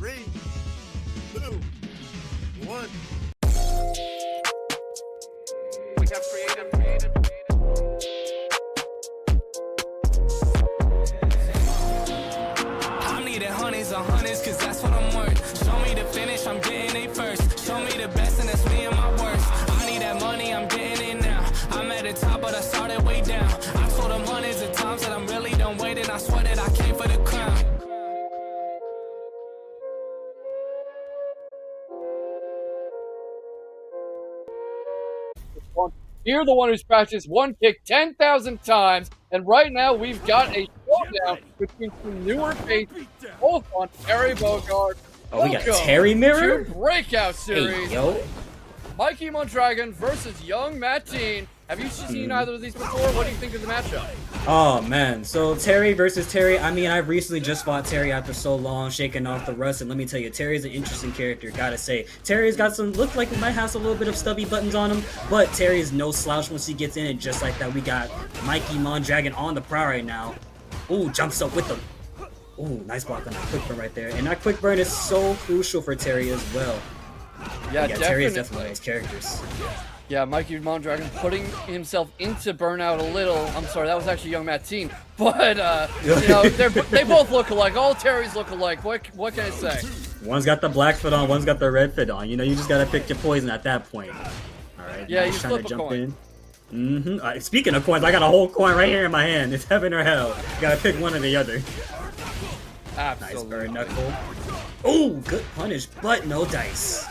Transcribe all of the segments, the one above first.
3, 2, 1. We have creative. I'm needing hundreds on hundreds, cause that's what I'm worth. Show me the finish, I'm getting it first. Show me the best, and that's me and my worst. I need that money, I'm getting it now. I'm at the top, but I started way down. I told them hundreds of times that I'm really done waiting. I swear that I came for the crown. You're the one who's practiced one kick 10,000 times, and right now we've got a showdown between two newer faces, both on Terry Bogard. Oh, we got Terry Mirror? To Breakout Series. Hey, yo. Mikeymondragon versus Young Mateen. Have you seen either of these before? What do you think of the matchup? Oh, man. So, Terry versus Terry. I mean, I recently just fought Terry after so long, shaking off the rust. And let me tell you, Terry's an interesting character, gotta say. Terry's got some, look like he might have a little bit of stubby buttons on him. But Terry is no slouch once he gets in. And just like that, we got Mikeymondragon on the prowl right now. Ooh, jumps up with them. Ooh, nice block on that quick burn right there. And that quick burn is so crucial for Terry as well. Yeah, Terry is definitely one of those characters. Yeah, Mikeymondragon putting himself into burnout a little. I'm sorry, that was actually Young Mateen. But, you know, they both look alike. All Terrys look alike. What can I say? One's got the black fit on, one's got the red fit on. You know, you just gotta pick your poison at that point. Alright, yeah, nice, you trying flip to a jump coin. in. Speaking of coins, I got a whole coin right here in my hand. It's heaven or hell. You gotta pick one or the other. Absolutely. Nice burn knuckle. Ooh, good punish, but no dice.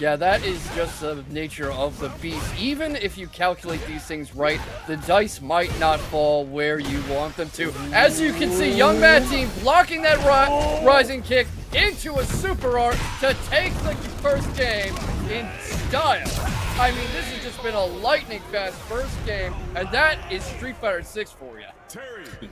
Yeah, that is just the nature of the beast. Even if you calculate these things right, the dice might not fall where you want them to. As you can see, Young Mateen blocking that rising kick into a super art to take the first game in style. I mean, this has just been a lightning fast first game, and that is Street Fighter 6 for you.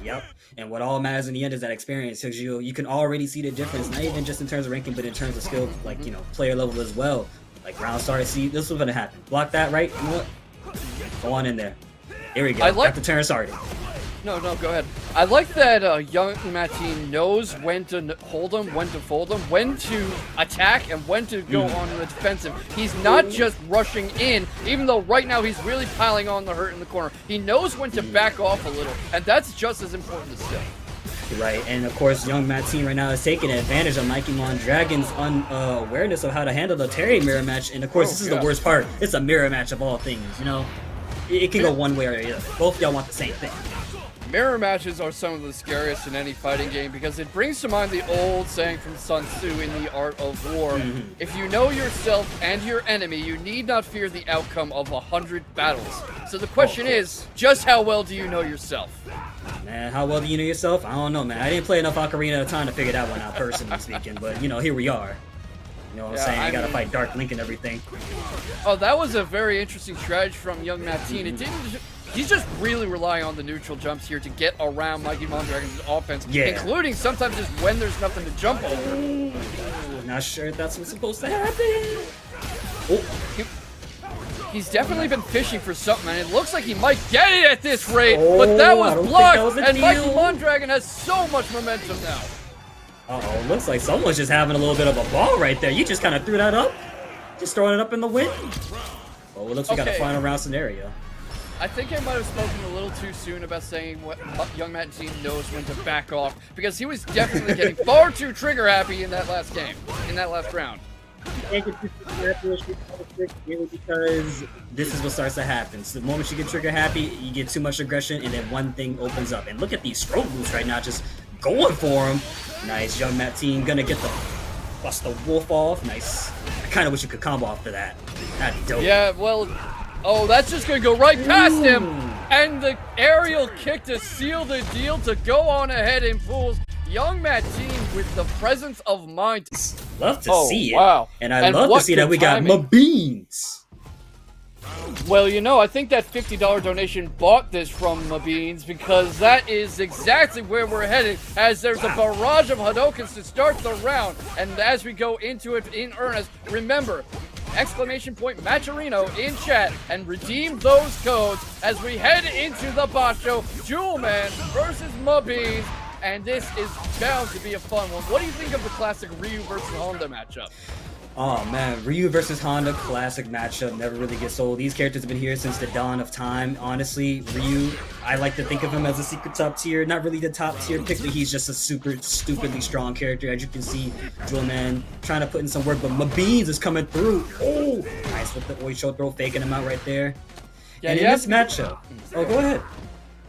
Yep, and what all matters in the end is that experience, because you can already see the difference, not even just in terms of ranking, but in terms of skill, like, you know, player level as well. Like, round started, see, this was gonna happen. Block that, right? You know what? Go on in there. Here we go, got the turn started. No, go ahead. I like that Young Mateen knows when to hold him, when to fold him, when to attack, and when to go on the defensive. He's not just rushing in, even though right now he's really piling on the hurt in the corner. He knows when to back off a little, and that's just as important as still. Right, and of course, Young Mateen right now is taking advantage of Mikeymondragon's awareness of how to handle the Terry mirror match, and of course, this is the worst part. It's a mirror match of all things, you know? It can go one way or the other. Both y'all want the same thing. Mirror matches are some of the scariest in any fighting game because it brings to mind the old saying from Sun Tzu in The Art of War. If you know yourself and your enemy, you need not fear the outcome of 100 battles. So the question is, just how well do you know yourself? Man, how well do you know yourself? I don't know, man. I didn't play enough Ocarina of Time to figure that one out, personally speaking. But, you know, here we are. You know what I'm saying? I gotta fight Dark Link and everything. Oh, that was a very interesting strategy from Young Mateen. It didn't... He's just really relying on the neutral jumps here to get around Mikeymondragon's offense, including sometimes just when there's nothing to jump over. Not sure if that's what's supposed to happen. He's definitely been fishing for something, and it looks like he might get it at this rate, but that was blocked, and Mikeymondragon has so much momentum now. Uh-oh, looks like someone's just having a little bit of a ball right there. You just kind of threw that up? Just throwing it up in the wind? Oh, it looks like we got a final round scenario. I think I might have spoken a little too soon about saying what Young Mateen knows when to back off, because he was definitely getting far too trigger happy in that last game, in that last round. You can't get too trigger happy because this is what starts to happen. So the moment you get trigger happy, you get too much aggression, and then one thing opens up. And look at these stroke moves right now, just going for him. Nice, Young Mateen gonna get the bust the wolf off. Nice. I kind of wish you could combo off for that. That'd be dope. Yeah, well. Oh, that's just going to go right past him. And the aerial kick to seal the deal to go on ahead in pools. Young Mateen with the presence of mind. Love to see it. Wow. And I love to see that we got Muhbeans. Well, you know, I think that $50 donation bought this from Muhbeans because that is exactly where we're headed as there's a barrage of Hadokens to start the round. And as we go into it in earnest, remember, exclamation point Matcherino in chat and redeem those codes as we head into the bot show. Jewelman versus Muhbeans. and this is bound to be a fun one. What do you think of the classic Ryu versus Honda matchup? Oh man, Ryu versus Honda, classic matchup, never really gets old. These characters have been here since the dawn of time. Honestly, Ryu, I like to think of him as a secret top tier, not really the top tier pick, but he's just a super stupidly strong character. As you can see, Jewelman trying to put in some work, but Muhbeans is coming through. Oh, nice with the Oisho throw, faking him out right there. Yeah, and in this matchup, oh, go ahead.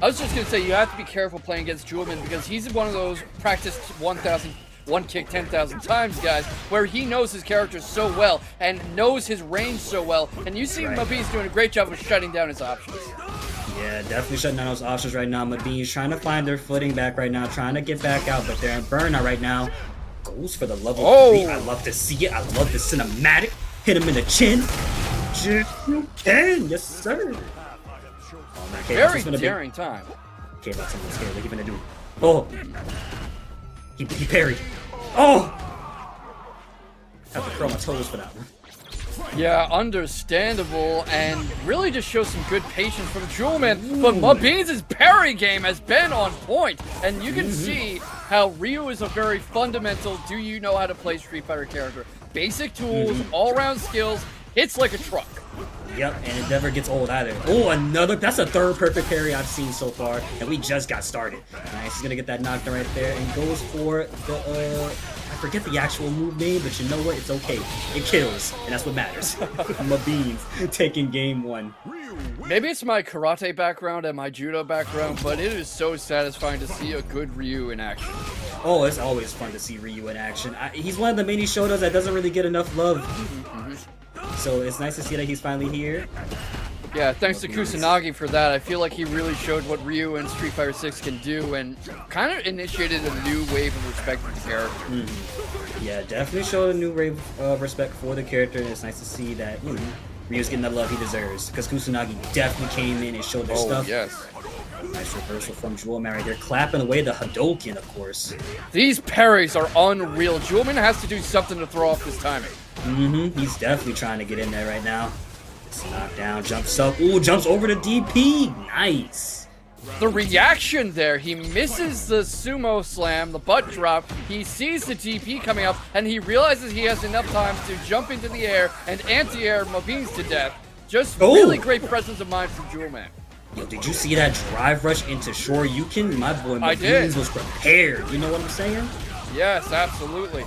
I was just gonna say, you have to be careful playing against Jewelman because he's one of those practiced 1,000 one kick 10,000 times guys, where he knows his character so well and knows his range so well, and you see Muhbeans doing a great job of shutting down his options. Yeah, definitely shutting down those options right now. Muhbeans trying to find their footing back right now, trying to get back out, but they're in burnout right now. Goes for the level 3. I love to see it. I love the cinematic. Hit him in the chin. You can, yes sir. Oh, man, very daring time. Okay, that's something scary. What are you gonna do? Oh, he parried. Oh, have to curl my toes for that one. Yeah, understandable, and really just shows some good patience from Jewelman. But Muhbeans' parry game has been on point, and you can see how Ryu is a very fundamental, do you know how to play Street Fighter character. Basic tools, all-around skills, hits like a truck. Yep, and it never gets old either. Oh, that's a third perfect parry I've seen so far, and we just got started. Nice, he's gonna get that knockdown right there, and goes for the, I forget the actual move name, but you know what, it's okay. It kills, and that's what matters. Muhbeans taking game 1. Maybe it's my karate background and my judo background, but it is so satisfying to see a good Ryu in action. Oh, it's always fun to see Ryu in action. He's one of the many shotos that doesn't really get enough love. So it's nice to see that he's finally here. Yeah, thanks to Kusanagi for that. I feel like he really showed what Ryu and Street Fighter 6 can do and kind of initiated a new wave of respect for the character. Yeah, definitely showed a new wave of respect for the character, and it's nice to see that Ryu's getting the love he deserves, because Kusanagi definitely came in and showed their stuff. Yes. Nice reversal from Jewelman right there, clapping away the Hadouken, of course. These parries are unreal. Jewelman has to do something to throw off his timing. He's definitely trying to get in there right now. Knockdown, jumps up. Ooh, jumps over the DP. Nice. The reaction there, he misses the sumo slam, the butt drop. He sees the DP coming up, and he realizes he has enough time to jump into the air and anti-air Muhbeans to death. Just really great presence of mind from Jewelman. Yo, did you see that drive rush into Shoryuken? My boy Muhbeans was prepared. You know what I'm saying? Yes, absolutely.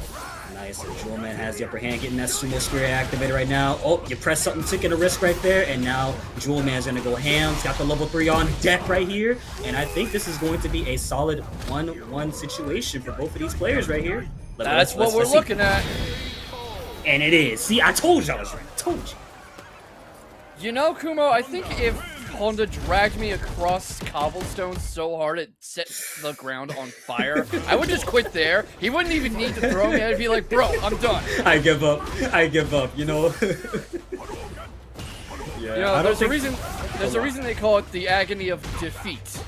Nice. Jewelman has the upper hand, getting that sumo spirit activated right now. Oh, you press something, taking a risk right there, and now Jewelman's gonna go ham. He's got the level 3 on deck right here, and I think this is going to be a solid 1-1 situation for both of these players right here. That's what we're looking at. And it is. See, I told you I was right. I told you. You know, Kumo, I think if Honda dragged me across cobblestones so hard it set the ground on fire, I would just quit there. He wouldn't even need to throw me. I'd be like, bro, I'm done. I give up. I give up, you know? Yeah, you know, there's a reason they call it the agony of defeat.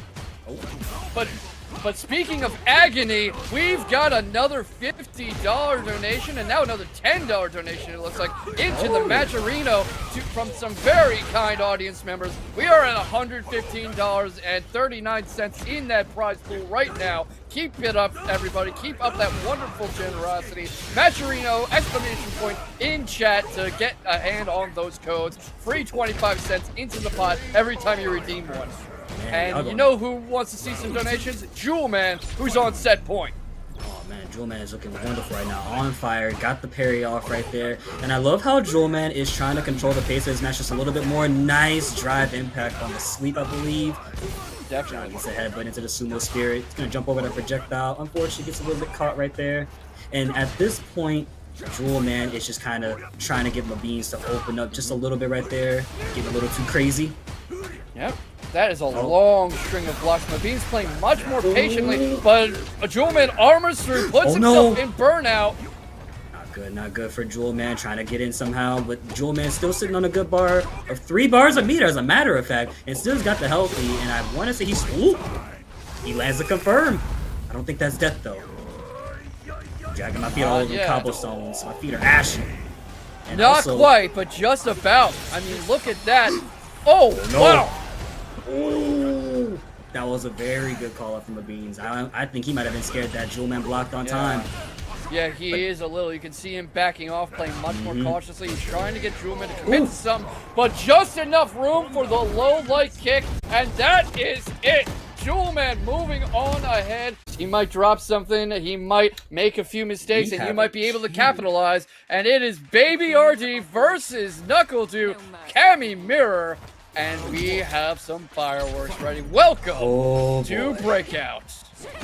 But speaking of agony, we've got another $50 donation and now another $10 donation, it looks like, into the Matcherino from some very kind audience members. We are at $115.39 in that prize pool right now. Keep it up, everybody. Keep up that wonderful generosity. Matcherino, exclamation point in chat to get a hand on those codes. Free 25 cents into the pot every time you redeem one. And you know who wants to see some donations? Jewelman, who's on set point. Oh man, Jewelman is looking wonderful right now. On fire, got the parry off right there. And I love how Jewelman is trying to control the pace of his match just a little bit more. Nice drive impact on the sweep, I believe. Definitely. Gets a headbutt into the sumo spirit. He's gonna jump over that projectile. Unfortunately, gets a little bit caught right there. And at this point, Jewelman is just kind of trying to get Muhbeans to open up just a little bit right there. Getting a little too crazy. Yep. That is a long string of blocks. Muhbeans playing much more patiently, but Jewelman armors through, puts himself in burnout. Not good for Jewelman, trying to get in somehow, but Jewelman still sitting on a good bar of 3 bars of meter, as a matter of fact, and still's got the healthy, and I want to say he lands the confirm. I don't think that's death, though. Dragging my feet all over the cobblestones. My feet are ashy. And not quite, but just about. I mean, look at that. Oh, no. Wow. Ooh. That was a very good call up from Muhbeans. I think he might have been scared that Jewelman blocked on time. Yeah, he is a little. You can see him backing off, playing much more cautiously. He's trying to get Jewelman to commit to something, but just enough room for the low light kick, and that is it. Jewelman moving on ahead. He might drop something, he might make a few mistakes, and he might be able to capitalize. And it is BabyRd versus NuckleDu, Cammy Mirror, and we have some fireworks ready. Welcome to Breakout.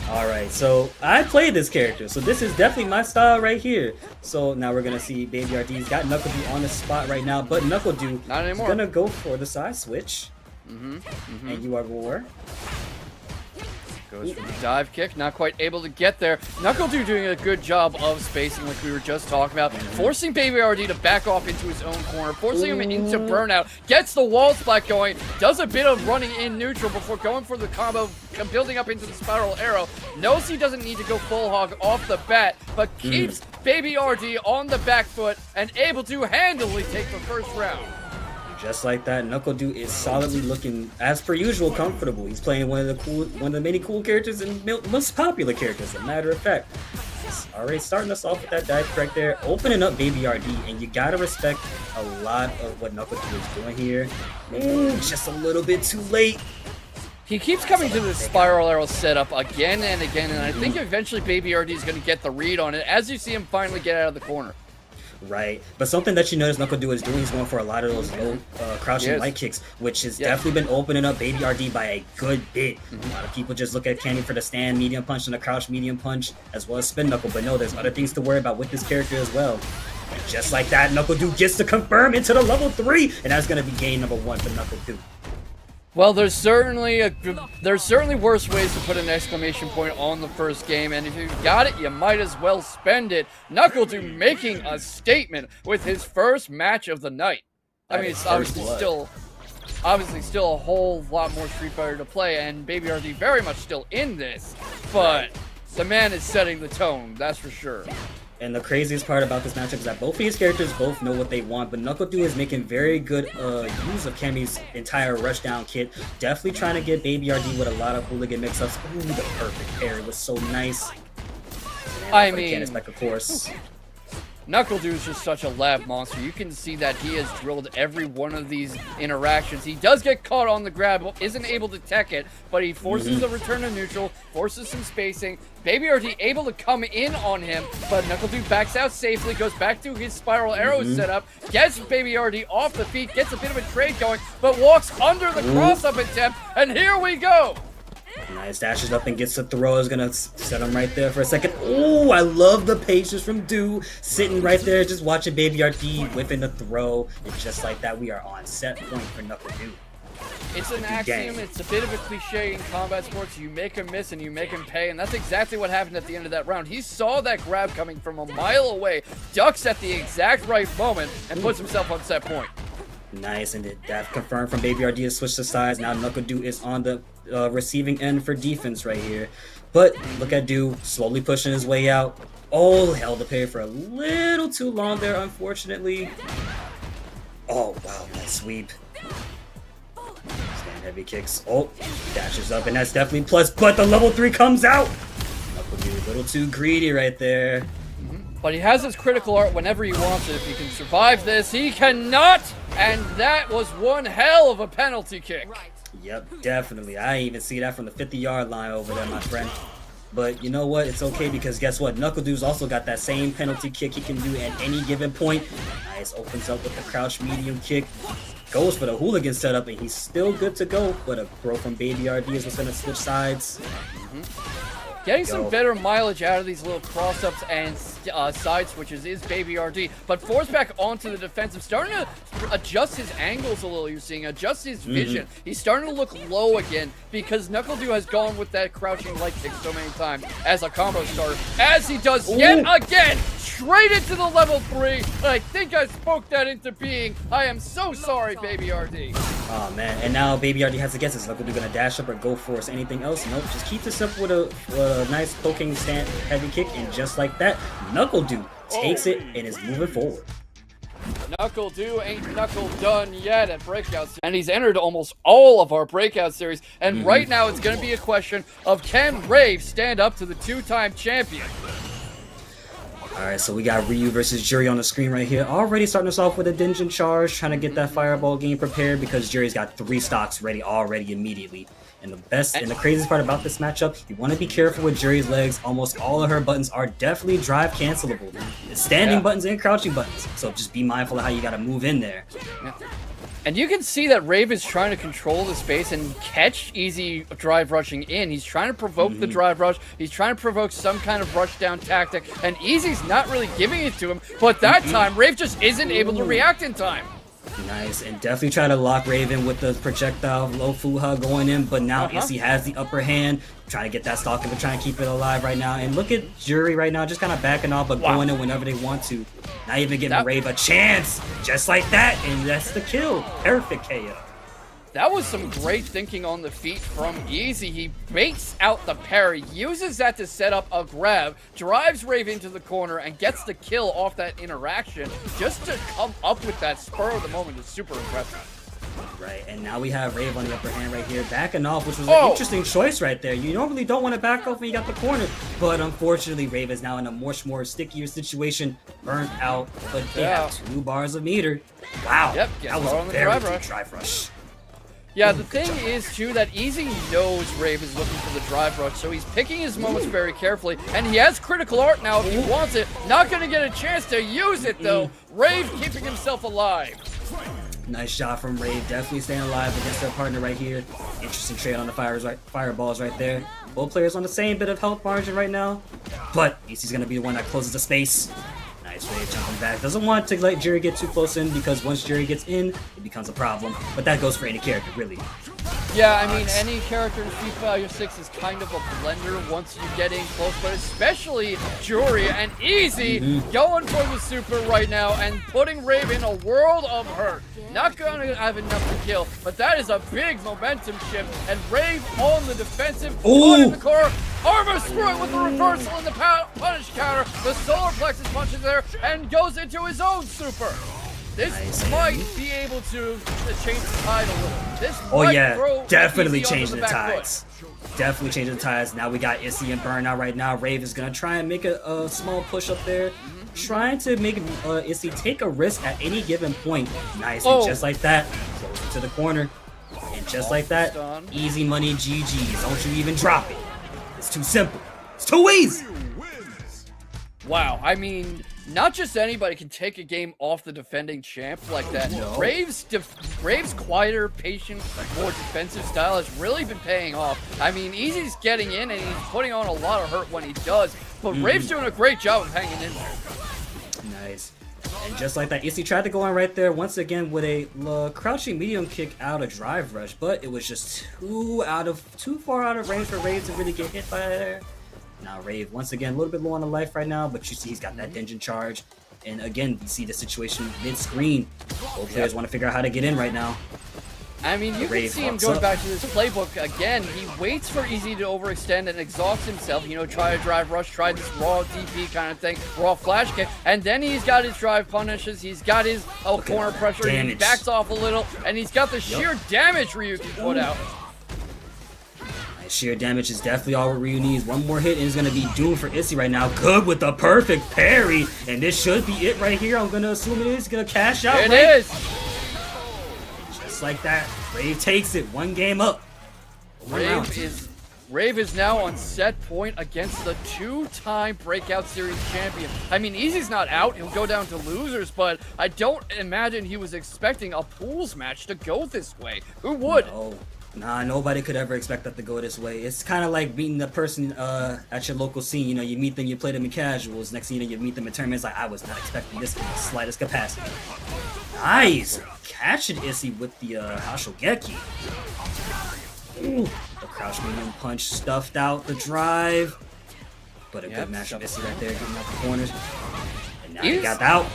Alright, so I play this character, so this is definitely my style right here. So now we're gonna see BabyRd's got NuckleDu on the spot right now, but NuckleDu not anymore. Is gonna go for the side switch. And you are war. Goes for the dive kick, not quite able to get there. NuckleDu doing a good job of spacing like we were just talking about, forcing BabyRd to back off into his own corner, forcing him into burnout, gets the wall splat going, does a bit of running in neutral before going for the combo, building up into the spiral arrow, knows he doesn't need to go full hog off the bat, but keeps BabyRd on the back foot and able to handily take the first round. Just like that, NuckleDu is solidly looking, as per usual, comfortable. He's playing one of the many cool characters and most popular characters, as a matter of fact. Already starting us off with that dive correct there, opening up BabyRd, and you gotta respect a lot of what NuckleDu is doing here. Just a little bit too late. He keeps coming to the spiral arrow setup again and again, and I think eventually BabyRd is going to get the read on it as you see him finally get out of the corner. Right, but something that you notice NuckleDu is doing is going for a lot of those low crouching light kicks, which has definitely been opening up BabyRd by a good bit. A lot of people just look at Cammy for the stand medium punch and the crouch medium punch, as well as spin knuckle, but no, there's other things to worry about with this character as well. And just like that, NuckleDu gets to confirm into the level 3, and that's going to be game number 1 for NuckleDu. Well, there's certainly worse ways to put an exclamation point on the first game, and if you've got it, you might as well spend it. NuckleDu making a statement with his first match of the night. I mean, it's obviously still a whole lot more Street Fighter to play, and BabyRd very much still in this, but the man is setting the tone, that's for sure. And the craziest part about this matchup is that both of these characters both know what they want, but NuckleDu is making very good use of Cammy's entire rushdown kit. Definitely trying to get BabyRd with a lot of hooligan mix-ups. Ooh, the perfect parry was so nice. I mean, of course. NuckleDu is just such a lab monster. You can see that he has drilled every one of these interactions. He does get caught on the grab, isn't able to tech it, but he forces a return to neutral, forces some spacing. BabyRd able to come in on him, but NuckleDu backs out safely, goes back to his spiral arrow setup, gets BabyRd off the feet, gets a bit of a trade going, but walks under the cross-up attempt, and here we go! Nice, dashes up and gets the throw. Is gonna set him right there for a second. Oh, I love the patience from Du, sitting right there, just watching BabyRd whipping the throw. And just like that, we are on set point for NuckleDu. It's an axiom, it's a bit of a cliche in combat sports. You make him miss and you make him pay, and that's exactly what happened at the end of that round. He saw that grab coming from a mile away, ducks at the exact right moment, and puts himself on set point. Nice, and that confirmed from BabyRd to switch the sides. Now NuckleDu is on the receiving end for defense right here. But look at Du slowly pushing his way out. Oh, held the parry for a little too long there, unfortunately. Oh, wow, nice sweep. Stand heavy kicks. Oh, dashes up, and that's definitely plus, but the level 3 comes out. NuckleDu a little too greedy right there. But he has his critical art whenever he wants it. If he can survive this, he cannot! And that was one hell of a penalty kick. Yep, definitely. I even see that from the 50-yard line over there, my friend. But you know what? It's okay, because guess what? NuckleDu's also got that same penalty kick he can do at any given point. Nice, opens up with the crouch medium kick. Goes for the hooligan setup, and he's still good to go. But a throw from BabyRd is what's going to switch sides. Getting some better mileage out of these little cross-ups and side switches is BabyRd, but forced back onto the defensive, starting to adjust his angles a little, you're seeing, adjust his vision. He's starting to look low again, because NuckleDu has gone with that crouching light kick so many times as a combo starter, as he does yet again, straight into the level 3. I think I spoke that into being. I am so sorry, BabyRd. Oh man, and now BabyRd has to guess, is NuckleDu gonna dash up or go for us? Anything else? Nope, just keeps it simple with a nice poking stand heavy kick, and just like that, NuckleDu takes it and is moving forward. NuckleDu ain't knuckle done yet at Breakout Series. And he's entered almost all of our Breakout Series. And right now it's going to be a question of can Rave stand up to the two-time champion? Alright, so we got Ryu versus Juri on the screen right here. Already starting us off with a Dungeon Charge, trying to get that Fireball game prepared because Juri's got 3 stocks ready already immediately. And the best and the craziest part about this matchup, you want to be careful with Juri's legs. Almost all of her buttons are definitely drive cancelable. It's standing buttons and crouching buttons. So just be mindful of how you got to move in there. Yeah. And you can see that Rave is trying to control the space and catch easy drive rushing in. He's trying to provoke the drive rush. He's trying to provoke some kind of rush down tactic. And Easy's not really giving it to him. But that time, Rave just isn't able to react in time. Nice, and definitely try to lock Raven with the projectile low Fuha going in, but now Issy has the upper hand, trying to get that stock and trying to keep it alive right now. And look at Juri right now, just kind of backing off, but going in whenever they want to. Not even giving Rave a chance, just like that, and that's the kill. Perfect KO. That was some great thinking on the feet from Easy. He baits out the parry, uses that to set up a grab, drives Rave into the corner, and gets the kill off that interaction. Just to come up with that spur of the moment is super impressive. Right, and now we have Rave on the upper hand right here, backing off, which was an interesting choice right there. You normally don't want to back off when you got the corner, but unfortunately, Rave is now in a much more stickier situation, burnt out, but they have 2 bars of meter. Wow, Yep, that was a very deep drive rush. Yeah, the thing is, too, that Easy knows Rave is looking for the drive rush, so he's picking his moments very carefully, and he has critical art now if he wants it. Not going to get a chance to use it, though. Rave keeping himself alive. Nice shot from Rave, definitely staying alive against their partner right here. Interesting trade on the fireballs right there. Both players on the same bit of health margin right now, but Easy's going to be the one that closes the space. Nice Rave jumping back. Doesn't want to let Juri get too close in because once Juri gets in, it becomes a problem. But that goes for any character, really. Yeah, I mean, any character in Street Fighter 6 is kind of a blender once you get in close, but especially Juri and Easy going for the super right now and putting Rave in a world of hurt. Not going to have enough to kill, but that is a big momentum shift, and Rave on the defensive, caught in the core, armor screw with the reversal and the punish counter, the solar plexus punches there, and goes into his own super. This might be able to change the tide a little. This might throw definitely Easy changing onto the back tides. Definitely changing the tides. Now we got Issy and Burnout right now. Rave is going to try and make a small push up there. Trying to make Issy take a risk at any given point. Nice, and just like that, close to the corner. And just like that, easy money GG's. Don't you even drop it. It's too simple. It's too easy. Wow, I mean, not just anybody can take a game off the defending champ like that. No. Rave's quieter, patient, more defensive style has really been paying off. I mean, Easy's getting in and he's putting on a lot of hurt when he does, but Rave's doing a great job of hanging in there. Nice. And just like that, Issy tried to go on right there once again with a crouching medium kick out of drive rush, but it was just too far out of range for Rave to really get hit by there. Now Rave, once again, a little bit low on the life right now, but you see he's got that Dungeon Charge. And again, you see the situation mid-screen. Both players want to figure out how to get in right now. I mean, you can see him going back to this playbook again. He waits for Easy to overextend and exhaust himself. You know, try a drive rush, try this raw DP kind of thing, raw flash kick, and then he's got his drive punishes. He's got his corner pressure. He backs off a little, and he's got the sheer damage Ryu can put out. Sheer damage is definitely all Ryu needs. One more hit and it's going to be doomed for Issy right now. Good with the perfect parry. And this should be it right here. I'm going to assume it is going to cash out. It is. Just like that. Rave takes it. 1 game up. Rave is now on set point against the 2-time Breakout Series champion. I mean, Easy's not out. He'll go down to losers, but I don't imagine he was expecting a pools match to go this way. Who would? No. Nah, nobody could ever expect that to go this way. It's kind of like meeting the person at your local scene. You know, you meet them, you play them in casuals. Next thing you know, you meet them in tournaments. Like, I was not expecting this in the slightest capacity. Nice! Catching Issy with the Hashogeki. Ooh, the crouch medium punch stuffed out the drive. But a good match of Issy right there, getting out the corners. And now he got out.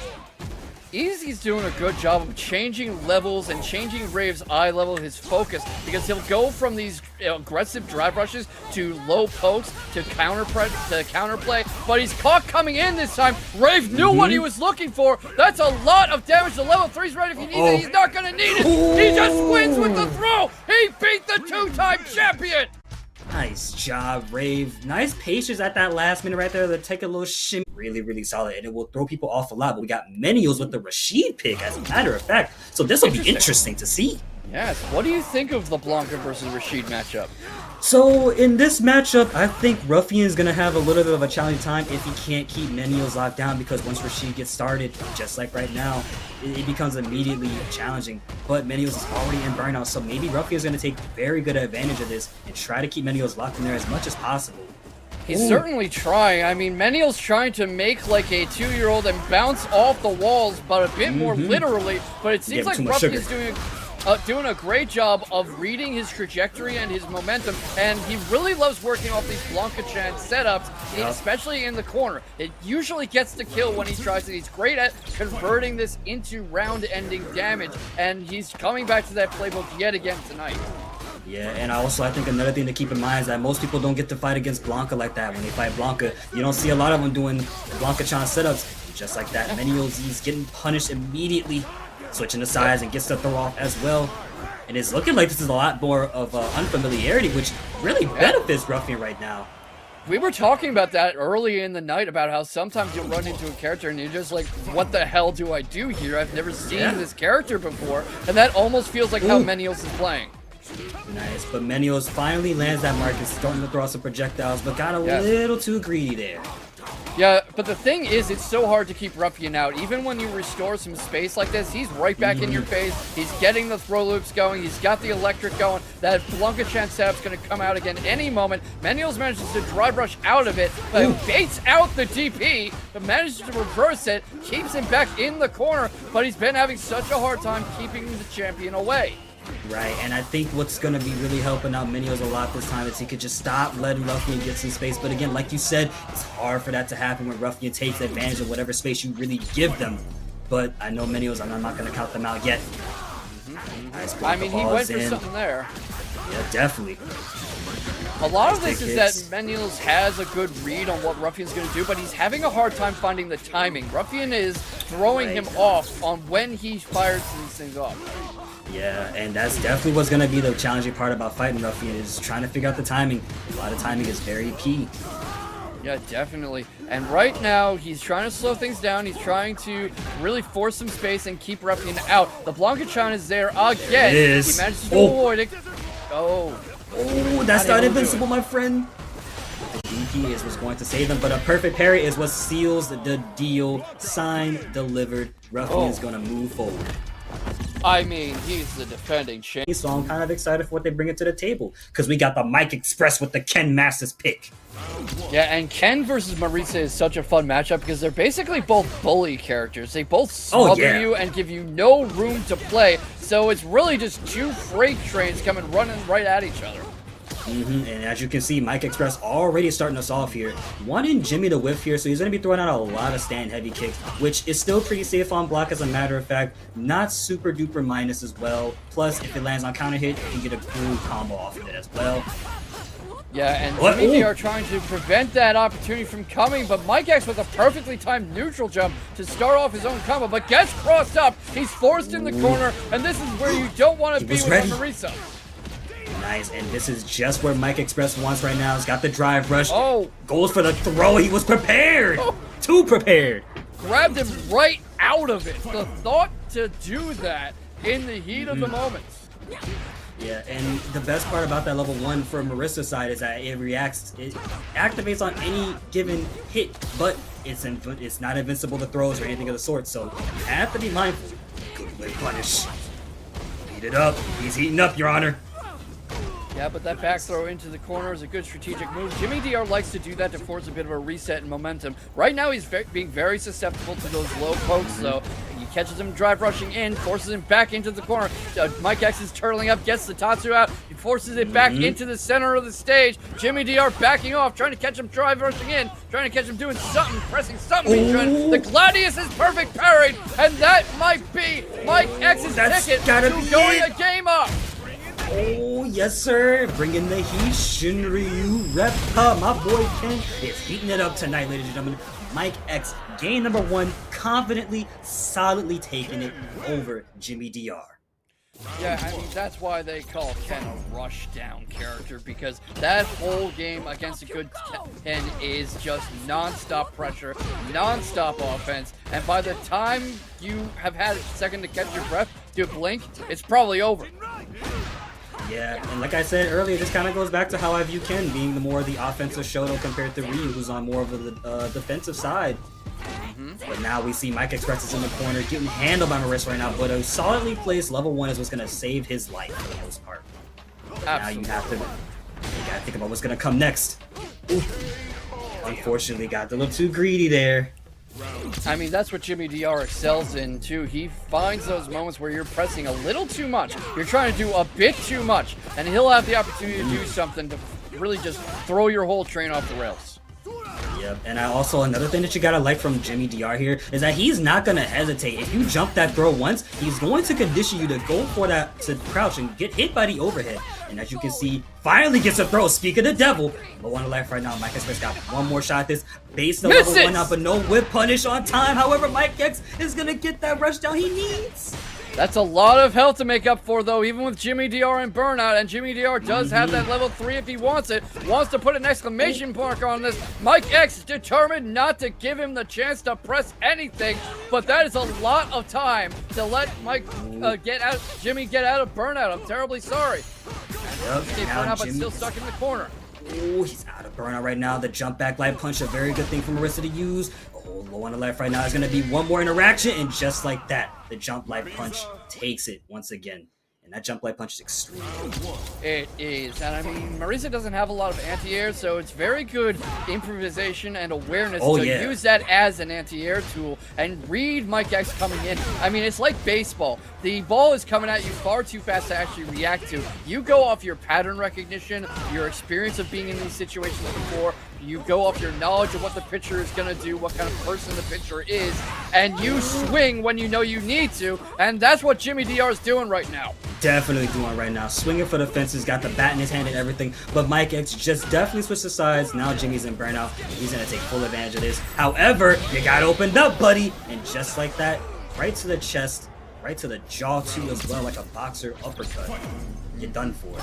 Easy's doing a good job of changing levels and changing Rave's eye level, his focus, because he'll go from these aggressive drive rushes to low pokes to counterplay, but he's caught coming in this time. Rave knew what he was looking for. That's a lot of damage. The level 3's right if he needs it. He's not gonna need it. He just wins with the throw. He beat the 2-time champion. Nice job, Rave. Nice patience at that last minute right there to take a little shimmy. Really, really solid, and it will throw people off a lot. But we got MenialZ with the Rashid pick, as a matter of fact. So this will be interesting to see. Yes. What do you think of the Blanka versus Rashid matchup? So in this matchup, I think Rufian is going to have a little bit of a challenging time if he can't keep MenialZ locked down, because once Rashid gets started, just like right now, it becomes immediately challenging. But MenialZ is already in burnout, so maybe Rufian is going to take very good advantage of this and try to keep MenialZ locked in there as much as possible. He's certainly trying. I mean, MenialZ trying to make like a 2-year-old and bounce off the walls, but a bit more literally. But it seems like Rufian's doing a great job of reading his trajectory and his momentum, and he really loves working off these Blanka-chan setups, especially in the corner. It usually gets the kill when he tries it. He's great at converting this into round-ending damage, and he's coming back to that playbook yet again tonight. Yeah, and I think another thing to keep in mind is that most people don't get to fight against Blanka like that. When they fight Blanka, you don't see a lot of them doing Blanka-chan setups. Just like that, MenialZ is getting punished immediately, switching the sides and gets the throw off as well. And it's looking like this is a lot more of unfamiliarity, which really benefits Rufian right now. We were talking about that early in the night, about how sometimes you'll run into a character and you're just like, what the hell do I do here? I've never seen this character before. And that almost feels like how MenialZ is playing. Nice, but MenialZ finally lands that mark. Is starting to throw out some projectiles, but got a little too greedy there. Yeah, but the thing is, it's so hard to keep Rufian out. Even when you restore some space like this, he's right back in your face. He's getting the throw loops going. He's got the electric going. That Blanka-chan setup's going to come out again any moment. MenialZ manages to drive rush out of it, but baits out the DP, but manages to reverse it, keeps him back in the corner, but he's been having such a hard time keeping the champion away. Right, and I think what's going to be really helping out MenialZ a lot this time is he could just stop letting Rufian get some space. But again, like you said, it's hard for that to happen when Rufian takes advantage of whatever space you really give them. But I know MenialZ, and I'm not going to count them out yet. Nice, I mean, he went for something there. Yeah, definitely. A lot of this is that MenialZ has a good read on what Rufian's going to do, but he's having a hard time finding the timing. Rufian is throwing him off on when he fires these things off. Yeah, and that's definitely what's going to be the challenging part about fighting Rufian, is trying to figure out the timing. A lot of timing is very key. Yeah, definitely. And right now, he's trying to slow things down. He's trying to really force some space and keep Rufian out. The Blanka-chan is there again. He manages to avoid it. Oh, that's not invincible, my friend. The DP is what's going to save them, but a perfect parry is what seals the deal. Signed, delivered. Rufian's going to move forward. I mean, he's the defending champion. So I'm kind of excited for what they bring it to the table, because we got the MikeX with the Ken Masters pick. Yeah, and Ken versus Marisa is such a fun matchup because they're basically both bully characters. They both smother you and give you no room to play, so it's really just two freight trains coming running right at each other. And as you can see, MikeX already starting us off here. One in Jimmy the Whiff here, so he's going to be throwing out a lot of stand heavy kicks, which is still pretty safe on block as a matter of fact. Not super duper minus as well. Plus, if it lands on counter hit, you can get a cool combo off of it as well. Yeah, and Jimmy are trying to prevent that opportunity from coming, but MikeX with a perfectly timed neutral jump to start off his own combo, but gets crossed up. He's forced in the corner, and this is where you don't want to be with Marisa. Nice, and this is just where MikeX wants right now. He's got the drive rush. Goes for the throw. He was prepared. Too prepared. Grabbed him right out of it. The thought to do that in the heat of the moment. Yeah, and the best part about that level 1 for Marisa's side is that it activates on any given hit, but it's not invincible to throws or anything of the sort, so you have to be mindful. Good way punish. Beat it up. He's heating up, Your Honor. Yeah, but that back throw into the corner is a good strategic move. Jimmy DR likes to do that to force a bit of a reset in momentum. Right now, he's being very susceptible to those low pokes, so you catches him drive rushing in, forces him back into the corner. MikeX is turtling up, gets the Tatsu out, he forces it back into the center of the stage. Jimmy DR backing off, trying to catch him drive rushing in, trying to catch him doing something, pressing something. The Gladius is perfect parried, and that might be MikeX's ticket to going a game up. Oh, yes, sir. Bringing the heat. Shinryu Repka. My boy Ken is heating it up tonight, ladies and gentlemen. MikeX, game number 1, confidently, solidly taking it over Jimmy DR. Yeah, I mean, that's why they call Ken a rush-down character, because that whole game against a good Ken is just non-stop pressure, non-stop offense, and by the time you have had a second to catch your breath, to blink, it's probably over. Yeah, and like I said earlier, this kind of goes back to how I view Ken being the more the offensive Shoto compared to Ryu, who's on more of the defensive side. But now we see MikeX is in the corner, getting handled by Marisa right now, but a solidly placed level 1 is what's going to save his life for the most part. Now you gotta think about what's going to come next. Ooh. Unfortunately, got a little too greedy there. I mean, that's what Jimmy DR excels in, too. He finds those moments where you're pressing a little too much. You're trying to do a bit too much, and he'll have the opportunity to do something to really just throw your whole train off the rails. Yep, and another thing that you gotta like from Jimmy DR here is that he's not gonna hesitate. If you jump that throw once, he's going to condition you to go for that, to crouch and get hit by the overhead. And as you can see, finally gets a throw. Speak of the devil. But one left right now. MikeX got one more shot at this. Base the level 1 up, but no whip punish on time. However, MikeX is gonna get that rush down he needs. That's a lot of health to make up for, though, even with Jimmy DR and Burnout. And Jimmy DR does have that level 3 if he wants it. Wants to put an exclamation mark on this. MikeX determined not to give him the chance to press anything. But that is a lot of time to let Jimmy get out of Burnout. I'm terribly sorry. Yep, Burnout, but still stuck in the corner. Oh, he's out of Burnout right now. The jump back light punch, a very good thing for Marisa to use. Oh, low on the left right now is going to be one more interaction, and just like that, the jump light punch takes it once again. And that jump light punch is extremely good. It is, and I mean, Marisa doesn't have a lot of anti-air, so it's very good improvisation and awareness to use that as an anti-air tool and read MikeX coming in. I mean, it's like baseball. The ball is coming at you far too fast to actually react to. You go off your pattern recognition, your experience of being in these situations before, you go off your knowledge of what the pitcher is going to do, what kind of person the pitcher is, and you swing when you know you need to, and that's what Jimmy DR is doing right now. Definitely doing right now. Swinging for the fences, got the bat in his hand and everything, but MikeX just definitely switched the sides. Now Jimmy's in Burnout. He's going to take full advantage of this. However, you got opened up, buddy, and just like that, right to the chest, right to the jaw too as well, like a boxer uppercut. You're done for.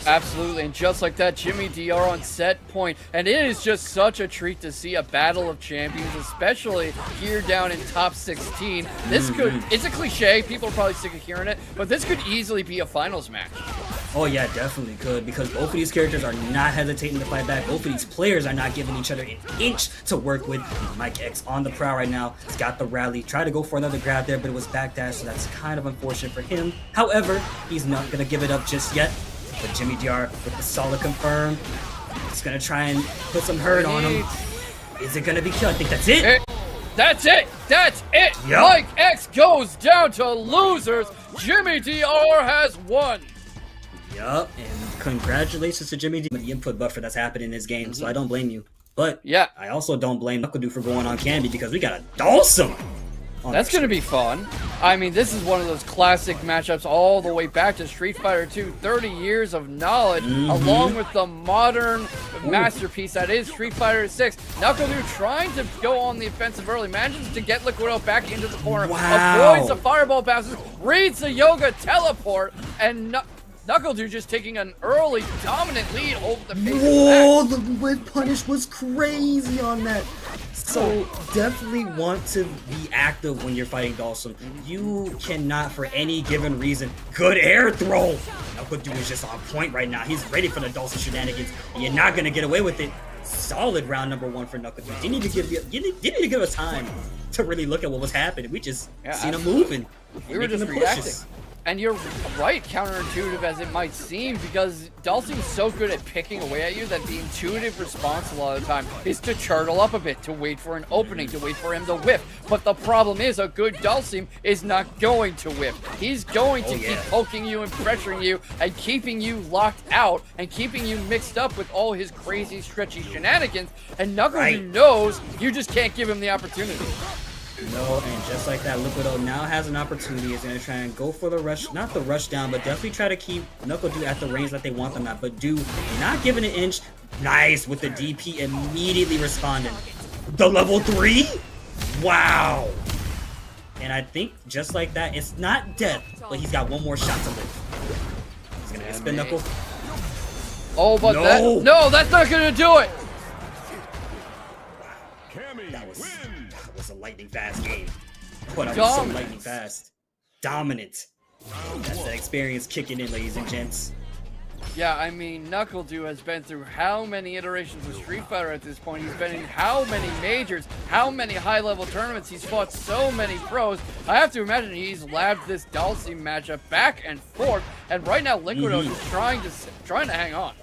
Absolutely, and just like that, Jimmy DR on set point. And it is just such a treat to see a battle of champions, especially here down in top 16. This it's a cliche, people are probably sick of hearing it, but this could easily be a finals match. Oh yeah, definitely could, because both of these characters are not hesitating to fight back. Both of these players are not giving each other an inch to work with. MikeX on the prowl right now. He's got the rally. Tried to go for another grab there, but it was backdash, so that's kind of unfortunate for him. However, he's not going to give it up just yet. But Jimmy DR with the solid confirm. He's going to try and put some hurt on him. Is it going to be killed? I think that's it. That's it. That's it. Yep. MikeX goes down to losers. Jimmy DR has won. Yup, and congratulations to Jimmy D. The input buffer that's happening in this game, so I don't blame you. But yeah, I also don't blame NuckleDu for going on Cammy, because we got a Dhalsim. That's going to be fun. I mean, this is one of those classic matchups all the way back to Street Fighter 2. 30 years of knowledge, along with the modern masterpiece that is Street Fighter 6. NuckleDu trying to go on the offensive early, manages to get LiquidO back into the corner, avoids the fireball bounces, reads the Yoga teleport, and NuckleDu just taking an early dominant lead over the pace. Whoa, the whip punish was crazy on that. So definitely want to be active when you're fighting Dhalsim. You cannot, for any given reason, good air throw. NuckleDu is just on point right now. He's ready for the Dhalsim shenanigans. You're not gonna get away with it. Solid round number 1 for NuckleDu. Didn't need to give us time to really look at what was happening. We just seen him moving. We were just reacting. And you're right, counterintuitive as it might seem, because Dhalsim's so good at picking away at you that the intuitive response a lot of the time is to turtle up a bit, to wait for an opening, to wait for him to whiff. But the problem is, a good Dhalsim is not going to whiff. He's going to keep poking you and pressuring you and keeping you locked out and keeping you mixed up with all his crazy, stretchy shenanigans. And NuckleDu knows you just can't give him the opportunity. No, and just like that, LiquidO now has an opportunity. He's going to try and go for the rush, not the rush down, but definitely try to keep NuckleDu at the range that they want them at. But Du not giving an inch. Nice with the DP, immediately responding. The level 3? Wow. And I think just like that, it's not death, but he's got one more shot to live. He's going to get spin knuckle. Oh, but no, that's not going to do it. That was a lightning fast game. But I was so lightning fast. Dominant. That's the experience kicking in, ladies and gents. Yeah, I mean, NuckleDu has been through how many iterations of Street Fighter at this point? He's been in how many majors, how many high-level tournaments? He's fought so many pros. I have to imagine he's labbed this Dhalsim matchup back and forth, and right now LiquidO is trying to hang on.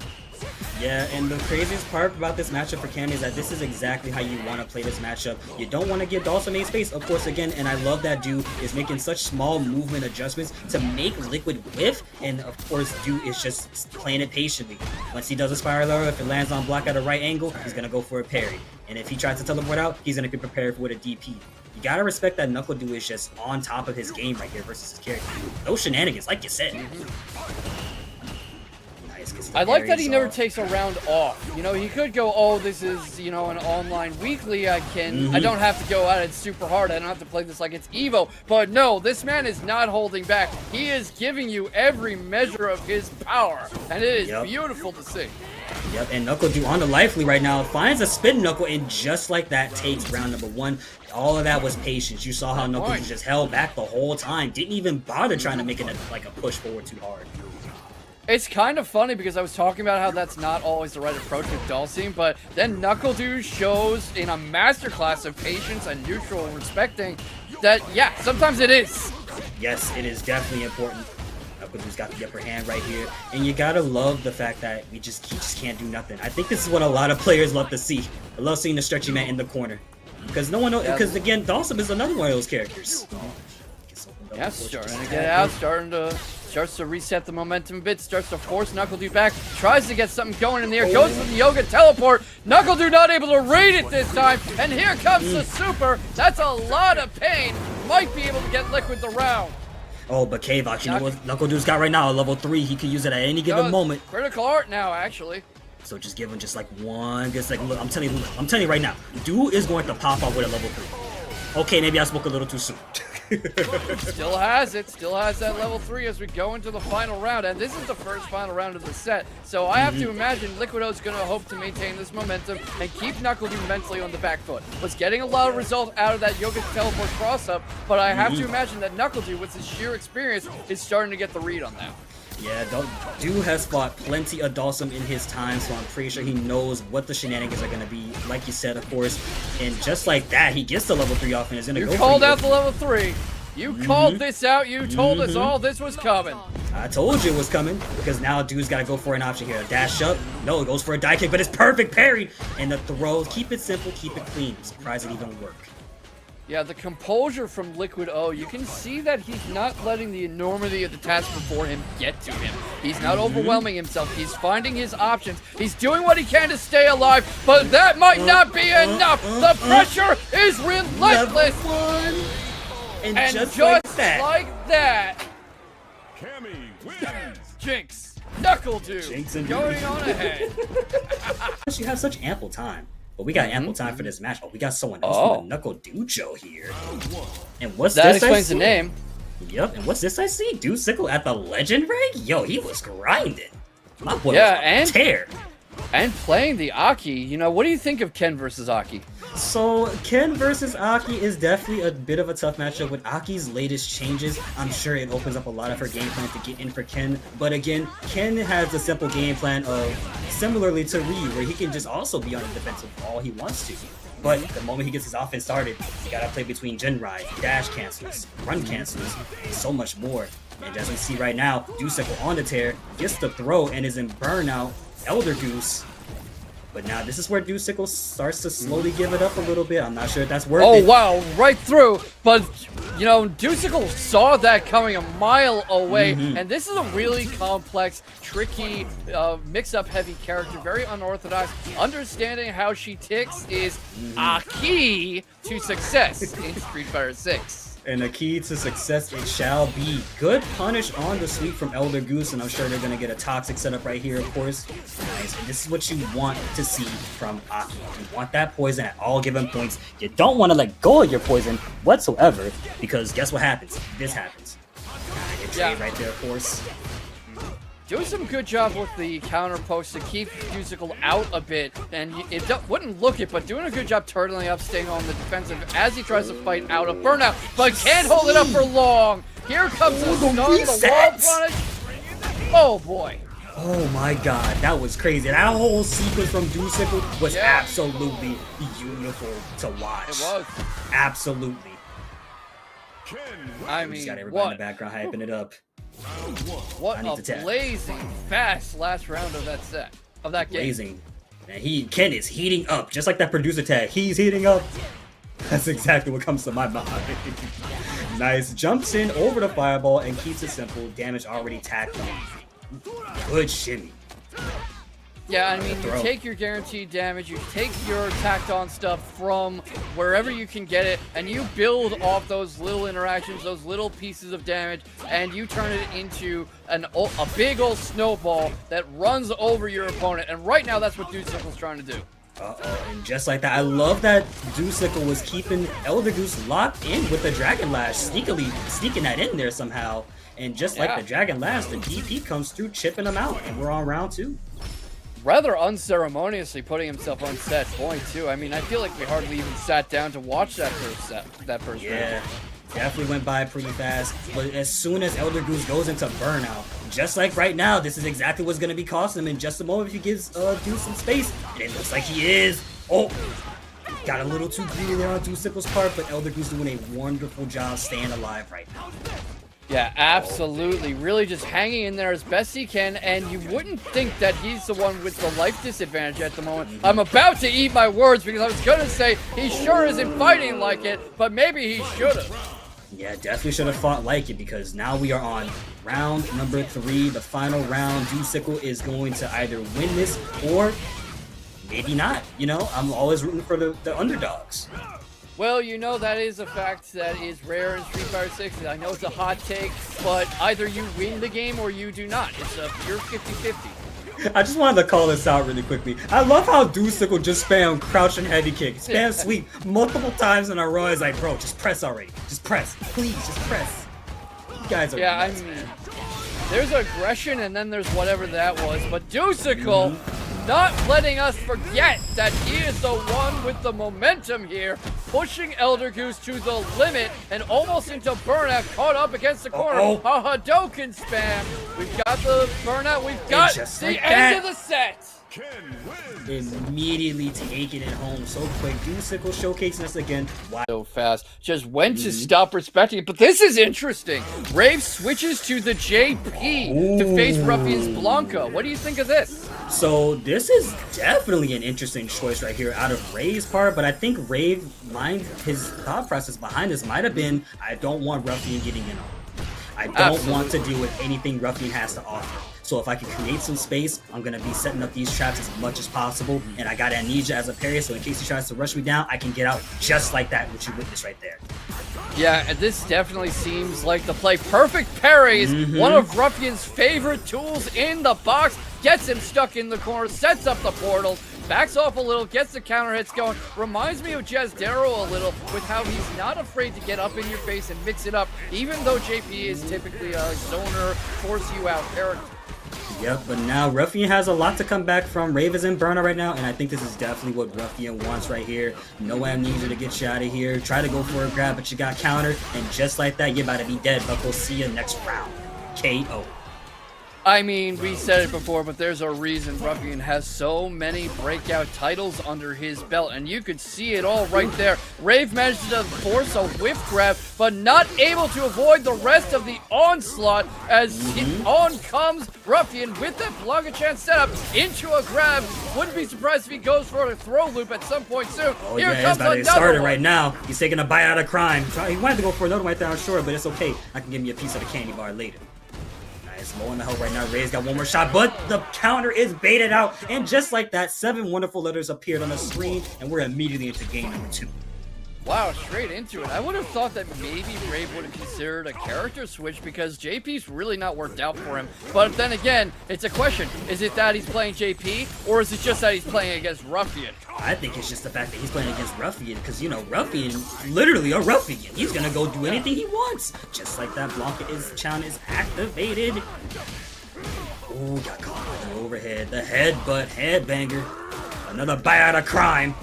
Yeah, and the craziest part about this matchup for Cammy is that this is exactly how you want to play this matchup. You don't want to give Dhalsim any space, of course, again, and I love that Du is making such small movement adjustments to make Liquid whiff, and of course, Du is just playing it patiently. Once he does a spiral arrow, if it lands on block at a right angle, he's going to go for a parry. And if he tries to teleport out, he's going to be prepared with a DP. You gotta respect that NuckleDu is just on top of his game right here versus his character. No shenanigans, like you said. I like that he never takes a round off. You know, he could go, oh, this is, you know, an online weekly. I don't have to go at it super hard. I don't have to play this like it's Evo. But no, this man is not holding back. He is giving you every measure of his power. And it is beautiful to see. Yep, and NuckleDu on the lively right now finds a spin knuckle, and just like that takes round number 1. All of that was patience. You saw how NuckleDu just held back the whole time. Didn't even bother trying to make it like a push forward too hard. It's kind of funny because I was talking about how that's not always the right approach with Dhalsim, but then NuckleDu shows in a masterclass of patience and neutral respecting that, yeah, sometimes it is. Yes, it is definitely important. NuckleDu's got the upper hand right here, and you gotta love the fact that he just can't do nothing. I think this is what a lot of players love to see. I love seeing the stretchy man in the corner because no one knows. Because again, Dhalsim is another one of those characters. Yeah, starting to get out, starts to reset the momentum a bit, starts to force NuckleDu back, tries to get something going in the air, goes for the yoga teleport. NuckleDu not able to read it this time, and here comes the super. That's a lot of pain. Might be able to get Liquid the round. Oh, but K-Vox, you know what NuckleDu's got right now? A level 3. He could use it at any given moment. Critical art now, actually. So just give him just like one. Just like, look, I'm telling you right now, Du is going to pop up with a level 3. Okay, maybe I spoke a little too soon. Still has that level 3 as we go into the final round, and this is the first final round of the set, so I have to imagine LiquidO's going to hope to maintain this momentum and keep NuckleDu mentally on the back foot. Was getting a lot of results out of that yoga teleport cross-up, but I have to imagine that NuckleDu, with his sheer experience, is starting to get the read on that. Yeah, Du has fought plenty of Dhalsim in his time, so I'm pretty sure he knows what the shenanigans are going to be, like you said, of course. And just like that, he gets the level 3 off and is going to go for it. You called out the level 3. You called this out. You told us all this was coming. I told you it was coming, because now Du's got to go for an option here. A dash up. No, it goes for a die kick, but it's perfect parried. And the throws, keep it simple, keep it clean. I'm surprised it even worked. Yeah, the composure from LiquidO, you can see that he's not letting the enormity of the task before him get to him. He's not overwhelming himself. He's finding his options. He's doing what he can to stay alive, but that might not be enough. The pressure is relentless. And just like that, Cammy wins. Jinx, NuckleDu, going on ahead. You have such ample time. But we got ample time for this match. Oh, we got someone else from the NuckleDu here. And what's that this? That explains the name. Yep, and what's this I see? Du Sickle at the legend rank? Yo, he was grinding. My boy was on tear. And playing the Aki. You know, what do you think of Ken versus Aki? So, Ken versus Aki is definitely a bit of a tough matchup. With Aki's latest changes, I'm sure it opens up a lot of her game plan to get in for Ken. But again, Ken has a simple game plan of similarly to Ryu, where he can just also be on the defensive all he wants to. But the moment he gets his offense started, you gotta play between gen ride, dash cancels, run cancels, and so much more. And as we see right now, Dhalsim on the tear, gets the throw and is in burnout. ElderGoose. But now this is where Dhalsim starts to slowly give it up a little bit. I'm not sure if that's worth it. Oh wow, right through. But you know, Dhalsim saw that coming a mile away, and this is a really complex, tricky, mix-up heavy character, very unorthodox. Understanding how she ticks is a key to success in Street Fighter 6. And the key to success, it shall be. Good punish on the sweep from ElderGoose, and I'm sure they're going to get a toxic setup right here, of course. Nice. And this is what you want to see from A.K.I. You want that poison at all given points. You don't want to let go of your poison whatsoever, because guess what happens? This happens. Trade right there, of course. Doing some good job with the counter post to keep Dhalsim out a bit, and it wouldn't look it, but doing a good job turtling up, staying on the defensive as he tries to fight out of burnout, but can't hold it up for long. Here comes the stun, the wall punish. Oh boy. Oh my god, that was crazy. That whole sequence from Dhalsim was absolutely beautiful to watch. It was. Absolutely. I mean, just got everybody in the background hyping it up. What a blazing fast last round of that set, of that game. Blazing. And Ken is heating up, just like that producer tag. He's heating up. That's exactly what comes to my mind. Nice. Jumps in over the fireball and keeps it simple. Damage already tacked on. Good shimmy. Yeah, I mean, you take your guaranteed damage, you take your tacked on stuff from wherever you can get it, and you build off those little interactions, those little pieces of damage, and you turn it into a big old snowball that runs over your opponent. And right now, that's what Dhalsim's trying to do. And just like that, I love that Dhalsim was keeping ElderGoose locked in with the Dragon Lash, sneakily sneaking that in there somehow. And just like the Dragon Lash, the DP comes through, chipping them out, and we're on round 2. Rather unceremoniously putting himself on set point too. I mean, I feel like we hardly even sat down to watch that first round. Yeah, definitely went by pretty fast. But as soon as ElderGoose goes into burnout, just like right now, this is exactly what's going to be costing him in just a moment if he gives Dhalsim space. And it looks like he is. Oh, got a little too greedy there on Dhalsim's part, but ElderGoose doing a wonderful job staying alive right now. Yeah, absolutely. Really just hanging in there as best he can, and you wouldn't think that he's the one with the life disadvantage at the moment. I'm about to eat my words because I was going to say he sure isn't fighting like it, but maybe he should have. Yeah, definitely should have fought like it, because now we are on round number 3, the final round. Dhalsim is going to either win this or maybe not. You know, I'm always rooting for the underdogs. Well, you know, that is a fact that is rare in Street Fighter 6. I know it's a hot take, but either you win the game or you do not. It's a pure 50-50. I just wanted to call this out really quickly. I love how Dhalsim just spam crouch and heavy kick, spam sweep multiple times in a row. It's like, bro, just press already. Just press. Please, just press. You guys are nuts, I mean, there's aggression and then there's whatever that was, but Dhalsim not letting us forget that he is the one with the momentum here, pushing ElderGoose to the limit and almost into burnout, caught up against the corner. A Hadouken spam. We've got the burnout. We've got the end of the set. Immediately taking it home so quick. Dhalsim showcasing us again. Wow. So fast. Just went to stop respecting it. But this is interesting. Rave switches to the JP to face Ruffian's Blanka. What do you think of this? So this is definitely an interesting choice right here out of Rave's part, but I think Rave his thought process behind this might have been, I don't want Ruffian getting in on. I don't want to deal with anything Ruffian has to offer. So if I can create some space, I'm going to be setting up these traps as much as possible. And I got Amnesia as a parry, so in case he tries to rush me down, I can get out just like that, which you witnessed right there. Yeah, and this definitely seems like the play. Perfect parries, one of Ruffian's favorite tools in the box. Gets him stuck in the corner, sets up the portals, backs off a little, gets the counter hits going. Reminds me of Jazdero a little with how he's not afraid to get up in your face and mix it up, even though JP is typically a zoner, force you out character. Yep, but now Ruffian has a lot to come back from. Rave is in burnout right now, and I think this is definitely what Ruffian wants right here. No Amnesia to get you out of here. Try to go for a grab, but you got countered, and just like that, you're about to be dead, Buckle. See you next round. KO. I mean, we said it before, but there's a reason Ruffian has so many breakout titles under his belt, and you could see it all right there. Rave managed to force a whiff grab, but not able to avoid the rest of the onslaught as on comes Ruffian with that Blanka chance setup into a grab. Wouldn't be surprised if he goes for a throw loop at some point soon. Oh Here yeah, comes it's about to get another started one. right now. He's taking a bite out of crime. He wanted to go for another one right there, I'm sure, but it's okay. I can give me a piece of the candy bar later. Nice, low in the health right now. Ray's got one more shot, but the counter is baited out. And just like that, 7 wonderful letters appeared on the screen, and we're immediately into game number 2. Wow, straight into it. I would have thought that maybe Rave would have considered a character switch because JP's really not worked out for him. But then again, it's a question. Is it that he's playing JP, or is it just that he's playing against Ruffian? I think it's just the fact that he's playing against Ruffian, because, you know, Ruffian, literally a Ruffian. He's gonna go do anything he wants. Just like that, Blanka challenge is activated. Ooh, got caught by the overhead. The headbanger. Another bite out of crime.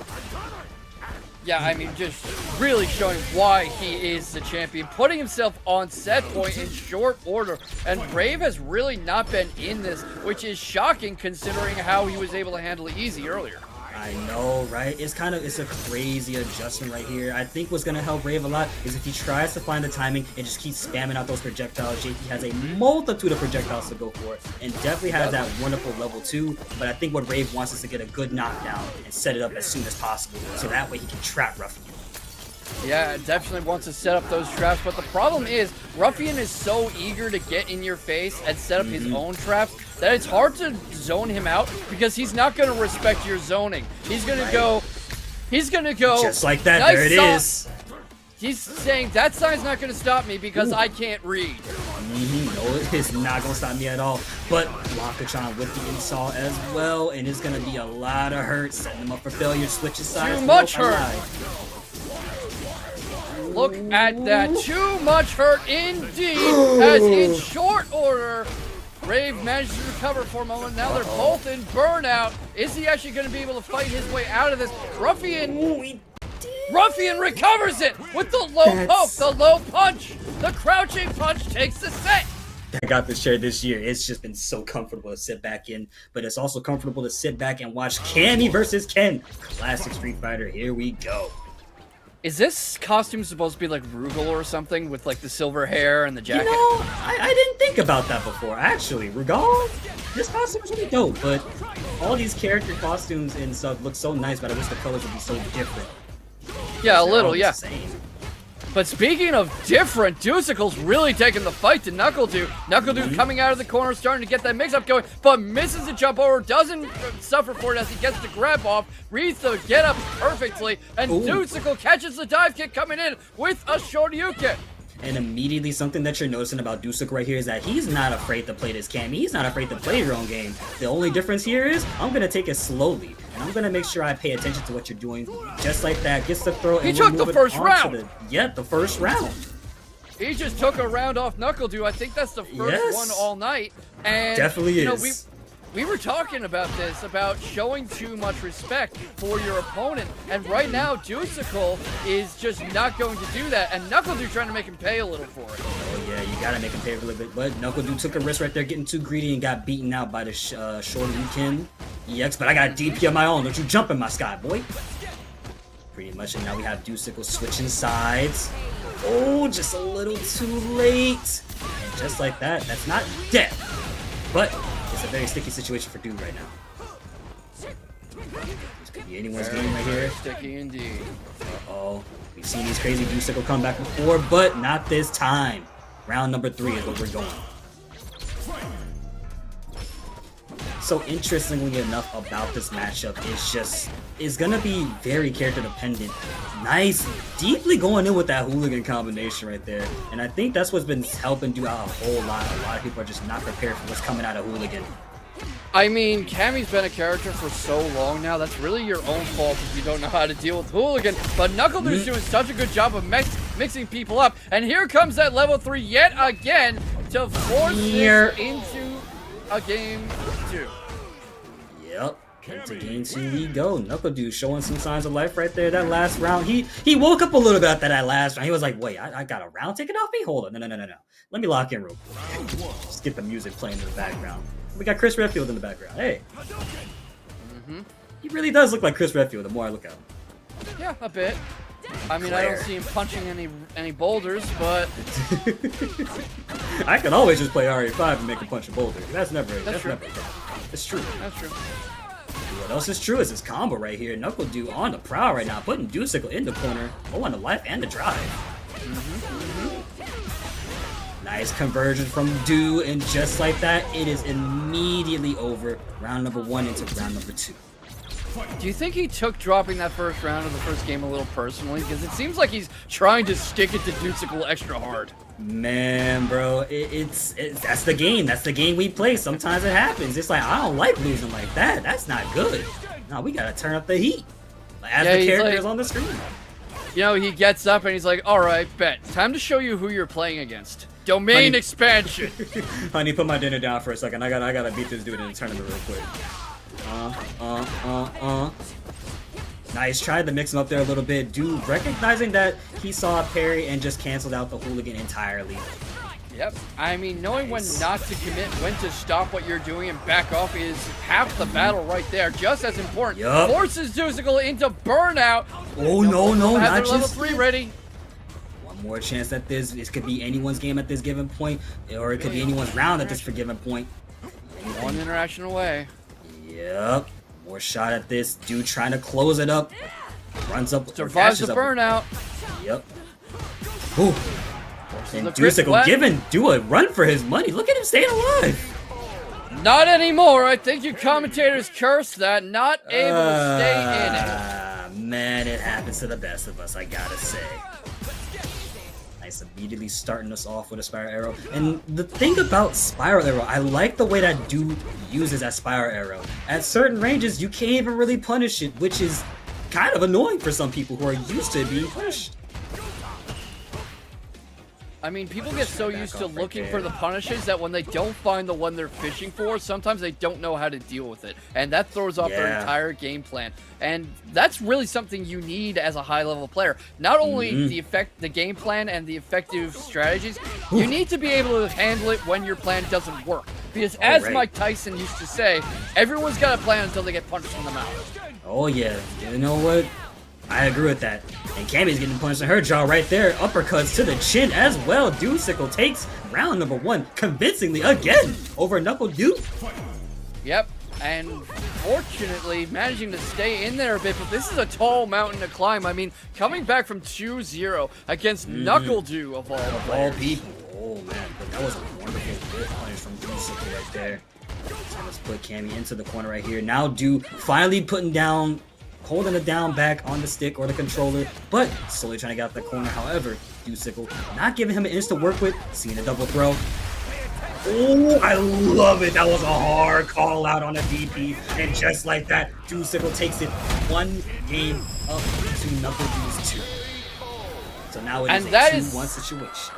Yeah, I mean, just really showing why he is the champion, putting himself on set point in short order. And Rave has really not been in this, which is shocking considering how he was able to handle it easy earlier. I know, right? It's a crazy adjustment right here. I think what's going to help Rave a lot is if he tries to find the timing and just keeps spamming out those projectiles. JP has a multitude of projectiles to go for, and definitely has that wonderful level 2. But I think what Rave wants is to get a good knockdown and set it up as soon as possible, so that way he can trap Ruffian. Yeah, definitely wants to set up those traps, but the problem is Ruffian is so eager to get in your face and set up his own traps that it's hard to zone him out because he's not going to respect your zoning. He's going to go Just like that, nice there it is. He's saying that sign's not going to stop me because I can't read. No, it is not going to stop me at all. But Blanka with the install as well, and it's going to be a lot of hurt, setting him up for failure. Switch his sides. Too much hurt. Look at that. Too much hurt indeed. As in short order, Rave managed to recover for a moment. Now they're both in burnout. Is he actually going to be able to fight his way out of this? Ruffian recovers it with the low poke, the low punch. The crouching punch takes the set. I got this chair this year. It's just been so comfortable to sit back in, but it's also comfortable to sit back and watch Cammy versus Ken. Classic Street Fighter. Here we go. Is this costume supposed to be like Rugal or something with like the silver hair and the jacket? You know, I didn't think about that before. Actually, Rugal, this costume is really dope, but all these character costumes and stuff look so nice, but I wish the colors would be so different. Yeah, a little, They're yeah. all the same. But speaking of different, Dusicle's really taking the fight to NuckleDu. NuckleDu coming out of the corner, starting to get that mix-up going, but misses the jump over, doesn't suffer for it as he gets the grab off, reads the get-up perfectly, and Dusicle catches the dive kick coming in with a Shoryuken. And immediately, something that you're noticing about Dusuk right here is that he's not afraid to play this Cammy. He's not afraid to play your own game. The only difference here is I'm going to take it slowly. And I'm going to make sure I pay attention to what you're doing. Just like that. Gets the throw. He took the first round. The first round. He just took a round off NuckleDu. I think that's the first one all night. And definitely you know, is. we were talking about this, about showing too much respect for your opponent. And right now, Dusicle is just not going to do that. And NuckleDu trying to make him pay a little for it. Oh, yeah, you got to make him pay a little bit. But NuckleDu took a risk right there, getting too greedy and got beaten out by the Shoryuken EX. But I got DP of my own. Don't you jump in my sky, boy. Pretty much. And now we have Dusicle switching sides. Oh, just a little too late. And just like that, that's not death. But it's a very sticky situation for Dude right now. This could be anyone's game right here. Sticky indeed. Uh-oh. We've seen these crazy Dusicle come back before, but not this time. Round number 3 is what we're going. So interestingly enough about this matchup is gonna be very character dependent. Nice, deeply going in with that hooligan combination right there. And I think that's what's been helping do out a whole lot. A lot of people are just not prepared for what's coming out of hooligan. I mean, Cammy's been a character for so long now, that's really your own fault if you don't know how to deal with hooligan. But NuckleDu's doing such a good job of mixing people up. And here comes that level 3 yet again to force this into a game 2. Yep. Into game 2 we go. NuckleDu showing some signs of life right there. That last round, he woke up a little bit after that last round. He was like, wait, I got a round taken off me? Hold on, no. Let me lock in real quick. Just get the music playing in the background. We got Chris Redfield in the background. Hey. He really does look like Chris Redfield the more I look at him. Yeah, a bit. I mean, I don't see him punching any boulders, but I can always just play RE5 and make him punch a boulder. That's true. It's true. That's true. What else is true is this combo right here. NuckleDu on the prowl right now, putting Dusicle in the corner. Oh, on the life and the drive. Nice conversion from Du, and just like that, it is immediately over. Round number 1 into round number 2. Do you think he took dropping that first round of the first game a little personally? Because it seems like he's trying to stick it to Dusicle extra hard. Man, bro, it's that's the game. That's the game we play. Sometimes it happens. It's like, I don't like losing like that. That's not good. No, we gotta turn up the heat. As the characters on the screen. You know, he gets up and he's like, all right, bet. Time to show you who you're playing against. Domain expansion. Honey, put my dinner down for a second. I gotta beat this dude in the tournament real quick. Nice, tried to mix him up there a little bit. Dude, recognizing that he saw a parry and just canceled out the hooligan entirely. Yep. I mean, knowing when not to commit, when to stop what you're doing and back off is half the battle right there. Just as important. Yep. Forces Dusicle into burnout. Oh, no, Have not their level just 3 ready. One more chance at this. This could be anyone's game at this given point, or it could be anyone's round at this given point. One interaction away. Yep. More shot at this. Dude trying to close it up. Runs up. Survives the burnout. Yep. Ooh. And Dusicle giving Du a run for his money. Look at him staying alive. Not anymore. I think you commentators cursed that. Not able to stay in it. Man, it happens to the best of us, I gotta say. Nice, immediately starting us off with a Spiral Arrow. And the thing about Spiral Arrow, I like the way that Du uses that Spiral Arrow. At certain ranges, you can't even really punish it, which is kind of annoying for some people who are used to being punished. I mean, people get so used to looking for the punishes that when they don't find the one they're fishing for, sometimes they don't know how to deal with it. And that throws off their entire game plan. And that's really something you need as a high-level player. Not only the game plan and the effective strategies, you need to be able to handle it when your plan doesn't work. Because as Mike Tyson used to say, everyone's got a plan until they get punched in the mouth. Oh yeah, you know what? I agree with that. And Cammy's getting punched in her jaw right there. Uppercuts to the chin as well. Dusicle takes round number 1 convincingly again over NuckleDu. Yep. And fortunately, managing to stay in there a bit, but this is a tall mountain to climb. I mean, coming back from 2-0 against NuckleDu of all people. Oh man, but that was a wonderful good punish from Dusicle right there. So let's put Cammy into the corner right here. Now Du finally holding it down back on the stick or the controller, but slowly trying to get out the corner. However, Dusicle not giving him an inch to work with, seeing a double throw. Oh, I love it. That was a hard call out on a DP, and just like that, Dusicle takes it 1 game up to NuckleDu's 2. So now it is a 2-1 situation.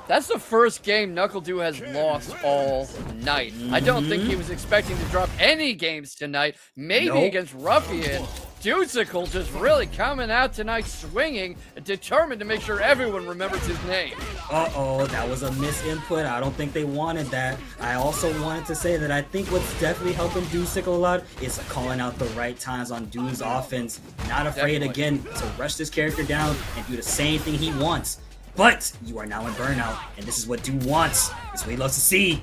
That's the first game NuckleDu has lost all night. I don't think he was expecting to drop any games tonight. Maybe against Ruffian. Dusicle just really coming out tonight swinging, determined to make sure everyone remembers his name. Uh-oh, that was a misinput. I don't think they wanted that. I also wanted to say that I think what's definitely helping Dusicle a lot is calling out the right times on Du's offense. Not afraid again to rush this character down and do the same thing he wants. But you are now in burnout, and this is what Du wants. This is what he loves to see.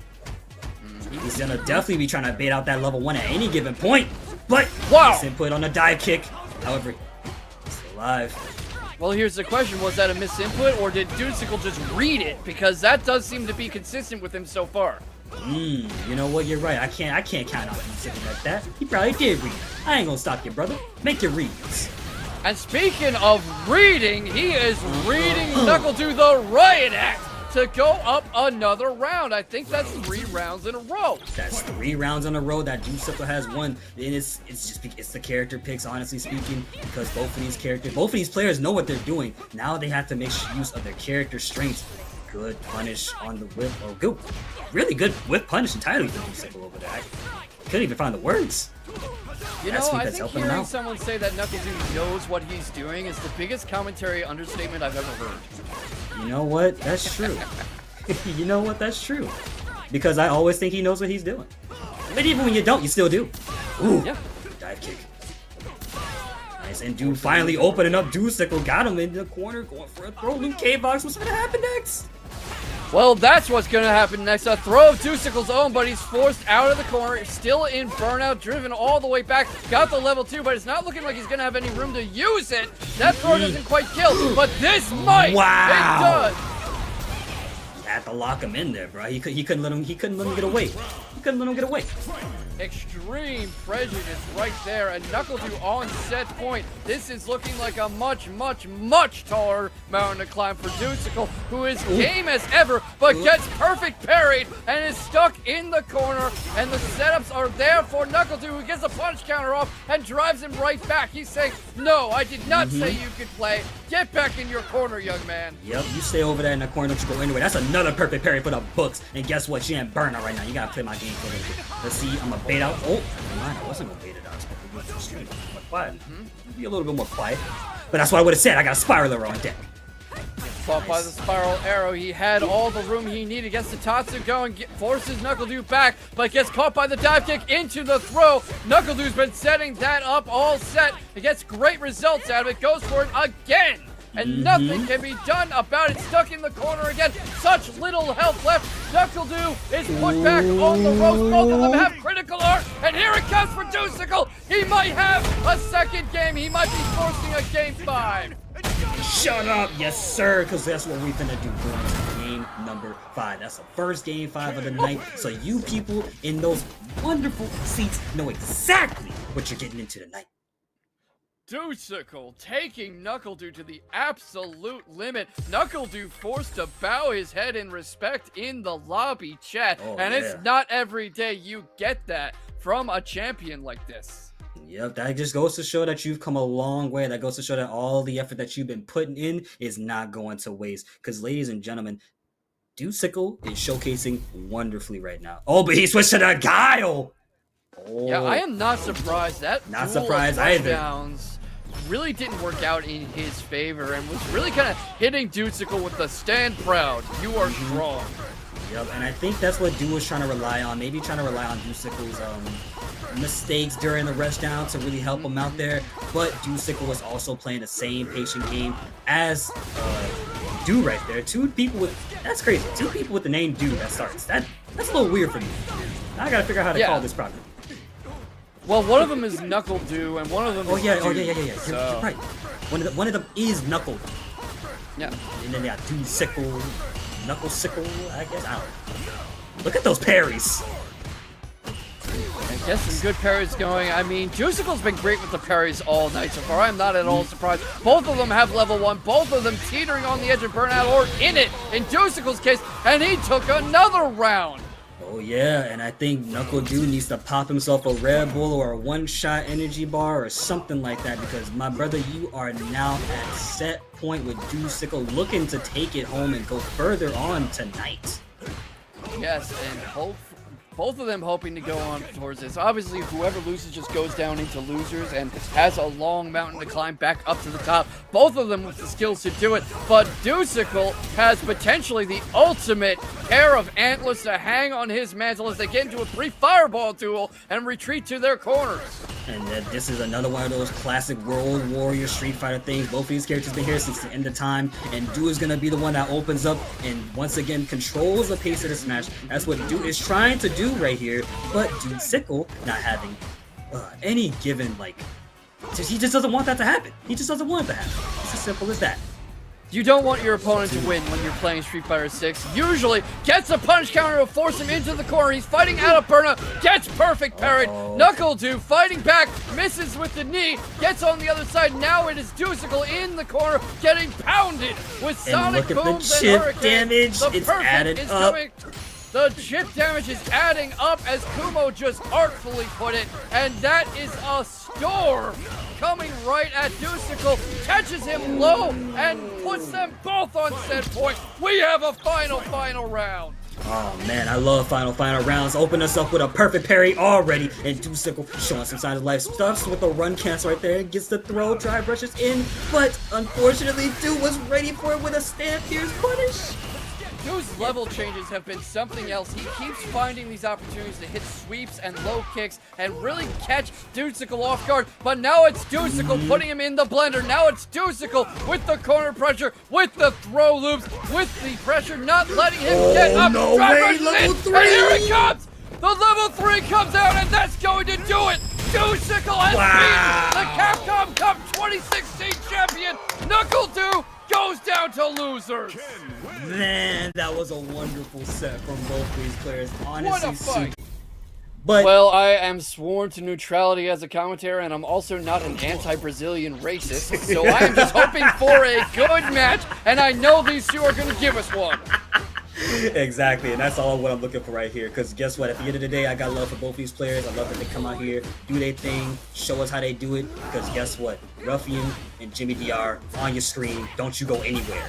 He's gonna definitely be trying to bait out that level 1 at any given point. But misinput on a dive kick. However, he's still alive. Well, here's the question: was that a misinput, or did Dusicle just read it? Because that does seem to be consistent with him so far. You know what? You're right. I can't count out Dusicle like that. He probably did read. I ain't gonna stop you, brother. Make your reads. And speaking of reading, he is reading NuckleDu the Riot Act to go up another round. I think that's 3 rounds in a row. That's 3 rounds in a row that Dusicle has won. And it's the character picks, honestly speaking, because both of these players know what they're doing. Now they have to make use of their character strengths. good punish on the whip. Oh, good. Really good whip punish entirely from Dhalsim over there. I couldn't even find the words. You know, I think hearing someone say that NuckleDu knows what he's doing is the biggest commentary understatement I've ever heard. You know what? That's true. You know what? That's true. Because I always think he knows what he's doing. But even when you don't, you still do. Ooh, yeah. Dive kick. Nice, and dude finally opening up Dhalsim, got him in the corner, going for a throw. Luke K-Box, what's gonna happen next? Well, that's what's going to happen next. A throw of Dhalsim's own, but he's forced out of the corner. Still in burnout, driven all the way back. Got the level 2, but it's not looking like he's going to have any room to use it. That throw doesn't quite kill, but this might. Wow. It does. You had to lock him in there, bro. He couldn't let him get away. He couldn't let him get away. Extreme prejudice right there, and NuckleDu on set point. This is looking like a much, much, much taller mountain to climb for Dhalsim, who is game as ever, but gets perfect parried and is stuck in the corner, and the setups are there for NuckleDu, who gets a punch counter off and drives him right back. He's saying, no, I did not say you could play. Get back in your corner, young man. Yep, you stay over there in the corner, don't you go anywhere. That's another perfect parry for the books, and guess what? She ain't burnout right now. You gotta play my game for a little bit. Let's see, I'm gonna bait out. Oh, never mind, I wasn't gonna bait it out. I was supposed to be more straight, more quiet. Be a little bit more quiet. But that's what I would have said. I got a spiraler on deck. Caught by the spiral arrow. He had all the room he needed. Gets the Tatsu going, forces NuckleDu back, but gets caught by the dive kick into the throw. NuckleDu's been setting that up all set. He gets great results out of it. Goes for it again. And nothing can be done about it. Stuck in the corner again. Such little health left. NuckleDu is put back on the ropes. Both of them have critical art. And here it comes for Dhalsim. He might have a second game. He might be forcing a game 5. Shut up, yes sir, because that's what we're gonna do. Game number 5. That's the first game 5 of the night. So you people in those wonderful seats know exactly what you're getting into tonight. Dhalsim taking NuckleDu to the absolute limit. NuckleDu forced to bow his head in respect in the lobby chat. And it's not every day you get that from a champion like this. Yep, that just goes to show that you've come a long way. That goes to show that all the effort that you've been putting in is not going to waste. Because, ladies and gentlemen, Dhalsim is showcasing wonderfully right now. Oh, but he switched to the Guile! Oh. Yeah, I am not surprised. That not surprised either. Really didn't work out in his favor and was really kind of hitting Dhalsim with the stand proud. You are strong. Yep, and I think that's what Du was trying to rely on. Maybe trying to rely on Dhalsim's mistakes during the rush down to really help him out there. But Dhalsim was also playing the same patient game as Du right there. Two people with that's crazy. 2 people with the name Du that starts. That's a little weird for me. Now I gotta figure out how to call this properly. Well, one of them is NuckleDu, and one of them is yeah. So... You're right. One of them is NuckleDu. Yeah. And then they got Dhalsim, NuckleSickle, I guess. I don't know. Look at those parries. I guess some good parries going. I mean, Dhalsim's been great with the parries all night so far. I'm not at all surprised. Both of them have level 1. Both of them teetering on the edge of burnout or in it in Dhalsim's case, and he took another round. Oh yeah, and I think NuckleDu needs to pop himself a Red Bull or a one-shot energy bar or something like that, because my brother, you are now at set point with Dhalsim looking to take it home and go further on tonight. Yes, and both of them hoping to go on towards this. Obviously, whoever loses just goes down into losers and has a long mountain to climb back up to the top. Both of them with the skills to do it, but Dhalsim has potentially the ultimate pair of antlers to hang on his mantle as they get into a 3-fireball duel and retreat to their corners. And this is another one of those classic World Warrior Street Fighter things. Both of these characters been here since the end of time, and Du is going to be the one that opens up and once again controls the pace of the smash. That's what Du is trying to do right here, but Dhalsim not having any given, he just doesn't want that to happen. He just doesn't want it to happen. It's as simple as that. You don't want your opponent to win when you're playing Street Fighter 6. Usually gets a punch counter to force him into the corner. He's fighting out of burnout, gets perfect parried. NuckleDu fighting back, misses with the knee, gets on the other side. Now it is Dhalsim in the corner, getting pounded with sonic booms and hurricanes. Damage. It's added up. The chip damage is adding up, as Kumo just artfully put it, and that is a storm coming right at Deucicle, catches him low, and puts them both on set point. We have a final round. Oh man, I love final rounds. Open us up with a perfect parry already, and Deucicle showing some signs of life. Stuffs with a run cancel right there, gets the throw, drive rushes in, but unfortunately, Dew was ready for it with a stand fierce punish. Dew's level changes have been something else. He keeps finding these opportunities to hit sweeps and low kicks and really catch Deucicle off guard. But now it's Deucicle putting him in the blender. Now it's Deucicle with the corner pressure, with the throw loops, with the pressure, not letting him get up. No way, level 3! And here it comes! The level 3 comes out, and that's going to do it! Deucicle has beaten the Capcom Cup 2016 champion, NuckleDu, goes down to losers. Man, that was a wonderful set from both these players. Honestly, What a fight. But well, I am sworn to neutrality as a commentator, and I'm also not an anti-Brazilian racist, so I am just hoping for a good match, and I know these two are going to give us one. Exactly, and that's all what I'm looking for right here. Because guess what? At the end of the day, I got love for both these players. I love that they come out here, do their thing, show us how they do it. Because guess what? Ruffian and Jimmy DR on your screen. Don't you go anywhere.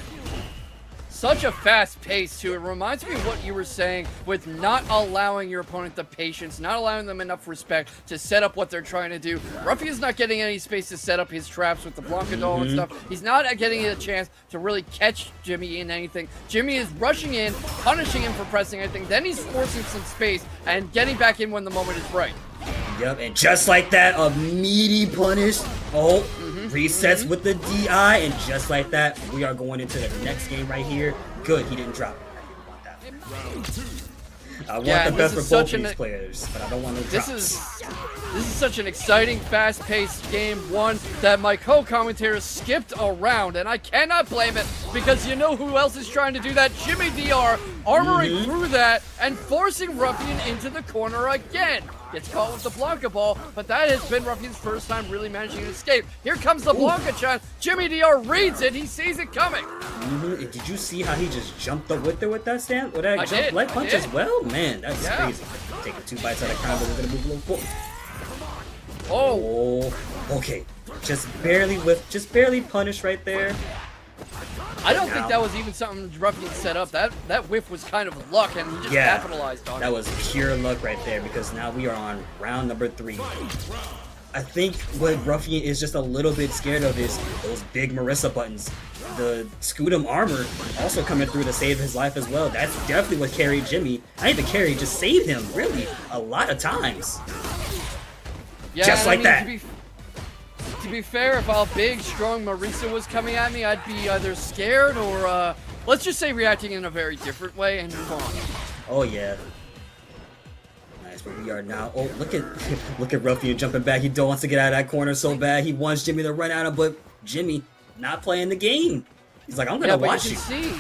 Such a fast pace, too. It reminds me of what you were saying with not allowing your opponent the patience, not allowing them enough respect to set up what they're trying to do. Ruffian's not getting any space to set up his traps with the Blanka doll and stuff. He's not getting a chance to really catch Jimmy in anything. Jimmy is rushing in, punishing him for pressing anything. Then he's forcing some space and getting back in when the moment is right. Yep, and just like that, a meaty punish. Oh, resets with the DI, and just like that, we are going into the next game right here. Good, he didn't drop it. I want the best for both these players, but I don't want no drops. This is such an exciting, fast-paced game, one that my co-commentator skipped around, and I cannot blame it, because you know who else is trying to do that? Jimmy DR, armoring through that, and forcing Ruffian into the corner again. Gets caught with the Blanka ball, but that has been Ruffian's first time really managing to escape. Here comes the Blanka chan. Jimmy DR reads it, he sees it coming. Did you see how he just jumped up with that stand? Or that jump leg punch as well? Man, that's crazy. Taking 2 bites out of combo, we're gonna move a little forward. Oh, okay. Just barely punished right there. I don't think that was even something Ruffian set up. That whiff was kind of luck, and he just capitalized on it. That was pure luck right there, because now we are on round number 3. I think what Ruffian is just a little bit scared of is those big Marisa buttons. The Scudam armor also coming through to save his life as well. That's definitely what carried Jimmy. I even carry just saved him, really, a lot of times. Yeah, just like that. To be fair, if a big, strong Marisa was coming at me, I'd be either scared or, let's just say reacting in a very different way and move on. Oh, yeah. Nice, but we are now... Oh, look at Ruffian jumping back. He don't wants to get out of that corner so bad. He wants Jimmy to run at him, but Jimmy not playing the game. He's like, I'm going to watch you.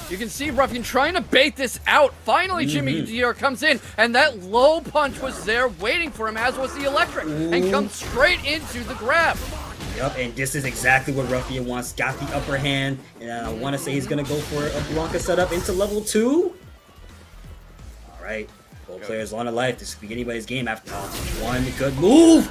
You can see Ruffian trying to bait this out. Finally, Jimmy DR comes in, and that low punch was there waiting for him, as was the electric, and comes straight into the grab. Yep, and this is exactly what Ruffian wants. Got the upper hand, and I want to say he's going to go for a Blanka setup into level 2. All right, both players on a life. This could be anybody's game after one good move.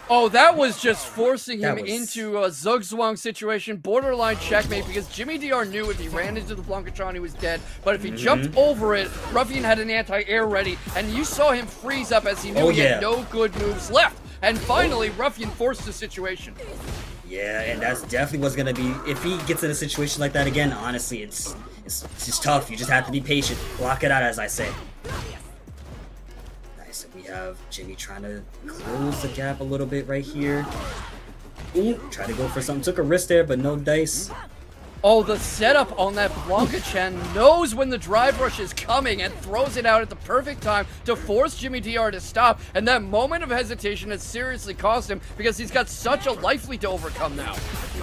Oh, that was just forcing him into a Zugzwang situation, borderline checkmate, because Jimmy DR knew if he ran into the Blancatron, he was dead. But if he jumped over it, Ruffian had an anti-air ready, and you saw him freeze up as he knew he had no good moves left. And finally, Ruffian forced the situation. Yeah, and that's definitely what's going to be, if he gets in a situation like that again, honestly, it's just tough. You just have to be patient. Block it out, as I say. We have Jimmy trying to close the gap a little bit right here. Ooh, try to go for something. Took a risk there, but no dice. Oh, the setup on that Blanka-chan knows when the drive rush is coming and throws it out at the perfect time to force Jimmy DR to stop. And that moment of hesitation has seriously cost him because he's got such a life lead to overcome now.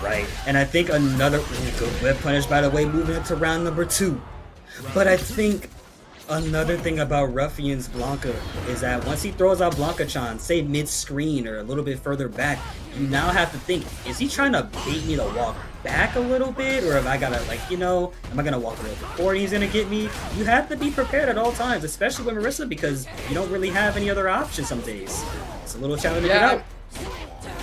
Right, and I think another good whip punish, by the way, moving into round number 2. But I think another thing about Ruffian's Blanka is that once he throws out Blanka-chan, say mid-screen or a little bit further back, you now have to think, is he trying to bait me to walk back a little bit? Or am I gonna, like, you know, am I gonna walk a little before and he's gonna get me? You have to be prepared at all times, especially with Marisa, because you don't really have any other options some days. It's a little challenging to get out.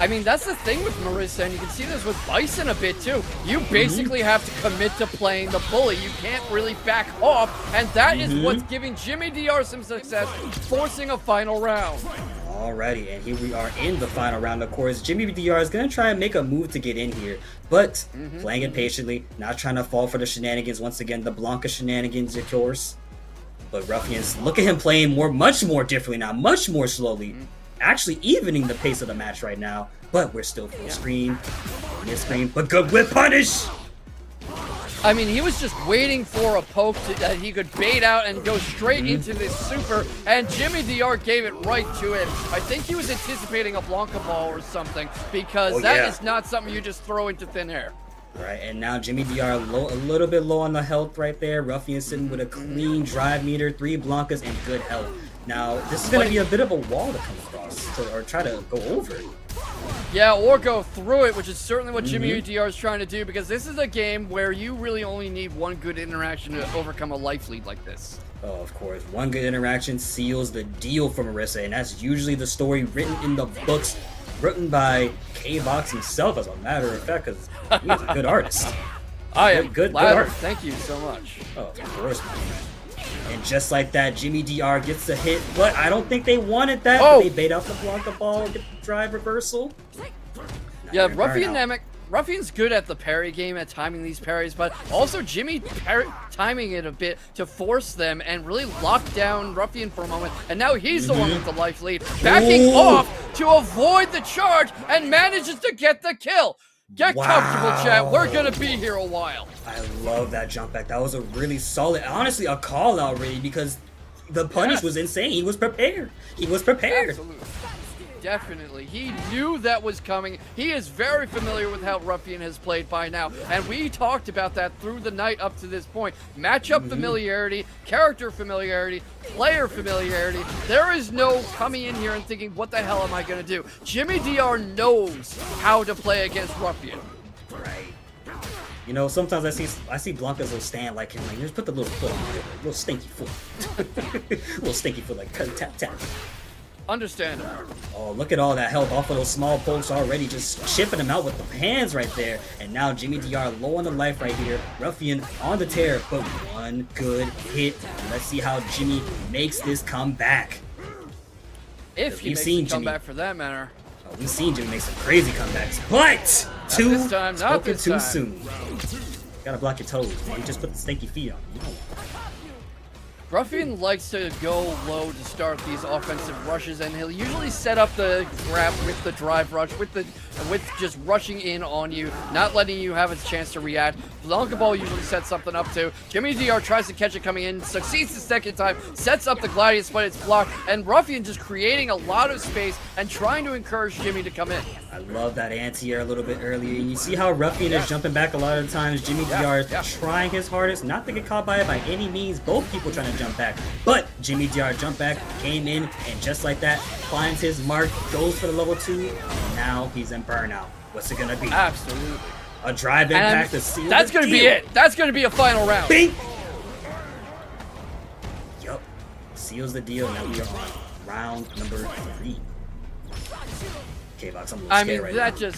I mean, that's the thing with Marisa, and you can see this with Bison a bit too. You basically have to commit to playing the bully. You can't really back off, and that is what's giving Jimmy DR some success, forcing a final round. Alrighty, and here we are in the final round. Of course, Jimmy DR is going to try and make a move to get in here, but playing it patiently, not trying to fall for the shenanigans. Once again, the Blanka shenanigans, of course. But Rufians, look at him playing much more differently now, much more slowly. Actually evening the pace of the match right now, but we're still full screen, but good whip punish! I mean, he was just waiting for a poke that he could bait out and go straight into this super, and Jimmy DR gave it right to him. I think he was anticipating a Blanka ball or something, because that is not something you just throw into thin air. Right, and now Jimmy DR a little bit low on the health right there. Ruffian sitting with a clean drive meter, 3 Blankas, and good health. Now, this is going to be a bit of a wall to come across, or try to go over. Yeah, or go through it, which is certainly what Jimmy DR is trying to do, because this is a game where you really only need one good interaction to overcome a life lead like this. Oh, of course. One good interaction seals the deal for Marisa, and that's usually the story written in the books, written by K-Box himself, as a matter of fact, because he's a good artist. I am good art. art. Thank you so much. Oh, of course. And just like that, Jimmy DR gets a hit, but I don't think they wanted that. But they bait out the Blanka ball, get the drive reversal. Yeah, Ruffian's good at the parry game, at timing these parries, but also Jimmy timing it a bit to force them and really lock down Ruffian for a moment. And now he's the one with the life lead, backing off to avoid the charge and manages to get the kill. Get comfortable, chat. We're going to be here a while. I love that jump back. That was a really solid, honestly, a call out really, because the punish was insane. He was prepared. He was prepared. Absolutely. Definitely. He knew that was coming. He is very familiar with how Ruffian has played by now, and we talked about that through the night up to this point. Matchup familiarity, character familiarity, player familiarity. There is no coming in here and thinking, what the hell am I going to do? Jimmy DR knows how to play against Ruffian. Right. You know, sometimes I see Blanka's little stand like him, like, just put the little foot on it, like, little stinky foot. Little stinky foot, like, tap, tap. Understandable. Oh, look at all that health off of those small pokes already, just chipping them out with the hands right there. And now Jimmy DR low on the life right here. Ruffian on the tear, but one good hit. Let's see how Jimmy makes this comeback. If he makes a comeback for that matter. Oh, we've seen Jimmy make some crazy comebacks, but not this time. Too soon. Gotta block your toes, man. You just put the stinky feet on. You know. Ruffian likes to go low to start these offensive rushes, and he'll usually set up the grab with the drive rush, with just rushing in on you, not letting you have a chance to react. Blanka ball usually sets something up too. Jimmy DR tries to catch it coming in, succeeds the second time, sets up the Gladius, but it's blocked, and Ruffian just creating a lot of space and trying to encourage Jimmy to come in. I love that anti-air a little bit earlier. You see how Ruffian is jumping back a lot of the times. Jimmy DR is trying his hardest not to get caught by it by any means. Both people trying to jump back. But Jimmy DR jumped back, came in, and just like that, finds his mark, goes for the level 2, and now he's in burnout. What's it gonna be? Absolutely. A drive impact to seal That's gonna be it. That's gonna be a final round. Bing! Yup. Seals the deal. Now we are on round number 3. K-Box, I'm a little scared right now.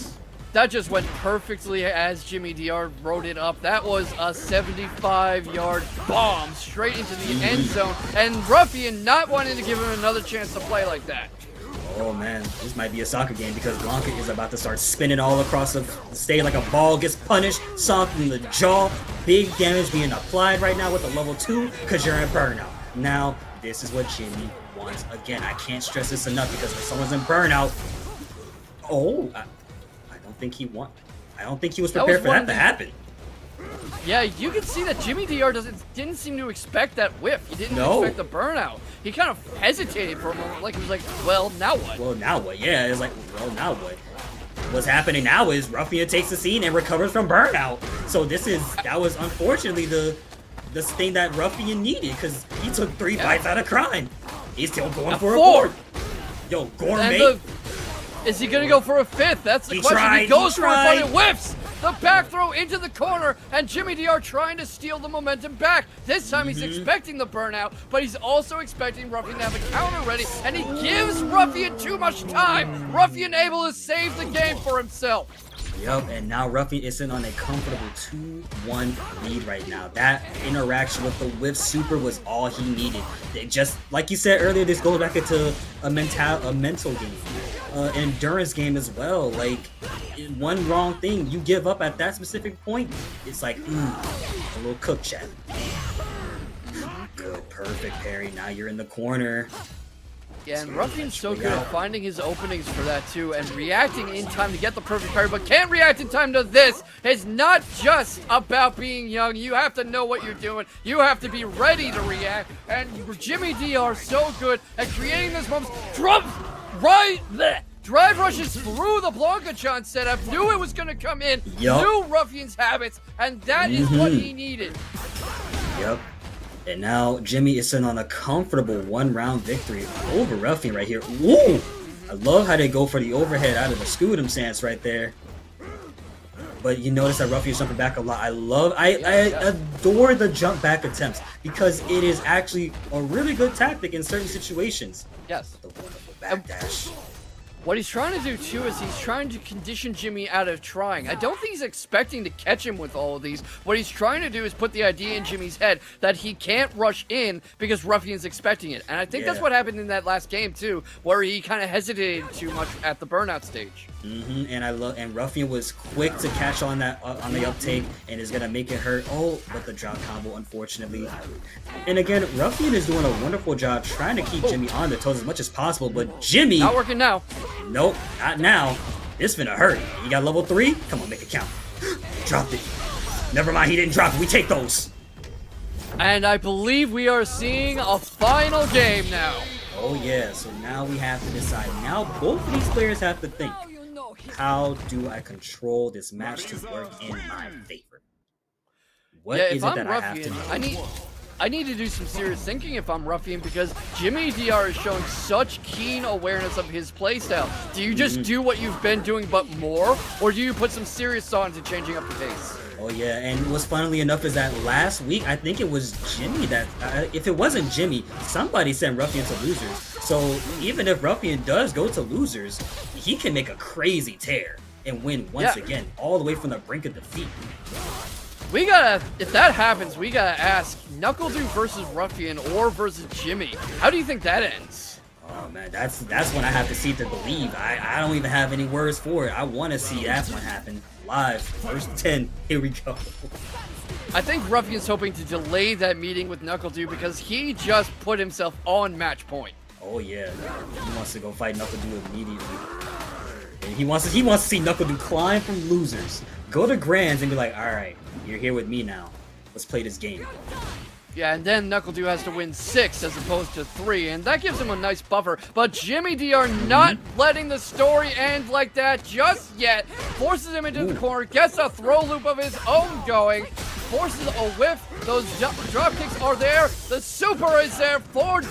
That just went perfectly as Jimmy DR wrote it up. That was a 75-yard bomb straight into the end zone, and Ruffian not wanting to give him another chance to play like that. Oh man, this might be a soccer game because Blanka is about to start spinning all across the stage like a ball, gets punished, soft in the jaw. Big damage being applied right now with a level 2 because you're in burnout. Now, this is what Jimmy wants. Again, I can't stress this enough because when someone's in burnout, I don't think he was prepared for that to happen. Yeah, you can see that Jimmy DR didn't seem to expect that whiff. He didn't expect the burnout. He kind of hesitated for a moment, like he was like, well, now what? Well, now what? Yeah, it's like, well, now what? What's happening now is Ruffian takes the scene and recovers from burnout. So that was unfortunately the thing that Ruffian needed, because he took 3 bites out of crime. He's still going for a 4th. Yo, Gourmet. Is he gonna go for a 5th? That's the question. He goes for it, but it whiffs. The back throw into the corner, and Jimmy DR trying to steal the momentum back. This time he's expecting the burnout, but he's also expecting Ruffian to have a counter ready, and he gives Ruffian too much time. Ruffian able to save the game for himself. Yep, and now Ruffian is in on a comfortable 2-1 lead right now. That interaction with the whip super was all he needed. It just, like you said earlier, this goes back into a mental game, endurance game as well. Like, one wrong thing, you give up at that specific point, it's like, a little cook chat. Good, perfect parry. Now you're in the corner. Yeah, and Ruffian's so good at finding his openings for that too, and reacting in time to get the perfect parry, but can't react in time to this. It's not just about being young. You have to know what you're doing. You have to be ready to react, and Jimmy DR so good at creating this moment. Drive rushes through the Blanka John setup, knew it was going to come in, knew Ruffian's habits, and that is what he needed. Yep. And now Jimmy is sitting on a comfortable 1-round victory over Ruffian right here. Woo! I love how they go for the overhead out of the Scudem stance right there. But you notice that Ruffian's jumping back a lot. I adore the jump back attempts because it is actually a really good tactic in certain situations. Yes. The wonderful backdash. What he's trying to do, too, is he's trying to condition Jimmy out of trying. I don't think he's expecting to catch him with all of these. What he's trying to do is put the idea in Jimmy's head that he can't rush in because Ruffian's expecting it. And I think that's what happened in that last game, too, where he kind of hesitated too much at the burnout stage. And Ruffian was quick to catch on that on the uptake and is gonna make it hurt. Oh, but the drop combo, unfortunately. And again, Ruffian is doing a wonderful job trying to keep Jimmy on the toes as much as possible, but Jimmy not working now. Nope, not now. It's finna hurt. You got level 3? Come on, make it count. Dropped it. Never mind, he didn't drop it. We take those. And I believe we are seeing a final game now. Oh yeah, so now we have to decide. Now both of these players have to think. How do I control this match to work in my favor? What is it that I have to do? I need to do some serious thinking if I'm Ruffian because Jimmy DR is showing such keen awareness of his playstyle. Do you just do what you've been doing but more, or do you put some serious thought into changing up the pace? Oh yeah, and what's funnily enough is that last week, I think it was Jimmy that, if it wasn't Jimmy, somebody sent Ruffian to losers. So even if Ruffian does go to losers, he can make a crazy tear and win once again, all the way from the brink of defeat. We gotta, if that happens, we gotta ask, NuckleDu versus Ruffian or versus Jimmy. How do you think that ends? Oh man, that's when I have to see to believe. I don't even have any words for it. I want to see that one happen live. First 10, here we go. I think Ruffian's hoping to delay that meeting with NuckleDu because he just put himself on match point. Oh yeah, he wants to go fight NuckleDu immediately. And he wants to see NuckleDu climb from losers, go to grands, and be like, all right, you're here with me now. Let's play this game. Yeah, and then NuckleDu has to win 6 as opposed to 3, and that gives him a nice buffer. But Jimmy DR not letting the story end like that just yet. Forces him into the corner, gets a throw loop of his own going, forces a whiff. Those drop kicks are there. The super is there for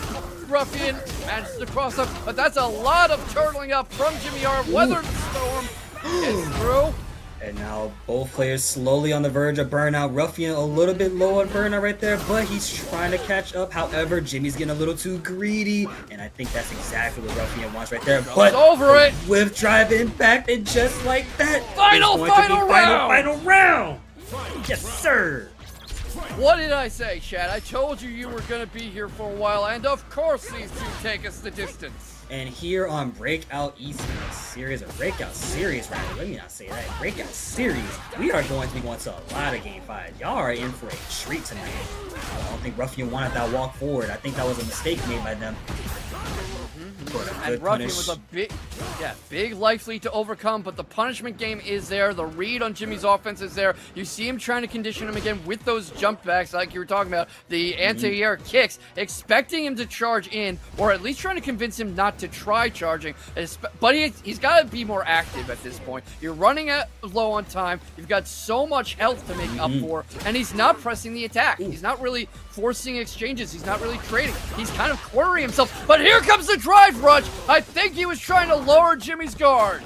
Ruffian. Manages to cross up, but that's a lot of turtling up from Jimmy R. Weathered the storm. Gets through. And now both players slowly on the verge of burnout. Ruffian a little bit low on burnout right there, but he's trying to catch up. However, Jimmy's getting a little too greedy, and I think that's exactly what Ruffian wants right there. But over it with drive impact, and just like that, final round. Yes, sir. What did I say, Chad? I told you were gonna be here for a while, and of course these two take us the distance. And here on Breakout Esports Series, or Breakout Series, rather, let me not say that, Breakout Series, we are going to be going to a lot of Game 5. Y'all are in for a treat tonight. I don't think Ruffian wanted that walk forward. I think that was a mistake made by them. And Ruffian was a big life lead to overcome, but the punishment game is there. The read on Jimmy's offense is there. You see him trying to condition him again with those jump backs like you were talking about, the anti-air kicks, expecting him to charge in, or at least trying to convince him not to try charging. But he's got to be more active at this point. You're running low on time. You've got so much health to make up for, and he's not pressing the attack. He's not really forcing exchanges. He's not really trading. He's kind of quartering himself. But here comes the drive drive rush. I think he was trying to lower Jimmy's guard.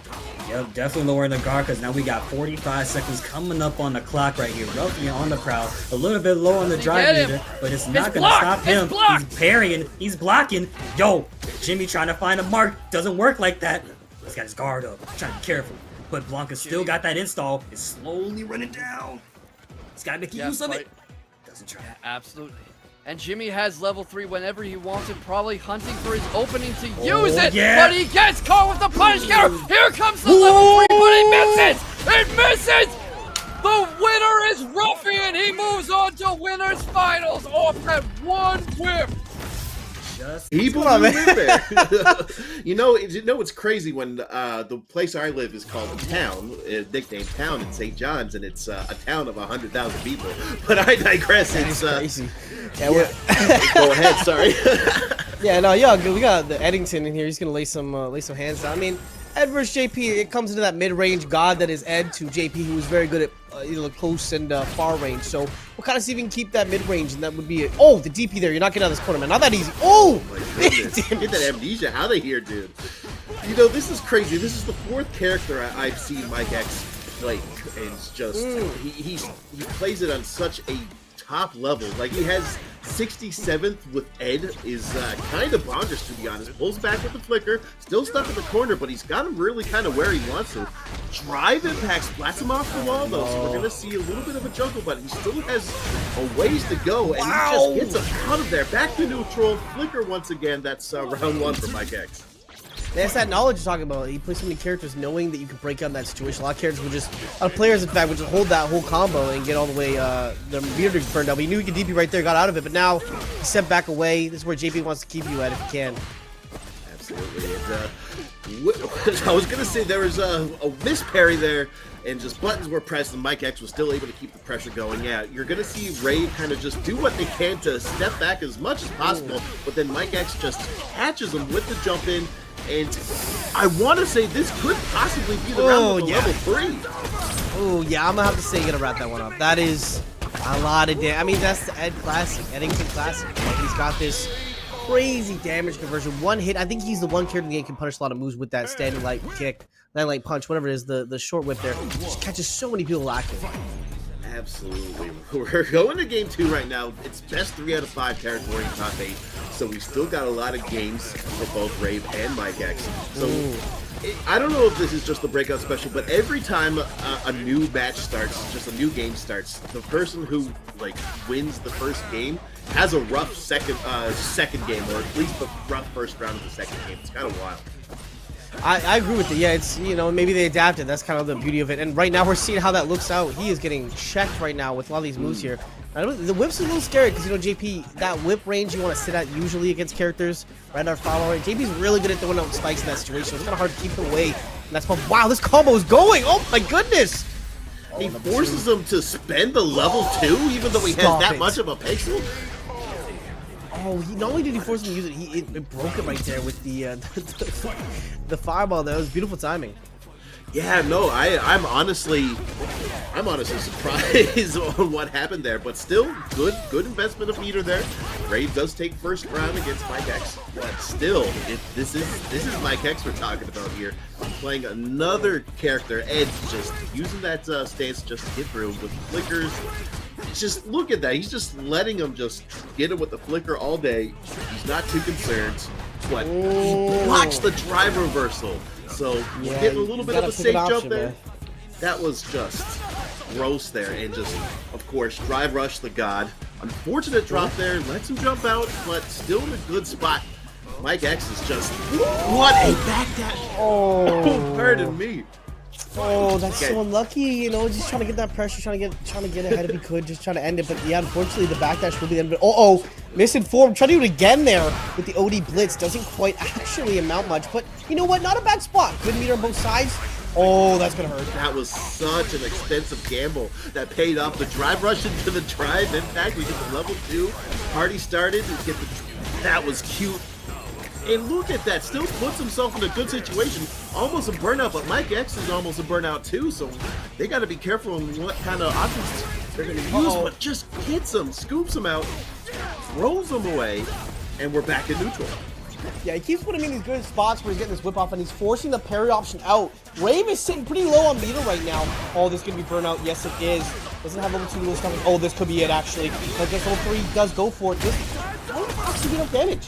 Yep, definitely lowering the guard because now we got 45 seconds coming up on the clock right here. Ruffian on the prowl, a little bit low on the drive meter, but it's not going to stop him. He's parrying, he's blocking. Yo, Jimmy trying to find a mark. Doesn't work like that. He's got his guard up, trying to be careful. But Blanka still got that install. It's slowly running down. He's got to make use of it. Doesn't try. Absolutely. And Jimmy has level 3 whenever he wants it, probably hunting for his opening to use it, but he gets caught with the punish counter. Here comes the level 3, but it misses! It misses! The winner is Ruffian. He moves on to winners finals off that one whip. He blew there. You know it's crazy when the place I live is called a town, nicknamed Town in St. John's, and it's a town of 100,000 people. But I digress. It's crazy. Yeah, go ahead. Sorry. Yeah, no, yeah, we got the Eddington in here. He's gonna lay some hands down. I mean, Ed versus JP, it comes into that mid-range god that is Ed to JP, who is very good at close and far range. So we'll kind of see if we can keep that mid-range, and that would be it. Oh, the DP there. You're not getting out of this corner, man. Not that easy. Oh! My goodness. Get that amnesia out of here, dude. You know, this is crazy. This is the 4th character I've seen MikeX play, and it's just he plays it on such a top level. Like, he has 67th with Ed is kind of bonkers, to be honest. Pulls back with the flicker, still stuck in the corner, but he's got him really kind of where he wants to. Drive impact splats him off the wall, though, so we're going to see a little bit of a juggle, but he still has a ways to go, and he just gets him out of there. Back to neutral, flicker once again. That's round 1 for MikeX. That's that knowledge you're talking about. He plays so many characters knowing that you can break out in that situation. A lot of characters would just, players in fact, would just hold that whole combo and get all the way, the meter burned out. But he knew he could DP right there, got out of it. But now he stepped back away. This is where JP wants to keep you at if he can. Absolutely. And, I was going to say there was a miss parry there, and just buttons were pressed, and MikeX was still able to keep the pressure going. Yeah, you're going to see Rave kind of just do what they can to step back as much as possible, but then MikeX just catches him with the jump in. And I want to say this could possibly be the round of level 3. Oh, yeah, I'm going to have to say you got to wrap that one up. That is a lot of damage. I mean, that's the Ed Classic, Eddington Classic. Like, he's got this crazy damage conversion. One hit, I think he's the one character in the game can punish a lot of moves with that standing light kick, standing light punch, whatever it is, the short whip there. Just catches so many people lacking. Absolutely. We're going to game 2 right now. It's best 3 out of 5 territory in top 8. So we still got a lot of games for both Rave and MikeX. So I don't know if this is just the breakout special, but every time a new match starts, just a new game starts, the person who wins the first game has a rough second game, or at least the rough first round of the second game. It's kind of wild. I agree with it. Yeah, it's, maybe they adapted. That's kind of the beauty of it. And right now we're seeing how that looks out. He is getting checked right now with a lot of these moves here. The whip's a little scary because, JP, that whip range you want to sit at usually against characters right our follower. JP's really good at throwing out spikes in that situation. It's kind of hard to keep him away. And that's fun. Wow, this combo is going. Oh my goodness. He forces him to spend the level 2 even though he has that much of a pixel. Oh, not only did he force him to use it, it broke it right there with the the fireball. That was beautiful timing. Yeah, no, I'm honestly surprised on what happened there, but still good investment of meter there. Rave does take first round against MikeX, but still, this is MikeX we're talking about here. Playing another character, Ed, just using that stance just to get through with flickers. Just look at that. He's just letting him just get him with the flicker all day. He's not too concerned. But he blocks the drive reversal. So we're getting a little bit of a safe jump there. That was just gross there. And just, of course, drive rush the god. Unfortunate drop there. Lets him jump out, but still in a good spot. MikeX is just... What a backdash. Oh, pardon me. Oh, that's so unlucky, just trying to get that pressure, trying to get ahead if he could, just trying to end it. But yeah, unfortunately, the backdash will be the end of it. Misinformed. Try to do it again there with the OD blitz. Doesn't quite actually amount much, but you know what? Not a bad spot. Good meter on both sides. Oh, that's gonna hurt. That was such an expensive gamble that paid off. The drive rush into the drive impact. We get the level 2. Party started. That was cute. And look at that, still puts himself in a good situation. Almost a burnout, but MikeX is almost a burnout too, so they got to be careful on what kind of options they're going to use, but just hits him, scoops him out, throws him away, and we're back in neutral. Yeah, he keeps putting me in these good spots where he's getting this whip off, and he's forcing the parry option out. Rave is sitting pretty low on meter right now. Oh, this is going to be burnout. Yes, it is. Doesn't have level 2 little stuff. Oh, this could be it, actually. But this level 3 does go for it. This might actually be enough damage.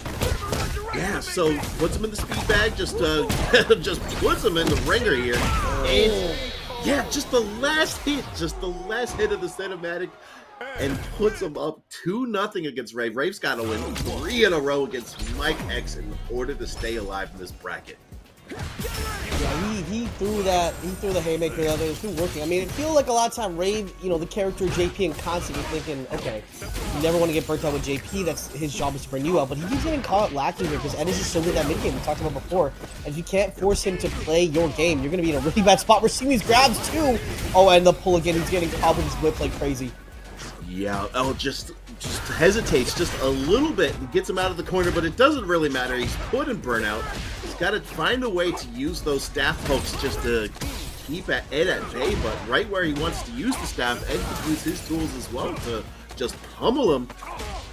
Yeah, so puts him in the speed bag, just just puts him in the ringer here. And yeah, just the last hit of the cinematic, and puts him up 2-0 against Rave. Rave's got to win 3 in a row against MikeX in order to stay alive in this bracket. Yeah, he threw the haymaker the other day. It's been working. I mean, it feels like a lot of time Rave, you know, the character JP and constantly thinking, okay, you never want to get burnt out with JP. That's his job is to bring you out. But he keeps getting caught lacking here because Ed is just so good at that mid game we talked about before. And if you can't force him to play your game, you're going to be in a really bad spot. We're seeing these grabs too. Oh, and the pull again. He's getting caught with his whip like crazy. Yeah, just hesitates just a little bit and gets him out of the corner, but it doesn't really matter. He's put in burnout. He's got to find a way to use those staff pokes just to keep Ed at bay, but right where he wants to use the staff, Ed can use his tools as well to just pummel him.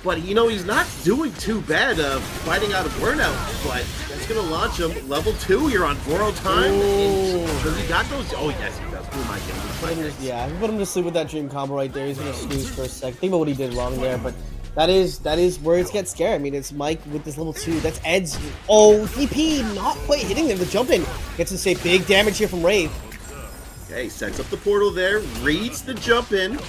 But, you know, he's not doing too bad fighting out of burnout, but that's going to launch him. Level 2, you're on borrowed time. Because he got those. Oh, yes, he does. Oh, my goodness. Yeah, put him to sleep with that dream combo right there. He's going to snooze for a sec. Think about what he did wrong there, but that is where it gets scary. I mean, it's Mike with this level 2. That's Ed's. Oh, DP not quite hitting them. The jump in gets to say big damage here from Rave. Okay, sets up the portal there, reads the jump in,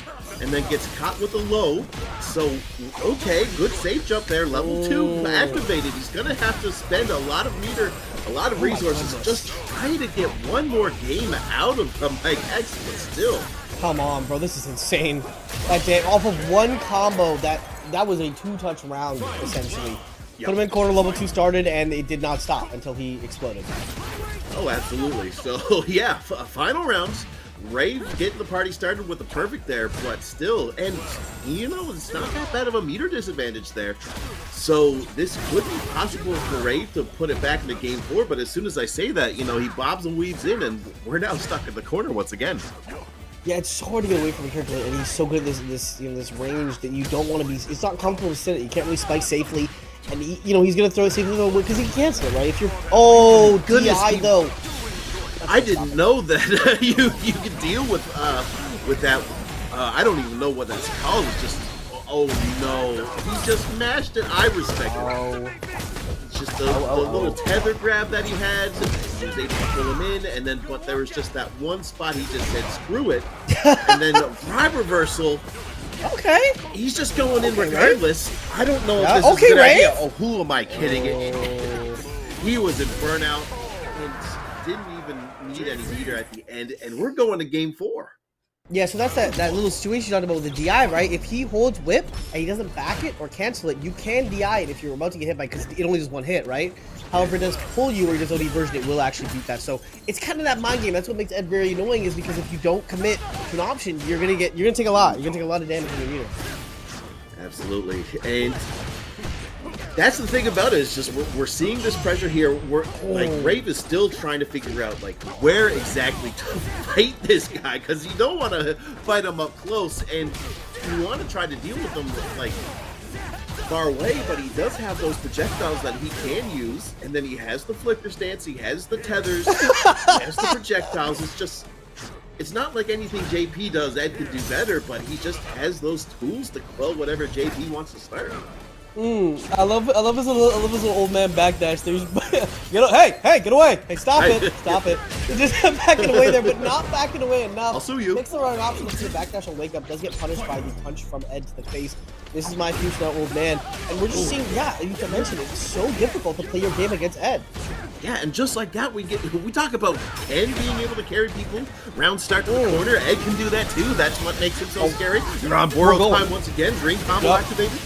and then gets caught with a low. So, okay, good safe jump there. Level 2 activated. He's going to have to spend a lot of meter, a lot of resources just trying to get one more game out of MikeX, but still. Come on, bro. This is insane. That off of one combo, that was a 2-touch round, essentially. Yep. Put him in corner, level 2 started, and it did not stop until he exploded. Oh, absolutely. So, yeah, final rounds. Rave getting the party started with the perfect there, but still, and you know, it's not that bad of a meter disadvantage there. So this could be possible for Rave to put it back into game 4, but as soon as I say that, you know, he bobs and weaves in, and we're now stuck in the corner once again. Yeah, it's so hard to get away from the character, and he's so good at this range that you don't want to be. It's not comfortable to sit it. You can't really spike safely, and he's gonna throw it safely because he can cancel it, right? If you're goodness, DI though. I didn't know that you could deal with that. I don't even know what that's called. It's just, oh no, he just mashed it. I respect it. It's just the little tether grab that he had. He was able to pull him in, and then but there was just that one spot he just said screw it, and then drive reversal. Okay. He's just going in regardless. Right? I don't know if this is a good idea. Oh, who am I kidding? He was in burnout and didn't even need any meter at the end, and we're going to game 4. Yeah, so that's that little situation you talked about with the DI, right? If he holds whip and he doesn't back it or cancel it, you can DI it if you're about to get hit by, because it only does one hit, right? However, it does pull you or he does OD version, it will actually beat that. So it's kind of that mind game. That's what makes Ed very annoying, is because if you don't commit to an option, you're gonna take a lot. You're gonna take a lot of damage from your meter. Absolutely, and that's the thing about it, is just we're seeing this pressure here. Like Rave is still trying to figure out like where exactly to fight this guy, because you don't want to fight him up close, and you want to try to deal with him like far away. But he does have those projectiles that he can use, and then he has the flicker stance, he has the tethers, he has the projectiles. It's not like anything JP does Ed could do better, but he just has those tools to quell whatever JP wants to start. I love his little old man backdash there. Hey, get away! Hey, stop it! Just backing away there, but not backing away enough. I'll sue you. Makes the wrong option. The backdash will wake up. Does get punished by the punch from Ed to the face. This is my future old man, and we're just seeing. Yeah, you can mention it's so difficult to play your game against Ed. Yeah, and just like that, we talk about Ed being able to carry people. Round start to the corner. Ed can do that too. That's what makes him so scary. You're on borrowed time once again. Dream combo activated.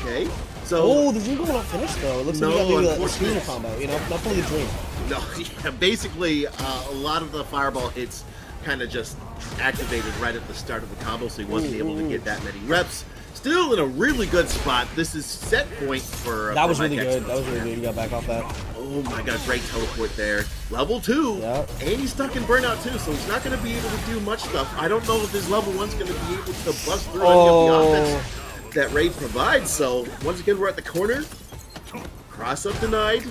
Okay. So, the dream combo not finished though. It looks like you got maybe a screener combo, you know, not fully a dream. No, yeah, basically a lot of the fireball hits kind of just activated right at the start of the combo, so he wasn't able to get that many reps. Still in a really good spot. This is set point for that was really MikeX. good. That was really good. You got back off that. Oh my god, great teleport there. Level 2, yep. And he's stuck in burnout too, so he's not going to be able to do much stuff. I don't know if his level 1's going to be able to bust through any of the offense that Rave provides. So once again, we're at the corner. Cross up denied.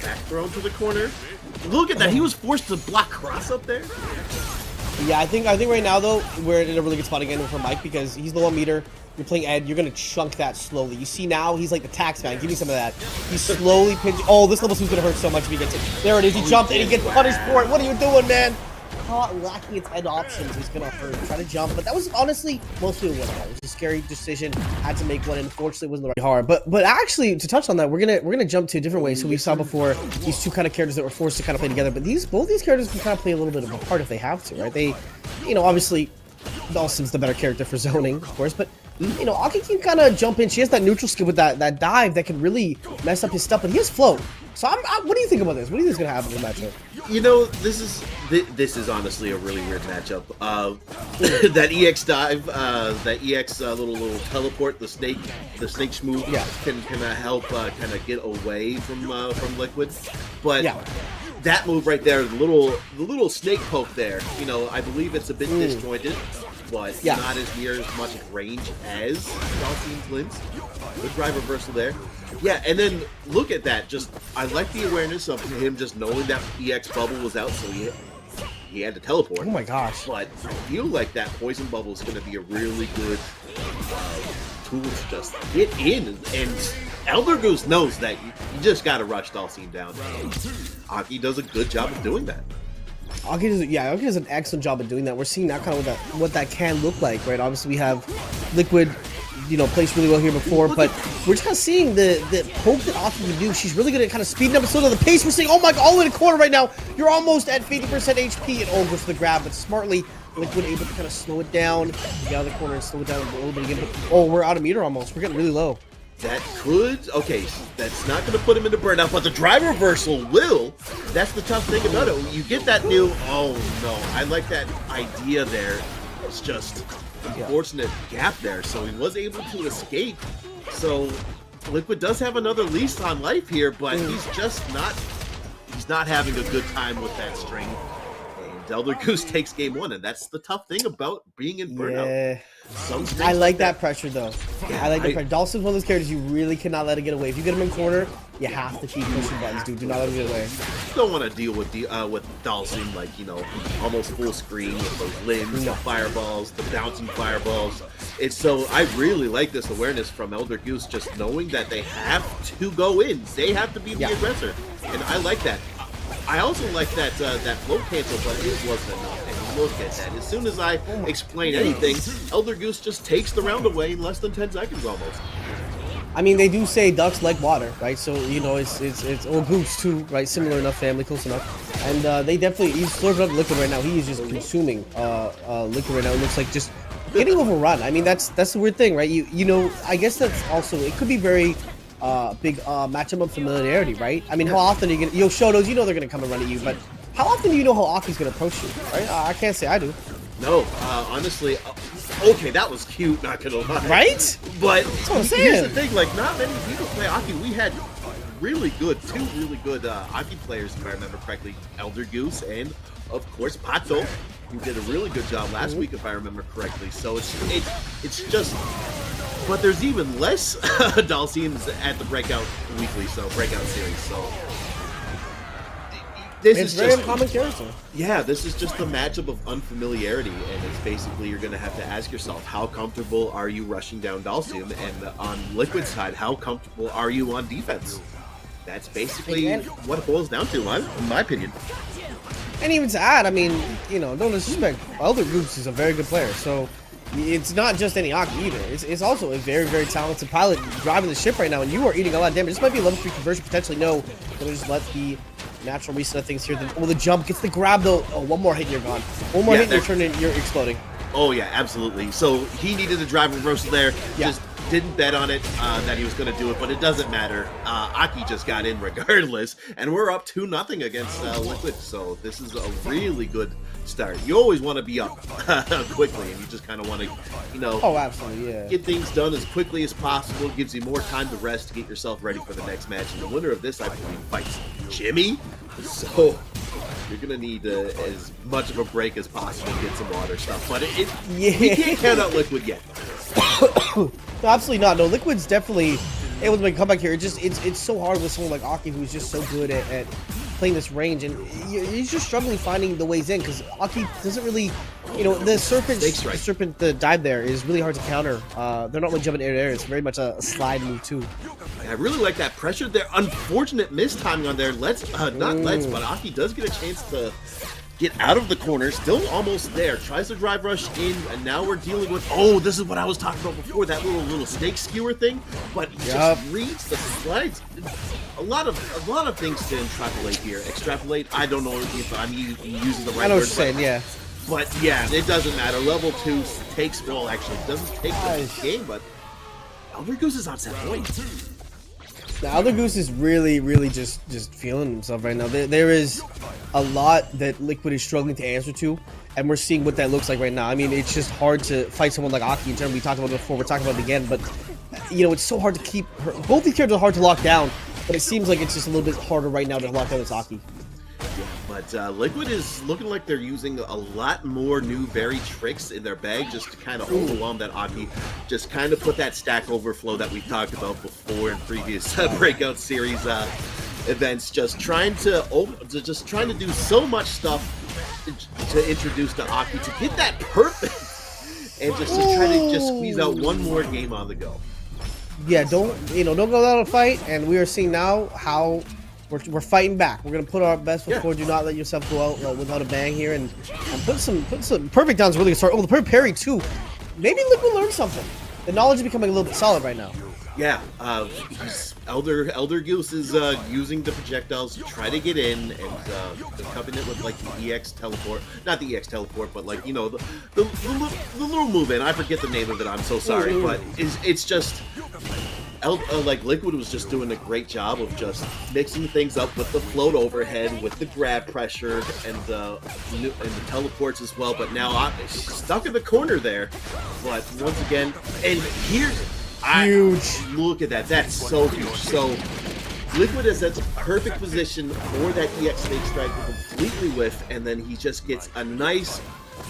Back thrown to the corner. Look at that. He was forced to block cross up there. Yeah, I think right now though we're in a really good spot again for Mike because he's low on meter. You're playing Ed. You're gonna chunk that slowly. You see now he's like the tax man. Give me some of that. He's slowly pinching. Oh, this level 2's gonna hurt so much if he gets it. There it is. He jumped and he gets punished for it. What are you doing, man? Caught lacking its Ed options. He's gonna hurt. Try to jump, but that was honestly mostly a win. It was a scary decision. Had to make one. And unfortunately, it wasn't the right hard. But actually, to touch on that, we're gonna jump to a different way. So we saw before these two kind of characters that were forced to kind of play together. But both these characters can kind of play a little bit of a part if they have to, right? They, you know, obviously, Dhalsim's the better character for zoning, of course, but. You know, A.K.I can kind of jump in. She has that neutral skill with that dive that can really mess up his stuff, but he has float. So, what do you think about this? What do you think is going to happen in the matchup? You know, this is honestly a really weird matchup. That EX dive, that EX little teleport, the snake schmoo can help kind of get away from Liquid, but. Yeah. That move right there, the little snake poke there, you know, I believe it's a bit disjointed, but not as near as much range as Dhalsim's Lens. Good drive reversal there. Yeah, and then look at that. Just I like the awareness of him just knowing that EX bubble was out, so he had to teleport. Oh my gosh. But I feel like that poison bubble is going to be a really good tool to just get in, and ElderGoose knows that you just got to rush Dhalsim down. A.K.I does a good job of doing that. A.K.I does an excellent job of doing that. We're seeing now kind of what that can look like, right? Obviously, we have Liquid, you know, placed really well here before, but we're just kind of seeing the poke that A.K.I can do. She's really good at kind of speeding up and slowing down the pace. We're seeing, oh my god, all in the corner right now. You're almost at 50% HP, and goes for the grab, but smartly, Liquid able to kind of slow it down, get out of the corner and slow it down a little bit again. But, oh, we're out of meter almost. We're getting really low. That could, okay, that's not going to put him into burnout, but the drive reversal will. That's the tough thing about it. You get that new, oh no, I like that idea there. It's just unfortunate gap there, so he was able to escape. So Liquid does have another lease on life here, but he's just not having a good time with that string. And ElderGoose takes game one, and that's the tough thing about being in burnout. Yeah. I like that pressure though. Yeah, I like the pressure. Dhalsim's one of those characters you really cannot let it get away. If you get him in corner, you have to keep pushing buttons, dude. Do not let him get away. You don't want to deal with Dhalsim, like, you know, almost full screen with those limbs, the fireballs, the bouncing fireballs. It's so I really like this awareness from ElderGoose, just knowing that they have to go in. They have to be the aggressor, and I like that. I also like that that float cancel, but it wasn't enough. And look at that. As soon as I explain anything, ElderGoose just takes the round away in less than 10 seconds almost. I mean, they do say ducks like water, right? So, you know, it's or goose too, right? Similar enough family, close enough. And they definitely, he's slurping up Liquid right now. He is just consuming Liquid right now. It looks like just getting overrun. I mean, that's the weird thing, right? You know, I guess that's also, it could be very big matchup of familiarity, right? I mean, how often are you gonna, Shotos, you know they're gonna come and run at you, but how often do you know how A.K.I's gonna approach you, right? I can't say I do. No, honestly, okay, that was cute, not gonna lie. Right? But that's what I'm saying. Here's the thing, like, not many people play A.K.I. We had two really good A.K.I players, if I remember correctly, ElderGoose and, of course, Pato, who did a really good job last week, if I remember correctly. So it's just, but there's even less Dhalsims at the Breakout Weekly, so Breakout Series. So this is very uncommon character. Yeah, this is just a matchup of unfamiliarity, and it's basically you're going to have to ask yourself, how comfortable are you rushing down Dhalsim, and on Liquid's side, how comfortable are you on defense? That's basically what it boils down to, in my opinion. And even to add, I mean, you know, don't disrespect, ElderGoose is a very good player, so it's not just any A.K.I either. It's also a very, very talented pilot driving the ship right now, and you are eating a lot of damage. This might be a level 3 conversion, potentially. No, gonna just let the natural reset of things here. The jump gets the grab though. Oh, one more hit and you're gone. One more hit and you're turning, you're exploding. Oh yeah, absolutely. So he needed a drive reversal there. Just didn't bet on it that he was going to do it, but it doesn't matter. A.K.I just got in regardless, and we're up 2-0 against Liquid. So this is a really good start. You always want to be up quickly, and you just kind of want to, you know, absolutely, get things done as quickly as possible. It gives you more time to rest to get yourself ready for the next match. And the winner of this, I believe, fights Jimmy. So you're gonna need as much of a break as possible to get some water stuff. But we can't count out Liquid yet. No, absolutely not. No, Liquid's definitely able to make a comeback here. It's so hard with someone like Aki, who's just so good at playing this range, and he's just struggling finding the ways in because Aki doesn't really, the serpent, the dive there is really hard to counter. They're not really jumping air to air. It's very much a slide move too. I really like that pressure there. Unfortunate mistiming on there. But Aki does get a chance to get out of the corner, still almost there, tries to drive rush in, and now we're dealing with, this is what I was talking about before, that little snake skewer thing, but he just reads the slides. A lot of things to extrapolate, I don't know if I'm using the right word. I know what you're saying, yeah. But yeah, it doesn't matter. Level 2 takes, doesn't take the game, but ElderGoose is on set point. The ElderGoose is really just feeling himself right now. There is a lot that Liquid is struggling to answer to, and we're seeing what that looks like right now. I mean, it's just hard to fight someone like Aki in terms we talked about it before. We're talking about it again, but it's so hard to keep her. Both these characters are hard to lock down, but it seems like it's just a little bit harder right now to lock down this Aki. Yeah, but Liquid is looking like they're using a lot more new varied tricks in their bag just to kind of overwhelm that Aki, just kind of put that stack overflow that we've talked about before in previous Breakout Series events, just trying to do so much stuff to introduce to Aki to get that perfect and just to try to just squeeze out one more game on the go. Yeah, don't go down and fight, and we are seeing now how we're fighting back. We're gonna put our best foot forward. Do not let yourself go out without a bang here, and put some perfect downs really start. Oh, the perfect parry too. Maybe Liquid learned something. The knowledge is becoming a little bit solid right now. Yeah, ElderGoose is using the projectiles to try to get in, and cupping it with like the EX teleport, not the EX teleport, but like the little move in. I forget the name of it. I'm so sorry, but it's just. Like Liquid was just doing a great job of just mixing things up with the float overhead, with the grab pressure, and the teleports as well. But now I'm stuck in the corner there. But once again, and here, huge! Look at that. That's so huge. So Liquid is at the perfect position for that EX fake strike to completely whiff, and then he just gets a nice,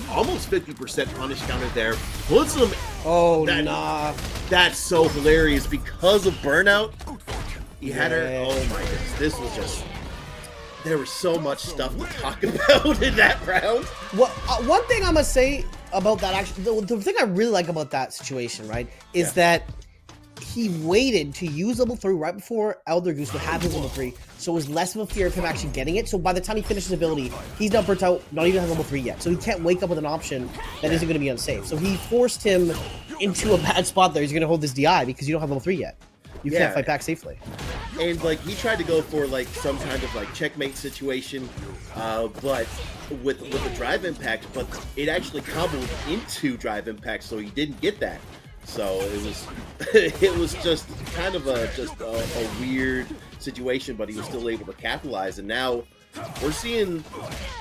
almost 50% punish counter there. Puts him. Oh, nah. That's so hilarious because of burnout. He had her. Oh my goodness. This was just. There was so much stuff to talk about in that round. Well, one thing I'm going to say about that, actually, the thing I really like about that situation, right, is that he waited to use level 3 right before ElderGoose would have his level 3, so it was less of a fear of him actually getting it. So by the time he finishes his ability, he's not burnt out, not even has level 3 yet. So he can't wake up with an option that isn't going to be unsafe. So he forced him into a bad spot there. He's going to hold this DI because you don't have level 3 yet. You can't fight back safely. And like he tried to go for like some kind of like checkmate situation, but with the drive impact, but it actually comboed into drive impact, so he didn't get that. So it was just kind of a weird situation, but he was still able to capitalize. And now we're seeing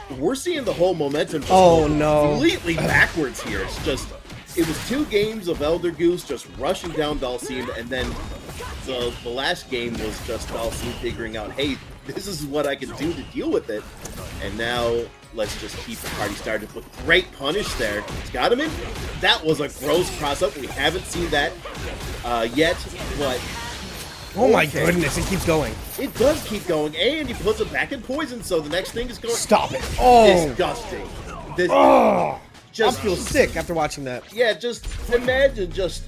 the whole momentum just completely backwards here. It's just it was 2 games of ElderGoose just rushing down Dhalsim, and then the last game was just Dhalsim figuring out, hey, this is what I can do to deal with it. And now let's just keep the party started. But great punish there. It's got him in. That was a gross cross-up. We haven't seen that yet, but... Oh my goodness, it keeps going. It does keep going, and he puts it back in poison, so the next thing is going... Stop it. Oh! Disgusting. I feel sick after watching that. Yeah, just imagine just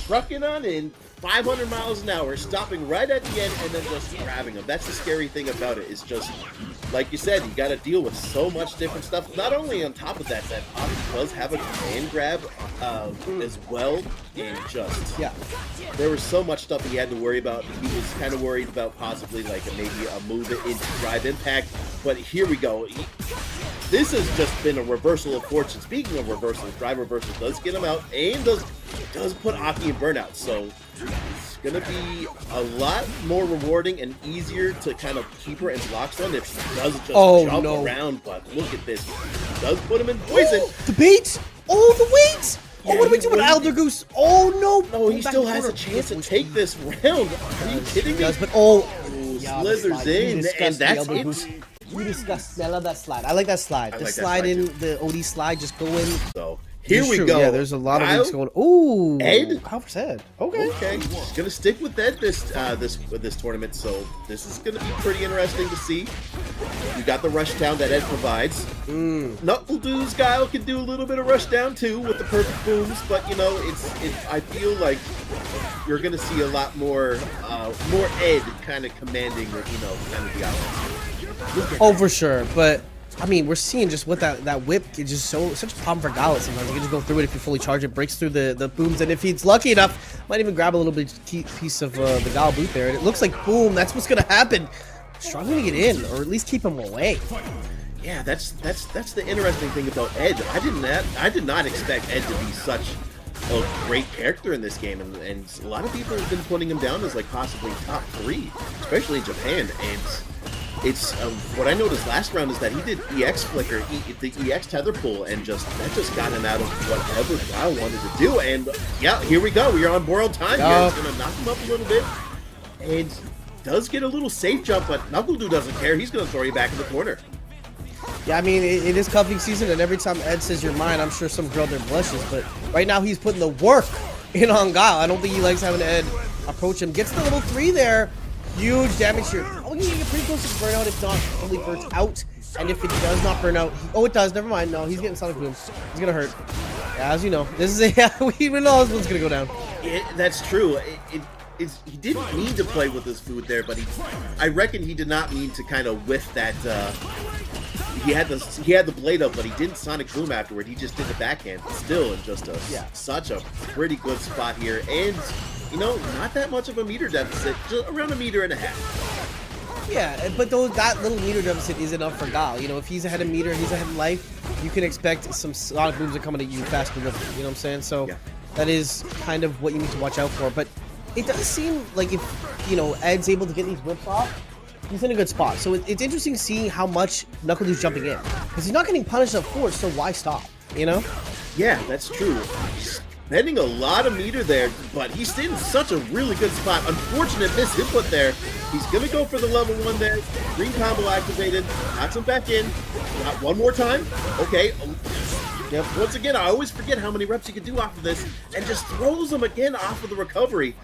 trucking on in 500 miles an hour, stopping right at the end, and then just grabbing them. That's the scary thing about it. It's just, like you said, you got to deal with so much different stuff. Not only on top of that Aki does have a command grab as well, and just there was so much stuff he had to worry about. He was kind of worried about possibly like maybe a move into drive impact, but here we go. This has just been a reversal of fortune. Speaking of reversals, drive reversal does get him out and does put Aki in burnout. So it's gonna be a lot more rewarding and easier to kind of keep her in block stun if she doesn't just jump around. But look at this, he does put him in poison. The bait! Oh, the weight! Oh, what do we do with ElderGoose? Oh no! No, he still has a chance to take this round. Are you kidding me? But slithers in, and that's it. We discussed. I love that slide. I like that slide. The slide in the OD slide, just go in. So Here we True. go. Yeah, there's a lot of Guile? things going. Ooh, Ed? How for Ed? Okay. Okay, just gonna stick with Ed this tournament. So this is gonna be pretty interesting to see. You got the rush down that Ed provides. NuckleDu's Guile can do a little bit of rush down too with the perfect booms, but you know, I feel like you're gonna see a lot more Ed kind of commanding, kind of the offense. Oh, for sure. But I mean, we're seeing just what that whip is just such a problem for Guile sometimes. You can just go through it if you fully charge it, breaks through the booms, and if he's lucky enough, might even grab a little bit piece of the Guile boot there. And it looks like boom, that's what's gonna happen. Struggling to get in, or at least keep him away. Yeah, that's the interesting thing about Ed. I did not expect Ed to be such a great character in this game, and a lot of people have been putting him down as like possibly top 3, especially in Japan. And it's what I noticed last round is that he did EX flicker, the EX tether pull, and that just got him out of whatever Guile wanted to do. And yeah, here we go. We are on borrowed time here. It's gonna knock him up a little bit, and does get a little safe jump, but NuckleDu doesn't care. He's gonna throw you back in the corner. Yeah, I mean, it is cuffing season, and every time Ed says you're mine, I'm sure some girl there blushes, but right now he's putting the work in on Guile. I don't think he likes having Ed approach him. Gets the level 3 there. Huge damage here. Oh, you get pretty close to burnout if not fully burnt out. And if it does not burn out, oh, it does. Never mind. No, he's getting Sonic Boom. He's going to hurt. Yeah, as you know, this is we know this one's going to go down. That's true. He didn't need to play with his food there, but I reckon he did not mean to kind of whiff that. He had the blade up, but he didn't Sonic Boom afterward. He just did the backhand. Still in just such a pretty good spot here, and you know, not that much of a meter deficit, just around 1.5 meters. Yeah, but that little meter deficit is enough for Guile. You know, if he's ahead of meter, he's ahead of life, you can expect some Sonic Booms are coming at you faster than, you know what I'm saying? So that is kind of what you need to watch out for. But it does seem like if, you know, Ed's able to get these whips off, he's in a good spot. So it's interesting seeing how much NuckleDu's jumping in. Because he's not getting punished at force, so why stop, you know? Yeah, that's true. Spending a lot of meter there, but he's in such a really good spot. Unfortunate miss input there. He's going to go for the level 1 there. Green combo activated. Knocks him back in. Got one more time. Okay. Yep. Once again, I always forget how many reps you can do off of this, and just throws him again off of the recovery.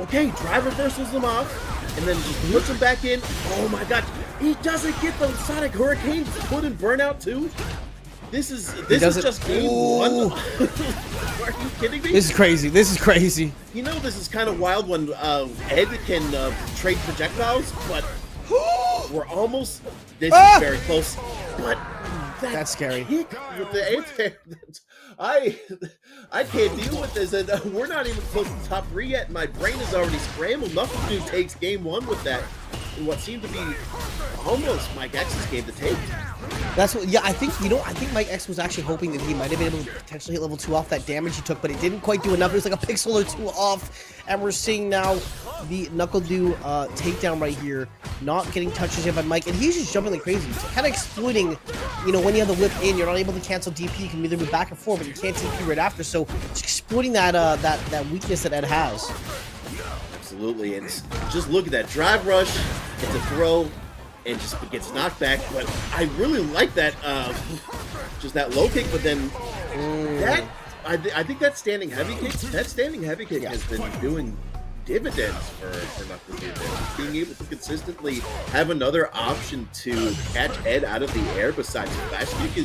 Okay, drive reversals him off, and then just puts him back in. Oh my god, he doesn't get the Sonic Hurricane put in burnout too? This is just game 1. Are you kidding me? This is crazy. This is crazy. You know this is kind of wild when Ed can trade projectiles, but we're almost. This is very close, but that's scary. Kick with the anti, I can't deal with this, and we're not even close to top 3 yet. And my brain is already scrambled. NuckleDu takes game 1 with that, in what seemed to be almost MikeX's game to take. That's what. Yeah, I think MikeX was actually hoping that he might have been able to potentially hit level 2 off that damage he took, but it didn't quite do enough. It was like a pixel or 2 off, and we're seeing now the NuckleDu takedown right here, not getting touches yet by Mike, and he's just jumping like crazy, kind of exploiting. You know, when you have the whip in, you're not able to cancel DP. You can either move back or forward, but you can't DP right after. So just exploiting that weakness that Ed has. Absolutely, and just look at that drive rush. It's a throw. And just gets knocked back, but I really like that, just that low kick. But then I think that standing heavy kick, has been doing dividends for NuckleDu. Being able to consistently have another option to catch Ed out of the air besides flash kick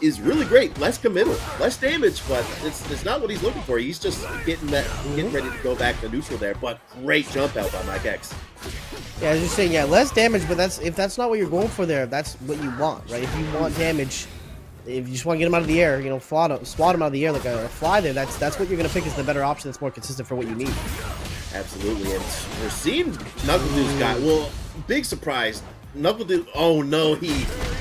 is really great. Less committal, less damage, but it's not what he's looking for. He's just getting ready to go back to neutral there. But great jump out by MikeX. Yeah, I was just saying, less damage, but if that's not what you're going for there, that's what you want, right? If you want damage, if you just want to get him out of the air, you know, swat him out of the air like a fly there, that's what you're going to pick as the better option that's more consistent for what you need. Absolutely, and we're seeing NuckleDu's guy. Well, big surprise. NuckleDu, oh no, he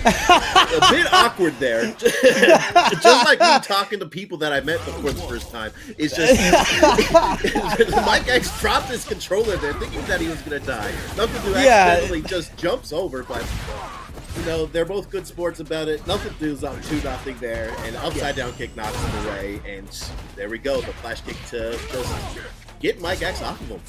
a bit awkward there. Just like me talking to people that I met before the first time. It's just MikeX dropped his controller there, thinking that he was gonna die. NuckleDu accidentally just jumps over, but you know they're both good sports about it. NuckleDu's up 2-0 there, and upside down kick knocks him away, and there we go. The flash kick to just get MikeX off of him.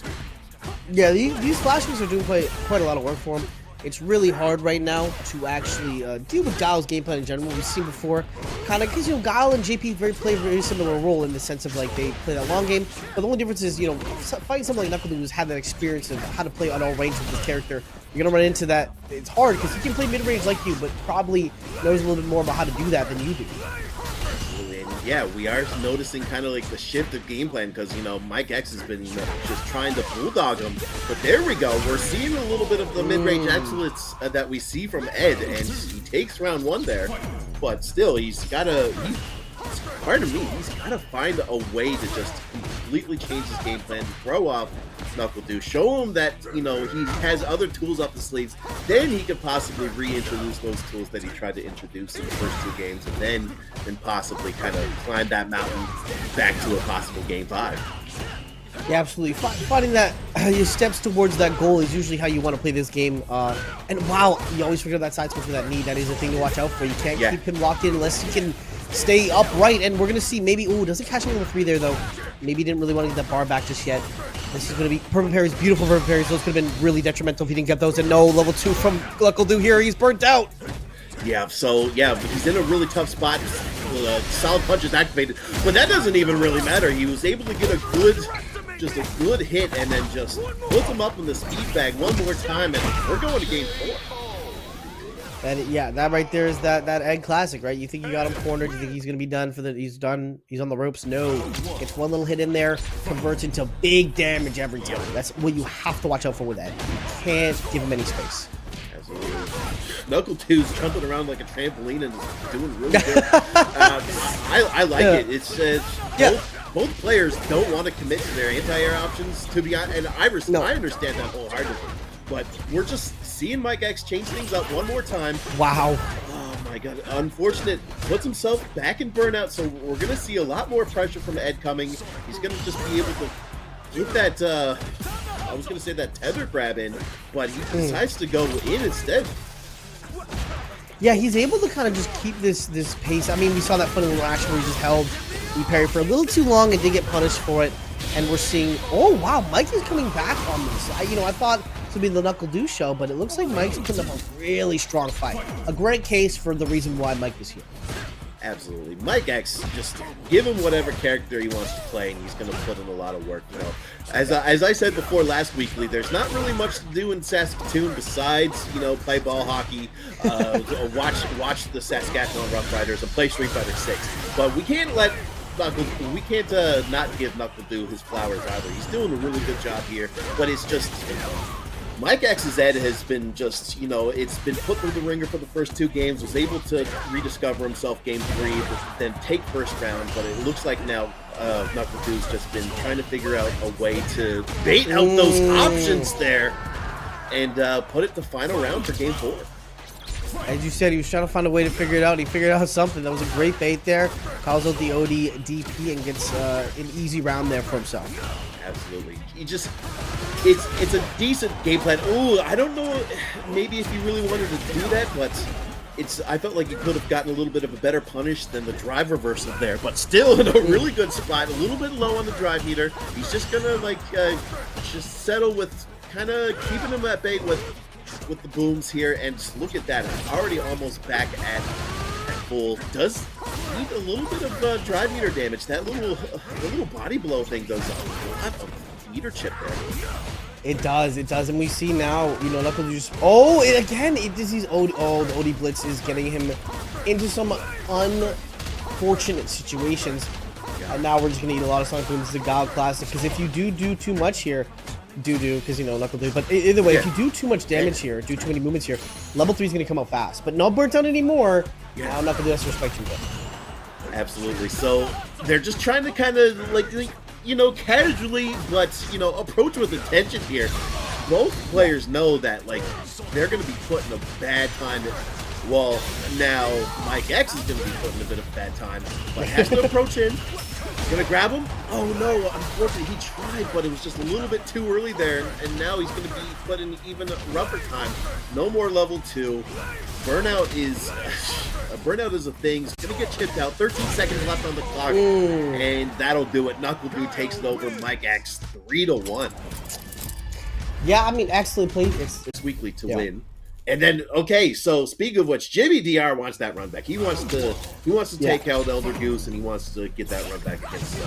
Yeah, these flash kicks are doing quite a lot of work for him. it's really hard right now to actually deal with Guile's game plan in general. We've seen before, kind of, because, you know, Guile and JP play a very similar role in the sense of, like, they play that long game, but the only difference is, you know, fighting someone like NuckleDu who's had that experience of how to play on all range with his character. You're going to run into that. It's hard, because he can play mid-range like you, but probably knows a little bit more about how to do that than you do. Yeah, we are noticing kind of like the shift of game plan because, you know, MikeX has been, you know, just trying to bulldog him. But there we go. We're seeing a little bit of the mid-range excellence that we see from Ed, and he takes round 1 there. But still, he's got to, pardon me, he's got to find a way to just completely change his game plan, to throw off NuckleDu, show him that, you know, he has other tools up the sleeves. Then he could possibly reintroduce those tools that he tried to introduce in the first 2 games, and then possibly kind of climb that mountain back to a possible game 5. Yeah, absolutely. Finding that your steps towards that goal is usually how you want to play this game. And wow, you always forget that side switch with that knee. That is a thing to watch out for. You can't keep him locked in unless he can stay upright. And we're going to see maybe, ooh, doesn't catch him level 3 there, though. Maybe he didn't really want to get that bar back just yet. This is going to be purple parries, beautiful purple parries. Those could have been really detrimental if he didn't get those. And no, level 2 from NuckleDu here. He's burnt out. Yeah, so, yeah, he's in a really tough spot. Solid punch is activated. But that doesn't even really matter. He was able to get a good hit and then just put him up in the speed bag one more time, and we're going to game 4. And yeah, that right there is that Ed classic, right? You think you got him cornered, you think he's gonna be done for the he's done, he's on the ropes. No. Gets one little hit in there, converts into big damage every time. That's what you have to watch out for with Ed. You can't give him any space. Absolutely. NuckleDu's jumping around like a trampoline and doing really good. I like it. It's both players don't want to commit to their anti-air options, to be honest, and I understand that wholeheartedly. But we're just seeing MikeX change things up one more time. Wow. Oh my god. Unfortunate. Puts himself back in burnout, so we're going to see a lot more pressure from Ed coming. He's going to just be able to get that, I was going to say that tether grab in, but he decides to go in instead. Yeah, he's able to kind of just keep this pace. I mean, we saw that funny little action where he just held the parry for a little too long and did get punished for it. And we're seeing, oh wow, Mike is coming back on this. I thought this would be the NuckleDu show, but it looks like Mike's putting up a really strong fight. A great case for the reason why Mike is here. Absolutely. MikeX, just give him whatever character he wants to play, and he's going to put in a lot of work. You know, as I said before last weekly, there's not really much to do in Saskatoon besides, you know, play ball hockey, watch the Saskatchewan Rough Riders, and play Street Fighter 6. But we can't let not give NuckleDu his flowers either. He's doing a really good job here, but it's just, MikeX's Ed has been just, you know, it's been put through the ringer for the first 2 games, was able to rediscover himself game 3, then take first round, but it looks like now NuckleDu's just been trying to figure out a way to bait out those options there and put it to final round for game 4. As you said, he was trying to find a way to figure it out. He figured out something. That was a great bait there. Calls out the OD DP and gets an easy round there for himself. Absolutely. He just, it's a decent game plan. Ooh, I don't know, maybe if you really wanted to do that, but I felt like he could have gotten a little bit of a better punish than the drive reversal there, but still in a really good spot. A little bit low on the drive meter. He's just gonna just settle with kind of keeping him at bay with the booms here, and just look at that. Already almost back at full. Does need a little bit of drive meter damage. That little body blow thing does a lot of meter chip there. It does, and we see now, you know, NuckleDu just, the OD Blitz is getting him into some unfortunate situations. And now we're just going to eat a lot of Sonic Boom. This is a Guile classic, because if you do too much here, because, you know, NuckleDu, but either way, if you do too much damage here, do too many movements here, level 3 is going to come out fast. But no burnt out anymore. Now NuckleDu has to respect you a bit. Absolutely. So they're just trying to kind of, like, you know, casually, but, you know, approach with intention here. Both players know that, like, they're going to be put in a bad time. Well, now MikeX is going to be put in a bit of a bad time, but has to approach in. Gonna grab him? Oh no, unfortunately he tried, but it was just a little bit too early there, and now he's gonna be put in even rougher time. No more level 2. Burnout is a thing. He's gonna get chipped out. 13 seconds left on the clock, and that'll do it. NuckleDu takes it over MikeX 3-1. Yeah, I mean, excellent play. It's weekly to win. And then, okay, so speaking of which, Jimmy DR wants that run back. He wants to take out ElderGoose, and he wants to get that run back against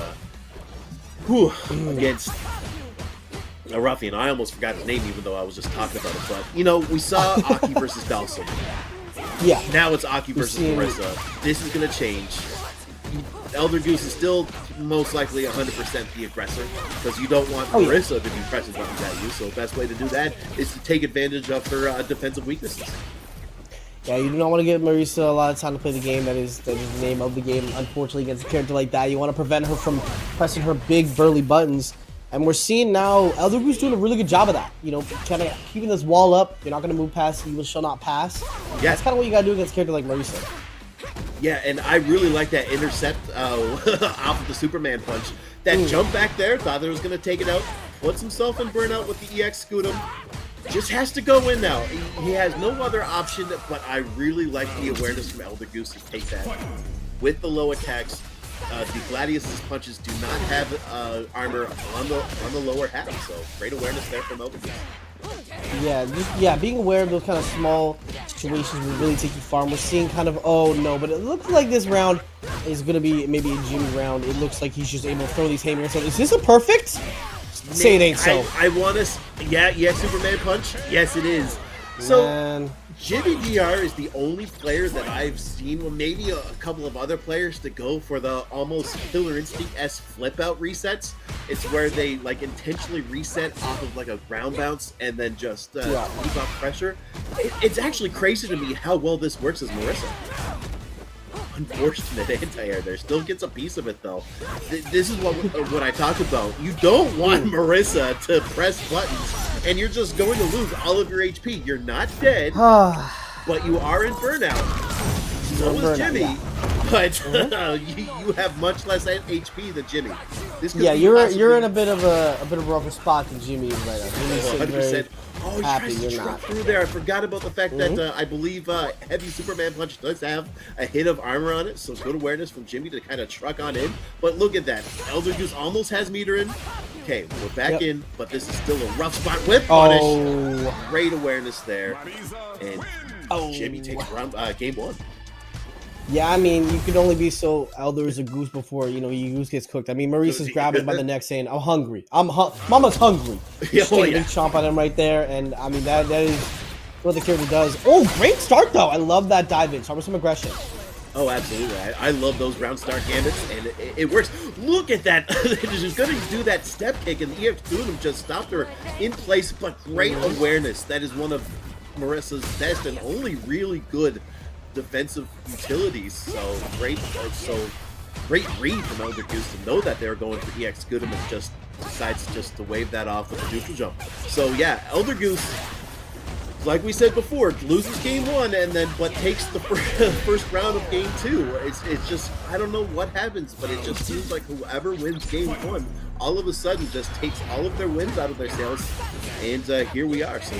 a ruffian. I almost forgot his name, even though I was just talking about it. But you know, we saw A.K.I versus Dhalsim. Yeah. Now it's A.K.I versus Marisa. This is gonna change. ElderGoose is still most likely 100% the aggressor because you don't want Marisa to be pressing buttons at you. So the best way to do that is to take advantage of her defensive weaknesses. Yeah, you do not want to give Marisa a lot of time to play the game. That is the name of the game. Unfortunately, against a character like that, you want to prevent her from pressing her big burly buttons. And we're seeing now ElderGoose doing a really good job of that. You know, kind of keeping this wall up. You're not going to move past. You shall not pass. Yeah. That's kind of what you got to do against a character like Marisa. Yeah, and I really like that intercept off of the Superman punch. That jump back there, thought it was going to take it out. Puts himself in burnout with the EX Scootum. Just has to go in now. He has no other option, but I really like the awareness from ElderGoose to take that. With the low attacks, the Gladius's punches do not have armor on the lower half, so great awareness there from ElderGoose. Yeah, being aware of those kind of small situations will really take you far. And we're seeing kind of, oh no, but it looks like this round is going to be maybe a Jimmy round. It looks like he's just able to throw these haymakers. So is this a perfect? Say it ain't so. I want to, yeah, Superman punch. Yes, it is. So Jimmy DR is the only player that I've seen, well, maybe a couple of other players, to go for the almost Killer Instinct-esque flip-out resets. It's where they like intentionally reset off of like a ground bounce and then just keep up pressure. It's actually crazy to me how well this works as Marisa. Unfortunate anti-air there. Still gets a piece of it though. This is what I talk about. You don't want Marisa to press buttons and you're just going to lose all of your HP. You're not dead, but you are in burnout. So is Jimmy, but you have much less HP than Jimmy. This could be you're in a bit of a rougher spot than Jimmy is right now. Jimmy's 100%. Oh, he happy, tries to truck through there. I forgot about the fact that I believe Heavy Superman Punch does have a hit of armor on it, so good awareness from Jimmy to kind of truck on in. But look at that. ElderGoose almost has meter in. Okay, we're back in, but this is still a rough spot. Whip punish. Great awareness there. And Jimmy takes game one. Yeah, I mean, you can only be so ElderGoose before, you know, your goose gets cooked. I mean, Marisa's grabbing by the neck saying, I'm hungry. Mama's hungry. Big chomp on him right there. And, I mean, that is what the character does. Oh, great start, though. I love that dive in. Start with some aggression. Oh, absolutely. I love those round start gambits, and it works. Look at that. She's going to do that step kick, and the EX Scootum just stopped her in place, but great awareness. That is one of Marisa's best and only really good defensive utilities. So great read from ElderGoose to know that they're going for EX Scootum and just decides just to wave that off with a neutral jump. So yeah, ElderGoose, like we said before, loses game one and then takes the first round of game two. It's just, I don't know what happens, but it just seems like whoever wins game one all of a sudden just takes all of their wins out of their sails, and here we are. So,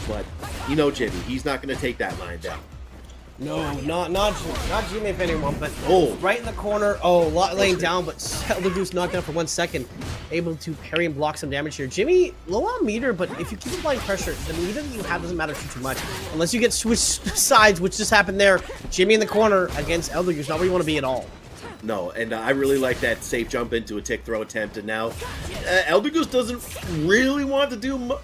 but you know Jimmy, he's not going to take that line down. No, not Jimmy if anyone, but right in the corner. Laying down, but ElderGoose knocked down for 1 second, able to parry and block some damage here. Jimmy low on meter, but if you keep applying pressure, the meter that you have doesn't matter too much unless you get switched sides, which just happened there. Jimmy in the corner against ElderGoose, not where you want to be at all. No, and I really like that safe jump into a tick throw attempt, and now ElderGoose doesn't really want to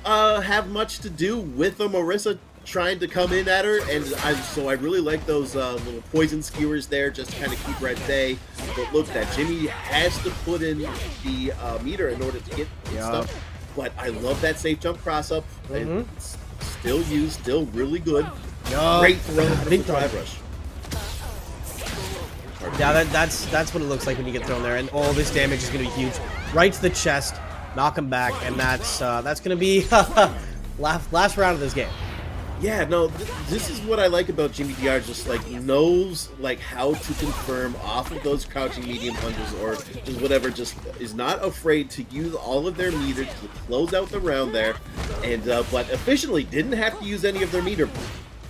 have much to do with the Marisa trying to come in at her, and so I really like those little poison skewers there just to kind of keep her at bay. But look, that Jimmy has to put in the meter in order to get stuff. But I love that safe jump cross up, and still really good. Great throw, big drive rush. Yeah, that's what it looks like when you get thrown there, and all this damage is going to be huge. Right to the chest, knock him back, and that's going to be last round of this game. Yeah, no, this is what I like about Jimmy DR. Just like knows like how to confirm off of those crouching medium punches or just whatever. Just is not afraid to use all of their meter to close out the round there, and but efficiently didn't have to use any of their meter.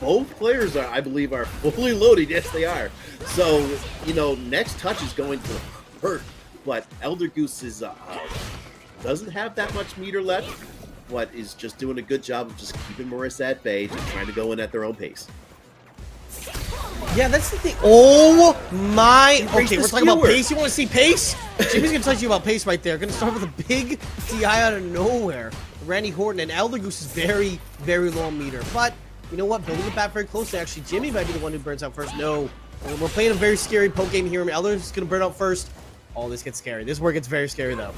Both players I believe, are fully loaded. Yes, they are. So you know, next touch is going to hurt, but ElderGoose is doesn't have that much meter left. but is just doing a good job of just keeping Marisa at bay, just trying to go in at their own pace. Yeah, that's the thing. Oh my! Okay, the we're talking about skewer. pace. You want to see pace? Jimmy's gonna tell you about pace right there. Gonna start with a big DI out of nowhere. Randy Horton and ElderGoose is very, very low on meter. But you know what? Building it back very closely. Actually, Jimmy might be the one who burns out first. No, we're playing a very scary poke game here. ElderGoose is gonna burn out first. Oh, this gets scary. This is where it gets very scary though.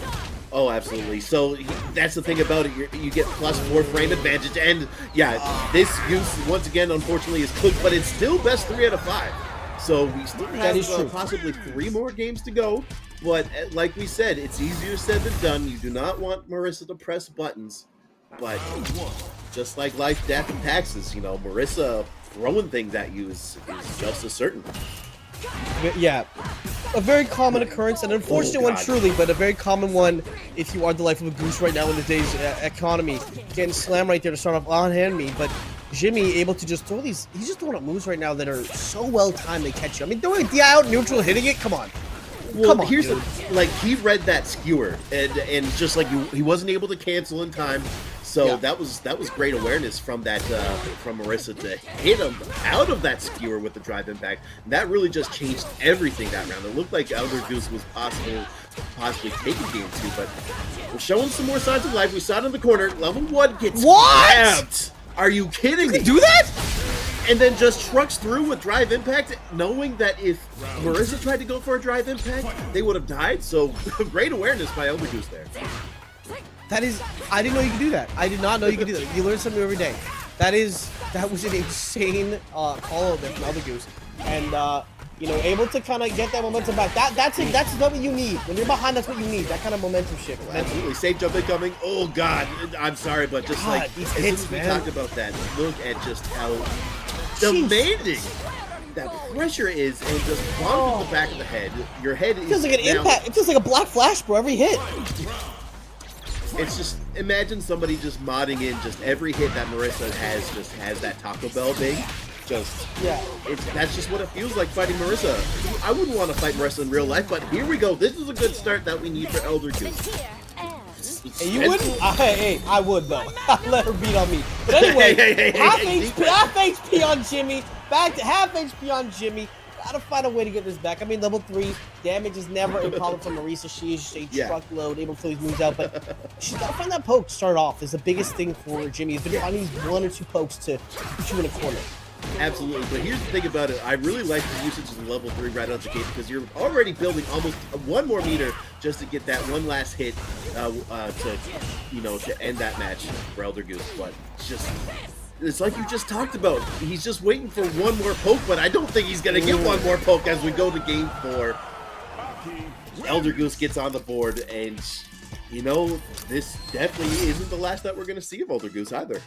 Oh, absolutely. So that's the thing about it. You get +4 frame advantage, and yeah, this Goose once again, unfortunately, is cooked, but it's still best 3 out of 5. So we still have possibly 3 more games to go. But like we said, it's easier said than done. You do not want Marisa to press buttons, but just like life, death, and taxes, you know, Marisa throwing things at you is just as certain. Yeah, a very common occurrence, an unfortunate one truly, but a very common one if you are the life of a goose right now in today's economy. Getting slammed right there to start off on hand me, but Jimmy able to just throw these, he's just throwing up moves right now that are so well timed they catch you. I mean, throwing a DI out neutral, hitting it, come on. Well, Come on, here's dude. like he read that skewer and just like he wasn't able to cancel in time. So Yeah. that was great awareness from that from Marisa to hit him out of that skewer with the drive impact. And that really just changed everything that round. It looked like ElderGoose was possibly taking game 2, but we're showing some more signs of life. We saw it in the corner. Level 1 gets grabbed. Are you kidding me? Do that? And then just trucks through with drive impact, knowing that if Marisa tried to go for a drive impact, they would have died. So great awareness by ElderGoose there. That is, I didn't know you could do that. I did not know you could do that. You learn something every day. That was an insane call out there from ElderGoose. And, you know, able to kind of get that momentum back. That's what you need. When you're behind, that's what you need. That kind of momentum shift. Absolutely. Safe jump incoming. Oh, God. I'm sorry, but just God, like, these as soon hits, as we man. talked about that, look at just how demanding that pressure is and just bombing the back of the head. Your head It feels is like an now- impact. It feels like a black flash, bro, every hit. It's just, imagine somebody just modding in just every hit that Marisa has that Taco Bell big. Just, Yeah. that's just what it feels like fighting Marisa. I wouldn't want to fight Marisa in real life, but here we go. This is a good start that we need for ElderGoose. Hey, you wouldn't? Hey, I would though. Let her beat on me. But anyway, Hey, half HP on Jimmy. Back to half HP on Jimmy. Gotta find a way to get this back. I mean, level 3 damage is never a problem for Marisa. She is a truckload, able to throw these moves out, but she's gotta find that poke to start off. Is the biggest thing for Jimmy. He's been finding these 1 or 2 pokes to put you in a corner. Absolutely, but here's the thing about it. I really like the usage of level 3 right out the gate because you're already building almost 1 more meter just to get that one last hit to end that match for ElderGoose. But it's like you just talked about. He's just waiting for 1 more poke, but I don't think he's gonna get 1 more poke as we go to game 4. ElderGoose gets on the board, and you know this definitely isn't the last that we're gonna see of ElderGoose either.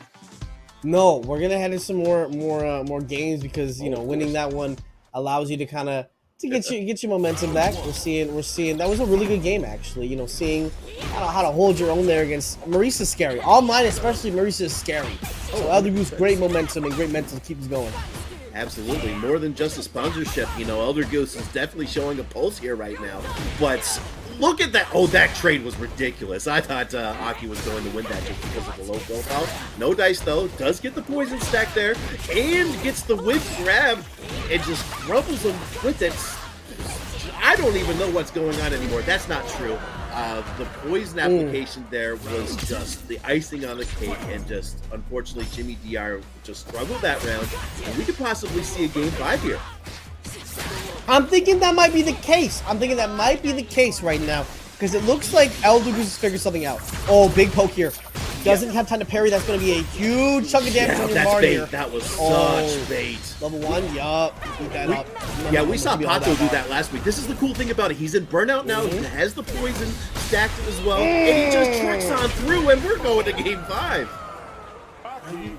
No, we're gonna head into some more games because you know winning that one allows you to kind of get your momentum back. We're seeing that was a really good game actually. You know, seeing how to hold your own there against Marisa's scary. Online, especially Marisa is scary. So ElderGoose great momentum and great mental to keep us going. Absolutely, more than just a sponsorship. You know, ElderGoose is definitely showing a pulse here right now. But look at that! Oh, that trade was ridiculous. I thought A.K.I was going to win that just because of the low profile. No dice though. Does get the poison stack there and gets the whip grab and just crumbles him with it. I don't even know what's going on anymore. That's not true. The poison application there was just the icing on the cake, and just unfortunately Jimmy DR just struggled that round, and we could possibly see a game 5 here. I'm thinking that might be the case. Right now because it looks like ElderGoose has figured something out. Oh, big poke here. Doesn't have time to parry. That's going to be a huge chunk of damage on your bar bait. here. That was such bait. Level 1, yup. Beat that up. Yeah, we saw Pato do that last week. This is the cool thing about it. He's in burnout now. He has the poison stacked as well, and he just tricks on through, and we're going to game 5.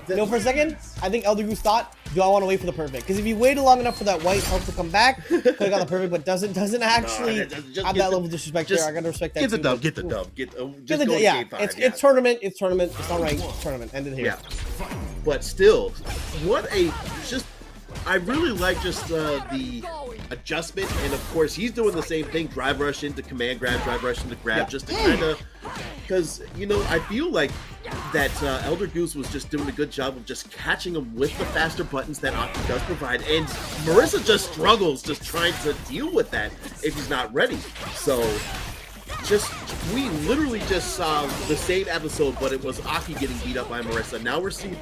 You know, for a second, I think ElderGoose thought, do I want to wait for the perfect? Because if you waited long enough for that white health to come back, could have got the perfect, but doesn't actually have that level of disrespect there. I gotta respect that. Get the too. dub. Get the dub. Just go to Yeah, game 5. it's tournament. It's tournament. It's not right. It's tournament. Ended here. Yeah, but still, I really like just the adjustment, and of course he's doing the same thing. Drive rush into command grab, drive rush into grab, just to kind of, because you know I feel like that ElderGoose was just doing a good job of just catching him with the faster buttons that A.K.I does provide, and Marisa just struggles just trying to deal with that if he's not ready. So we literally just saw the same episode, but it was A.K.I getting beat up by Marisa. Now we're seeing,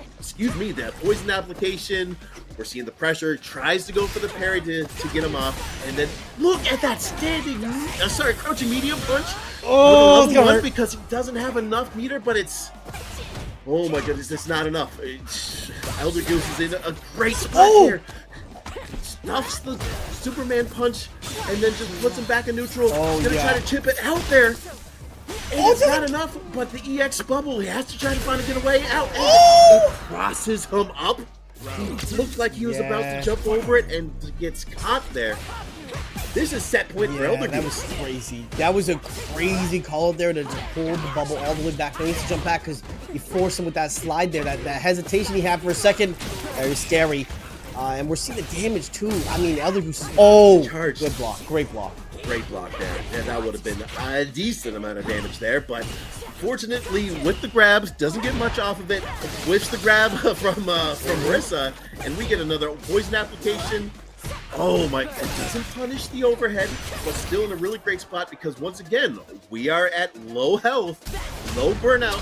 that poison application. We're seeing the pressure, tries to go for the parry to get him off, and then look at that crouching medium punch. Oh, with a level 1 because he doesn't have enough meter, but it's, oh my goodness, it's not enough. ElderGoose is in a great spot here. Stuffs the Superman punch and then just puts him back in neutral. He's gonna try to chip it out there. And it's not enough, but the EX bubble, he has to try to find a getaway out. And it crosses him up. He looked like he was about to jump over it and gets caught there. This is set point for ElderGoose. That was crazy. That was a crazy call there to just pull the bubble all the way back. He needs to jump back because you forced him with that slide there. That hesitation he had for a second, very scary. And we're seeing the damage too. I mean, ElderGoose is charged. Good block, great block. Great block there. And that would have been a decent amount of damage there, but fortunately with the grabs, doesn't get much off of it. Whiffs the grab from Marisa, and we get another poison application. Oh my, it doesn't punish the overhead, but still in a really great spot because once again, we are at low health, low burnout,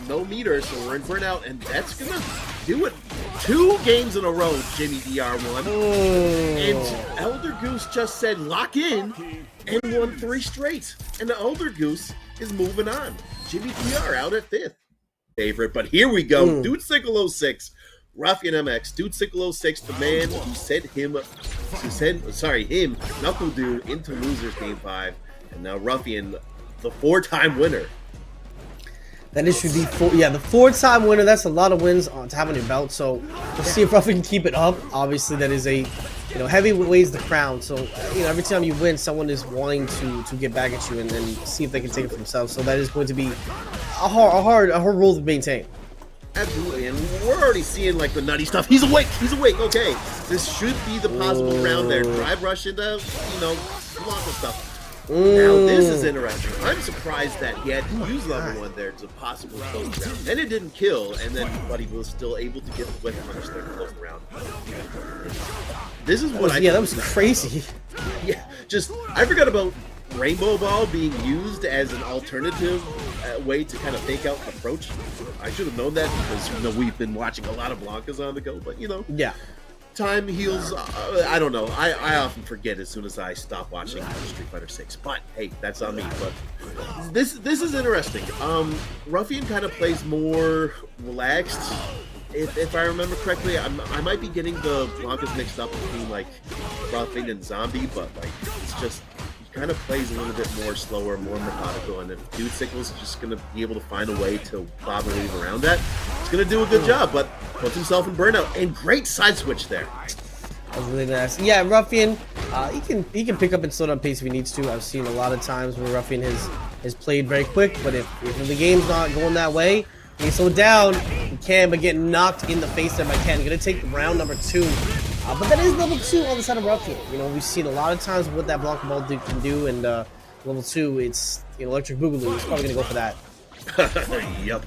no meter, so we're in burnout, and that's gonna do it. 2 games in a row, Jimmy DR1. And ElderGoose just said lock in and won 3 straight. And the ElderGoose is moving on. Jimmy DR out at 5th. Favorite, but here we go. Dude Sickle 06. rufianMX, Dude Sickle 06, the man who sent him, NuckleDu into losers game 5, and now Rufian, the 4-time winner. That is the 4-time winner. That's a lot of wins to have on your belt. So we'll see if Rufian can keep it up. Obviously, that is a heavyweight weighs the crown. So every time you win, someone is wanting to get back at you and then see if they can take it for themselves. So that is going to be a hard rule to maintain. Absolutely, and we're already seeing like the nutty stuff. He's awake. Okay, this should be the possible round there. Drive rush into Blanka stuff. Now this is interesting. I'm surprised that he had to use level 1 there to possibly close the round. And it didn't kill, but he was still able to get the whip punish there to close the round. This is what that was crazy. Yeah, I forgot about Rainbow Ball being used as an alternative way to kind of fake out an approach. I should have known that because we've been watching a lot of Blankas on the go, but time heals. I don't know. I often forget as soon as I stop watching Street Fighter 6. But hey, that's on me. But this is interesting. Rufian kind of plays more relaxed. If I remember correctly, I might be getting the Blankas mixed up between like Rufian and Zombie, but like it's just he kind of plays a little bit more slower, more methodical, and if Dude Sickles is just gonna be able to find a way to bob and weave around that, he's gonna do a good job, but puts himself in burnout. And great side switch there. That was really nice. Yeah, Rufian, he can pick up and slow down pace if he needs to. I've seen a lot of times where Rufian has played very quick, but if the game's not going that way, he slow down. He can, but get knocked in the face there by Ken. Gonna take round number 2. But that is level 2 on the side of Rufian. We've seen a lot of times what that Blanka ball can do, and level 2, it's electric boogaloo. He's probably gonna go for that. Yep.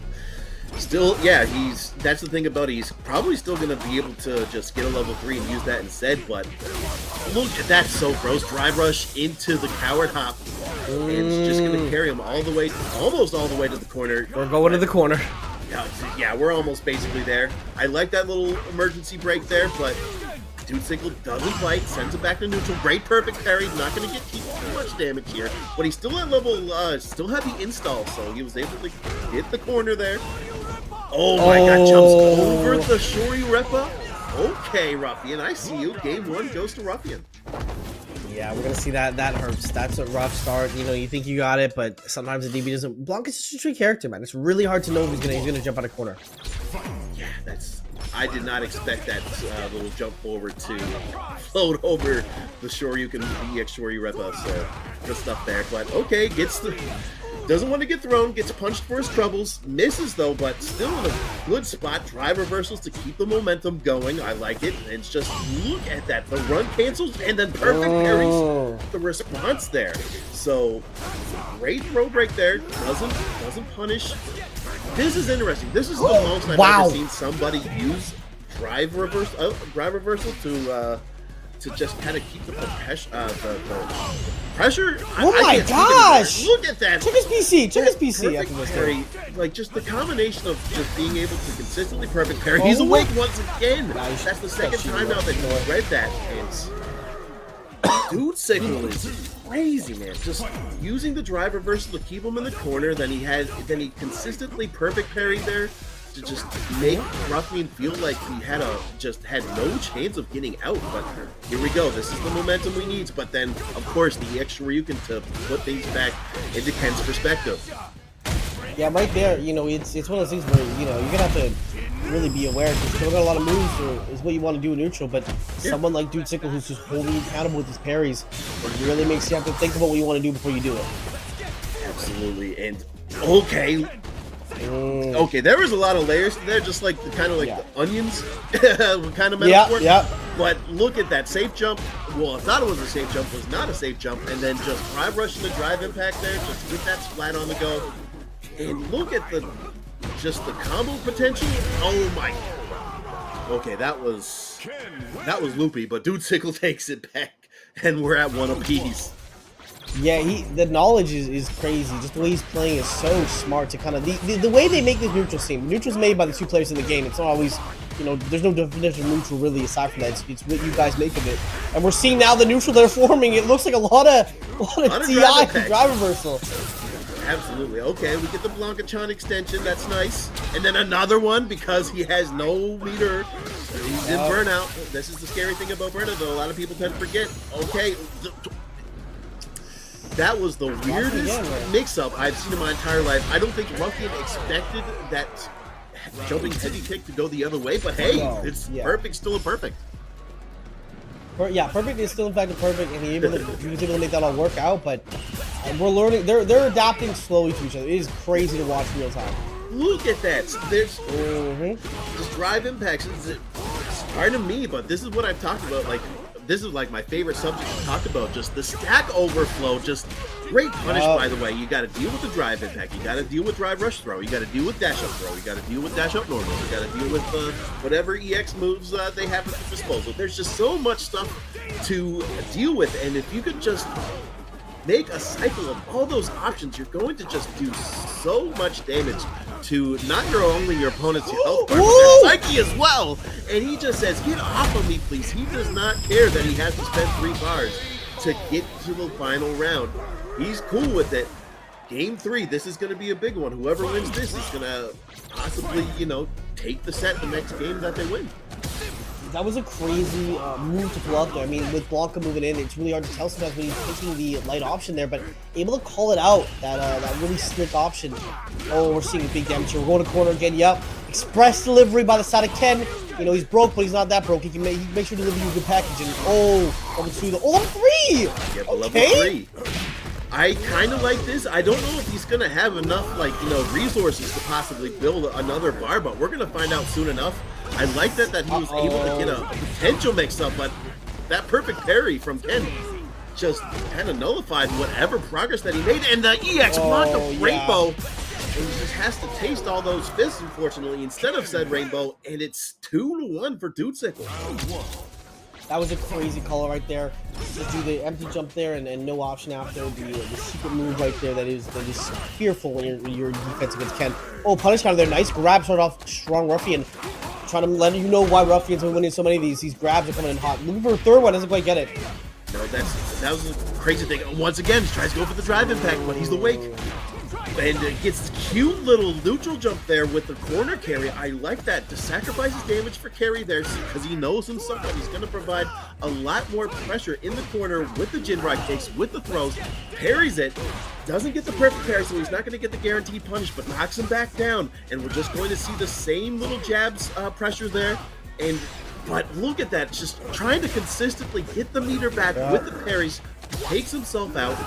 Still, that's the thing about it. He's probably still gonna be able to just get a level 3 and use that instead, but look at that, so gross. Drive rush into the coward hop, and it's just gonna carry him almost all the way to the corner. We're going to the corner. Yeah, we're almost basically there. I like that little emergency break there, but Dude Sickle doesn't fight, sends it back to neutral. Great perfect parry, not going to get too much damage here, but he's still at level, still had the install, so he was able to hit the corner there. Oh my god, jumps over the Shuri Repa. Okay, Rufian, I see you. Game 1 goes to Rufian. Yeah, we're gonna see that hurts. That's a rough start. You think you got it, but sometimes the DB doesn't. Blanka's just a true character, man. It's really hard to know if he's gonna jump out of corner. Yeah, I did not expect that little jump forward to float over the Shoryuken EX Shuri Repa, so good stuff there. But okay, gets Doesn't want to get thrown, gets punched for his troubles, misses though, but still in a good spot. Drive reversals to keep the momentum going. I like it. And it's just, look at that. The run cancels and then perfect parries the response there. So, great throw break there. Doesn't punish. This is interesting. This is the most I've ever seen somebody use drive reversal to just kind of keep the pressure. Oh my gosh! Look at that. Check his PC. Check his PC after this parry. Like just the combination of just being able to consistently perfect parry. He's awake once again. That's the second time now that he read that. And Dude Sickle is crazy, man. Just using the drive reversal to keep him in the corner. Then he consistently perfect parried there to just make Ruffian feel like he had no chance of getting out. But here we go. This is the momentum we need. But then, of course, the extra Ryuken to put things back into Ken's perspective. Yeah, right there, you know, it's one of those things where, you know, you're gonna have to really be aware because still got a lot of moves is what you want to do in neutral, but someone like Dude Sickle who's just holding you accountable with his parries, it really makes you have to think about what you want to do before you do it. Absolutely. And okay. Okay, there was a lot of layers there, just like the onions kind of metaphor. Yeah. But look at that safe jump. Well, I thought it was a safe jump, was not a safe jump, and then just drive rushing the drive impact there, just get that splat on the go. And look at the combo potential. Oh my. Okay, that was loopy, but Dude Sickle takes it back, and we're at one apiece. Yeah, the knowledge is crazy. Just the way he's playing is so smart to kind of the way they make this neutral scene. Neutral's made by the two players in the game. It's not always, you know, there's no definition of neutral really aside from that. It's what you guys make of it. And we're seeing now the neutral they're forming. It looks like a lot of TI and drive reversal. Absolutely. Okay, we get the Blanka-chan extension. That's nice. And then another one because he has no meter. He's in burnout. This is the scary thing about burnout, though. A lot of people tend to forget. Okay. That was the weirdest mix-up I've seen in my entire life. I don't think Ruffian expected that jumping heavy kick to go the other way, but hey, it's perfect, still a perfect. Yeah, perfect is still in fact a perfect, and he was able to make that all work out. But we're learning; they're adapting slowly to each other. It is crazy to watch real time. Look at that! There's just drive impacts. Pardon me, but this is what I've talked about. Like, this is like my favorite subject to talk about. Just the stack overflow. Just great punish, by the way. You got to deal with the drive impact. You got to deal with drive rush throw. You got to deal with dash up throw. You got to deal with dash up normal. You got to deal with whatever EX moves they have at their disposal. There's just so much stuff to deal with, and if you could just make a cycle of all those options, you're going to just do so much damage to not only your opponent's health, but their psyche as well. And he just says, get off of me, please. He does not care that he has to spend 3 bars to get to the final round. He's cool with it. Game 3, this is going to be a big one. Whoever wins this is going to possibly, you know, take the set the next game that they win. That was a crazy move to pull out there. I mean, with Blanka moving in, it's really hard to tell sometimes when he's taking the light option there, but able to call it out, that really slick option. Oh, we're seeing a big damage here. We're going to corner again. Yep. Express delivery by the side of Ken. You know, he's broke, but he's not that broke. He can make sure to deliver you a good package. And level 2. Level 3! Yep, level 3. I kind of like this. I don't know if he's going to have enough, like, you know, resources to possibly build another bar, but we're going to find out soon enough. I like that he was able to get a potential mix-up, but that perfect parry from Ken just kind of nullified whatever progress that he made. And the EX Blanka Rainbow, and he just has to taste all those fists, unfortunately, instead of said Rainbow, and it's 2-1 for Dude Sickle. That was a crazy call right there. To do the empty jump there and no option after the secret move right there that is fearful when you're defense against Ken. Oh, punish counter there. Nice grab, start off strong Ruffian. Trying to let you know why Ruffian's been winning so many of these. These grabs are coming in hot. Looking for a third one, doesn't quite get it. No, that was a crazy thing. Once again, he tries to go for the drive impact, but he's awake. And gets this cute little neutral jump there with the corner carry. I like that. To sacrifice his damage for carry there because he knows himself that he's going to provide a lot more pressure in the corner with the Jinrai kicks, with the throws. Parries it. Doesn't get the perfect parry, so he's not going to get the guaranteed punish, but knocks him back down. And we're just going to see the same little jabs pressure there. But look at that. Just trying to consistently get the meter back with the parries. Takes himself out.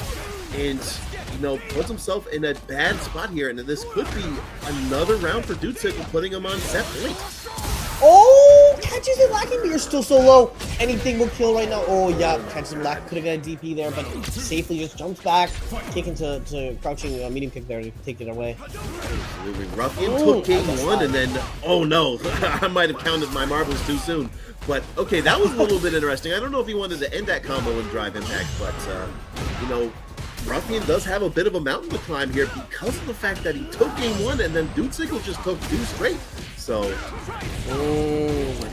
and puts himself in a bad spot here, and this could be another round for Dhalsim, putting him on set point. Oh, catches it lacking, but you're still so low. Anything will kill right now. Oh, yeah, catches him lack. Could have got a DP there, but safely just jumps back, kick into crouching medium kick there to take it away. Absolutely. Ruffian took game one, and then, oh no, I might have counted my marbles too soon. But, okay, that was a little bit interesting. I don't know if he wanted to end that combo and drive impact, but, Ruffian does have a bit of a mountain to climb here because of the fact that he took game one, and then Dhalsim just took 2 straight. So,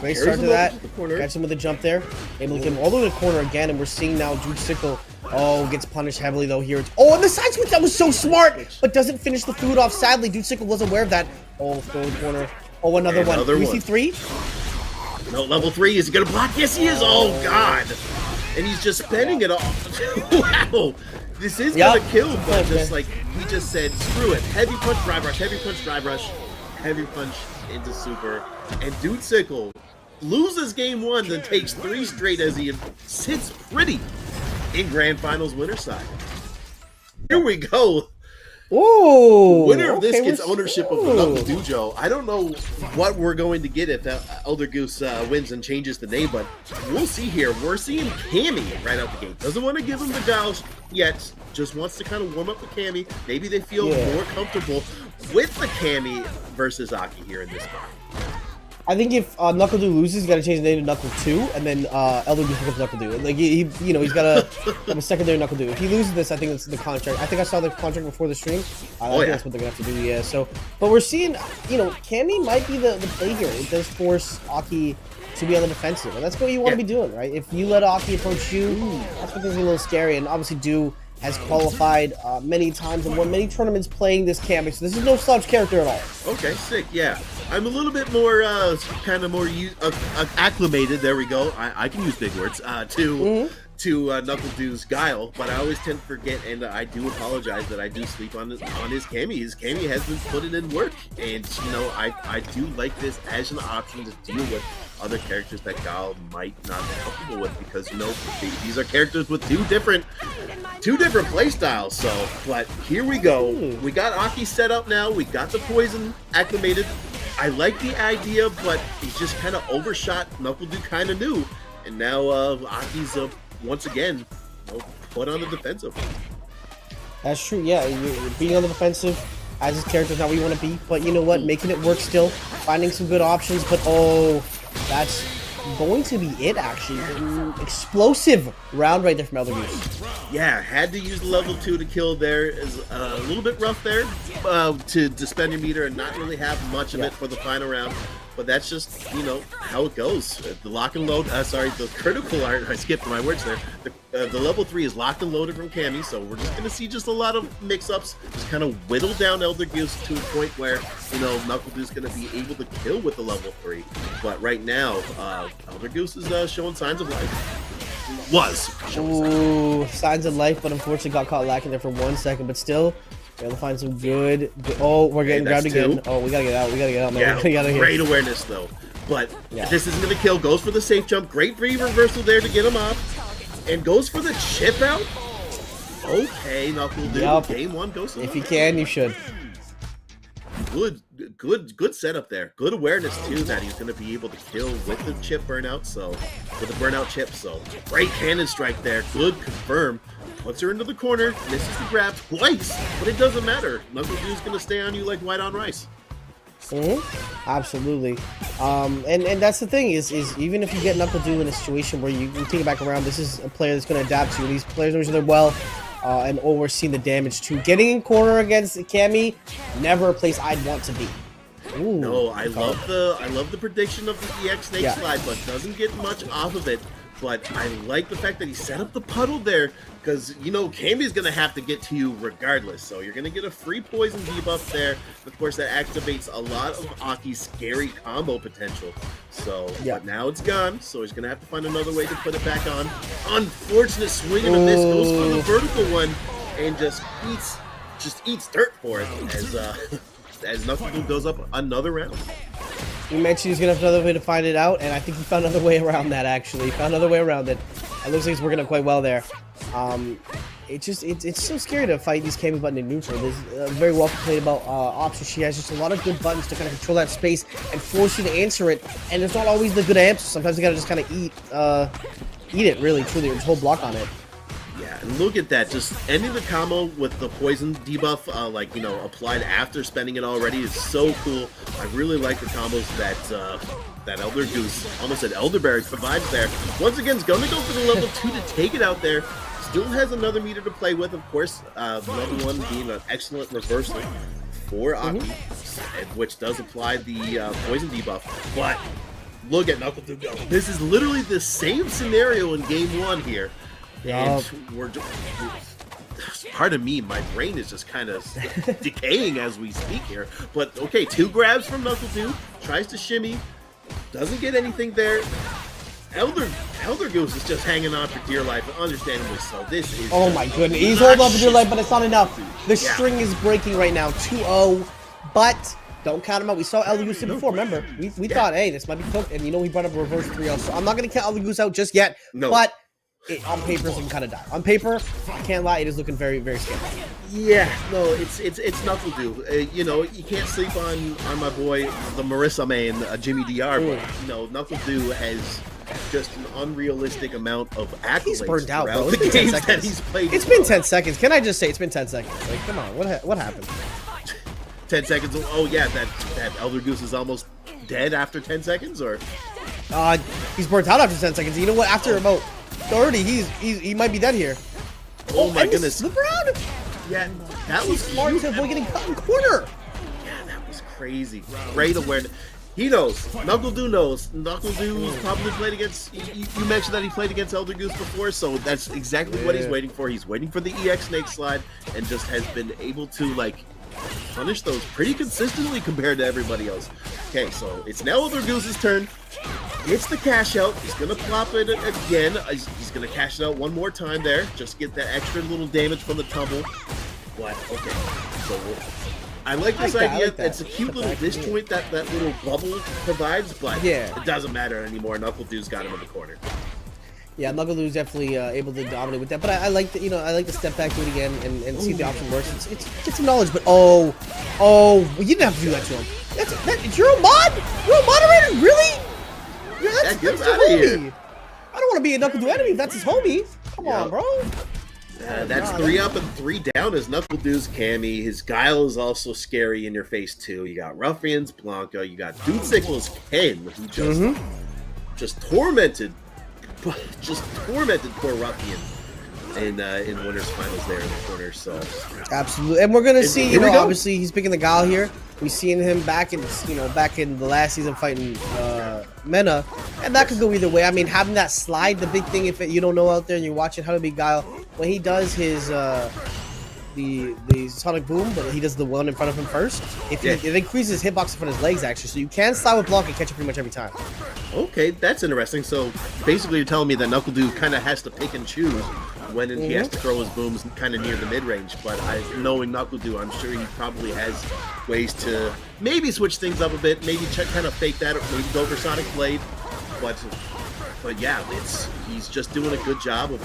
great start to that. Catch him with a jump there. Able to get him all the way to the corner again, and we're seeing now Dhalsim, gets punished heavily though here. And the side switch, that was so smart, but doesn't finish the food off. Sadly, Dhalsim was aware of that. Oh, throw the corner. Oh, another one. 3C3? No, level 3. Is he going to block? Yes, he is. Oh, God. And he's just spending it all. Wow. This is going to kill, but just like he just said, screw it. Heavy punch, drive rush, heavy punch, drive rush, heavy punch into super. And Dhalsim loses game one, then takes 3 straight as he sits pretty in Grand Finals winner side. Here we go. Ooh, Winner of this gets ownership of the NuckleDu. I don't know what we're going to get if ElderGoose wins and changes the name, but we'll see here. We're seeing Cammy right out the gate. Doesn't want to give him the Guile yet. Just wants to kind of warm up the Cammy. Maybe they feel more comfortable with the Cammy versus A.K.I here in this spot. I think if NuckleDu loses, he's got to change the name to NuckleDu, and then ElderGoose becomes NuckleDu. Like he's got to have a secondary NuckleDu. If he loses this, I think it's the contract. I think I saw the contract before the stream. I think that's what they're gonna have to do. Yeah. So, but we're seeing, Cammy might be the play here. It does force A.K.I to be on the defensive, and that's what you want to be doing, right? If you let A.K.I approach you, that's what things are a little scary. And obviously, Du has qualified many times and won many tournaments playing this Cammy, so this is no slouch character at all. Okay, sick, yeah. I'm a little bit more, acclimated, there we go, I can use big words, to NuckleDu's Guile, but I always tend to forget, and I do apologize that I do sleep on his Cammy. His Cammy has been putting in work, and, I do like this as an option to deal with other characters that Guile might not be comfortable with, because these are characters with two different play styles. So, but here we go. We got A.K.I set up now. We got the poison acclimated. I like the idea, but he's just kind of overshot. NuckleDu kind of knew, and now A.K.I's once again put on the defensive. That's true. Yeah, you're being on the defensive as his character is not where you want to be, but you know what? Making it work still, finding some good options, but that's going to be it, actually. Explosive round right there from ElderGoose. Yeah, had to use level 2 to kill there. Is a little bit rough there to spend your meter and not really have much of it for the final round. But that's just, how it goes. The lock and load, the critical art, I skipped my words there. The level 3 is locked and loaded from Cammy, so we're just going to see just a lot of mix-ups, just kind of whittle down ElderGoose to a point where, NuckleDu's going to be able to kill with the level 3. But right now, ElderGoose is showing signs of life. Signs of life, but unfortunately got caught lacking there for 1 second, but still, able to find some good. Oh, we're getting grabbed again. Oh, we gotta get out. Man. Yeah, we gotta great awareness though. But this isn't gonna kill. Goes for the safe jump. Great free reversal there to get him off, and goes for the chip out. Okay, NuckleDu. Game 1 goes. If you can, you should. Good setup there. Good awareness too that he's gonna be able to kill with the chip burnout. So with the burnout chip. So great cannon strike there. Good confirm. Puts her into the corner, misses the grab twice, but it doesn't matter. NuckleDu's gonna stay on you like white on rice. Absolutely. And that's the thing is even if you get NuckleDu in a situation where you take it back around, this is a player that's gonna adapt to you. These players know each other well, and we're seeing the damage too. Getting in corner against Cammy, never a place I'd want to be. Ooh, no, I love the prediction of the EX snake slide, but doesn't get much off of it. But I like the fact that he set up the puddle there, because, Cammy's going to have to get to you regardless. So you're going to get a free poison debuff there. Of course, that activates a lot of A.K.I's scary combo potential. So, but now it's gone, so he's going to have to find another way to put it back on. Unfortunate swing and a miss, goes for the vertical one, and just eats dirt for it as NuckleDu goes up another round. You mentioned he's going to have another way to find it out, and I think he found another way around that, actually. He found another way around it. It looks like he's working out quite well there. it's so scary to fight these Cammy button in neutral. There's very well played about options. She has just a lot of good buttons to kind of control that space and force you to answer it. And there's not always the good answer. Sometimes you gotta just kind of eat it, really, truly, or just whole block on it. Yeah, and look at that. Just ending the combo with the poison debuff, like, you know, applied after spending it already is so cool. I really like the combos that ElderGoose, almost said ElderBeard, provides there. Once again, is going to go for the level 2 to take it out there. Still has another meter to play with, of course. Level 1 being an excellent reversal for A.K.I, which does apply the poison debuff. But look at NuckleDu go. This is literally the same scenario in game 1 here. And pardon me, my brain is just kind of decaying as we speak here. But okay, 2 grabs from NuckleDu, tries to shimmy, doesn't get anything there. ElderGoose is just hanging on for dear life, understandably so. This is oh my goodness, he's holding on for dear life, but it's not enough. The string is breaking right now, 2-0, but don't count him out. We saw ElderGoose before, remember? We thought, hey, this might be cooked, and you know he brought up a reverse 3-0, so I'm not going to count ElderGoose out just yet, but on paper, it's looking kind of dire. On paper, I can't lie, it is looking very, very scary. Yeah, no, it's NuckleDu. You know, you can't sleep on my boy, the Marisa main, Jimmy DR, but, you know, NuckleDu has just an unrealistic amount of accolades. He's burned out, bro. The games that he's played. It's been 10 seconds. Can I just say it's been 10 seconds? Like, come on, what happened? 10 seconds. Oh yeah, that ElderGoose is almost dead after 10 seconds, or? He's burnt out after 10 seconds. You know what? After about 30, he might be dead here. Oh my goodness! Look around. Yeah, that was smart to avoid getting cut in the corner. Yeah, that was crazy. Great awareness. He knows. NuckleDu knows. NuckleDu's probably played against. You mentioned that he played against ElderGoose before, so that's exactly what he's waiting for. He's waiting for the EX Snake slide, and just has been able to like punish those pretty consistently compared to everybody else. Okay, so it's now ElderGoose's turn. Gets the cash out. He's gonna plop it again. He's gonna cash it out one more time there. Just get that extra little damage from the tumble. But okay, so I like this idea. It's a cute little disjoint that little bubble provides, but it doesn't matter anymore. NuckleDu's got him in the corner. Yeah, NuckleDu's definitely able to dominate with that. But I like the, I like to step back, do it again, and see if the option works. It's get some knowledge, but well, you didn't have to do that to him. It's your own mod? Your own moderator? Really? Yeah, that's your homie. I don't want to be a NuckleDu enemy if that's his homie. Come on, bro. That's 3 up and 3 down as NuckleDu's Cammy. His Guile is also scary in your face too. You got Rufian's Blanka. You got Dudesickle's Ken, who just tormented poor Ruffian in winners finals there in the corner. So absolutely, and we're gonna see. Obviously he's picking the Guile here. We've seen him back in the last season fighting Mena, and that could go either way. I mean, having that slide, the big thing, if you don't know out there and you're watching how to be Guile, when he does his the sonic boom, but he does the one in front of him first. It increases hitbox in front of his legs actually, so you can slide with Blanka and catch it pretty much every time. Okay, that's interesting. So basically, you're telling me that NuckleDu kind of has to pick and choose when he has to throw his booms kind of near the mid range. But knowing NuckleDu, I'm sure he probably has ways to maybe switch things up a bit, maybe kind of fake that, or maybe go for Sonic Blade. But yeah, he's just doing a good job of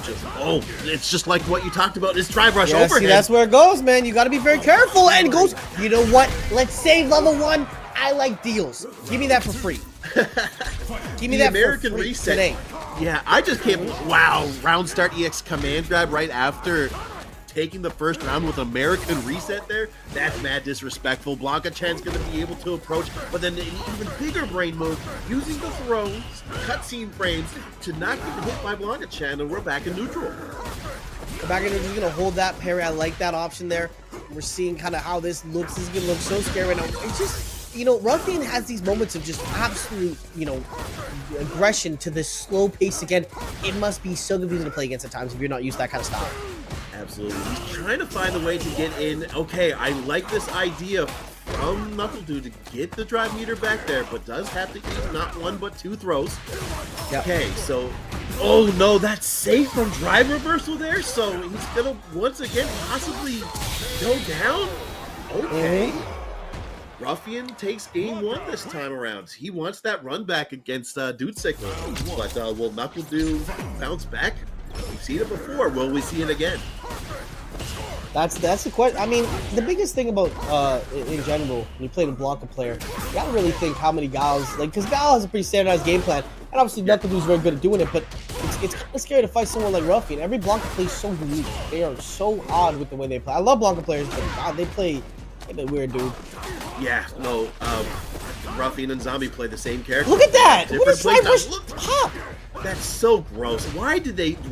it's just like what you talked about, his drive rush overhead. See, that's where it goes, man. You got to be very careful. And it goes, you know what? Let's save level 1. I like deals. Give me that for free. Give me that American for free reset today. Yeah, I just can't. Wow, round start EX command grab right after taking the first round with American reset there. That's mad disrespectful. Blanka Chan's going to be able to approach, but then an even bigger brain move, using the throws, cutscene frames to not get hit by Blanka Chan, and we're back in neutral. Back in, he's going to hold that parry. I like that option there. We're seeing kind of how this looks. This is going to look so scary right now. It's just, Ruffian has these moments of just absolute, aggression to this slow pace again. It must be so confusing to play against at times if you're not used to that kind of style. Absolutely. He's trying to find a way to get in. Okay, I like this idea from NuckleDu to get the drive meter back there, but does have to eat not 1 but 2 throws. Yep. Okay, so oh no, that's safe from drive reversal there, so he's gonna once again possibly go down. Okay. Ruffian takes game 1 this time around. He wants that run back against Dudesickle, but will NuckleDu bounce back? We've seen it before. Will we see it again? That's the question. I mean, the biggest thing about in general, when you play the Blanka player, you gotta really think how many Guiles, like, because Guile has a pretty standardized game plan, and obviously NuckleDu is very good at doing it, but it's kind of scary to fight someone like Ruffian. Every Blanka plays so unique. They are so odd with the way they play. I love Blanka players, but God, they play a bit weird, dude. Yeah, no, Ruffian and Zombie play the same character. Look at that! What Different a side rush playstyles. Look, pop! that's so gross. Why did they give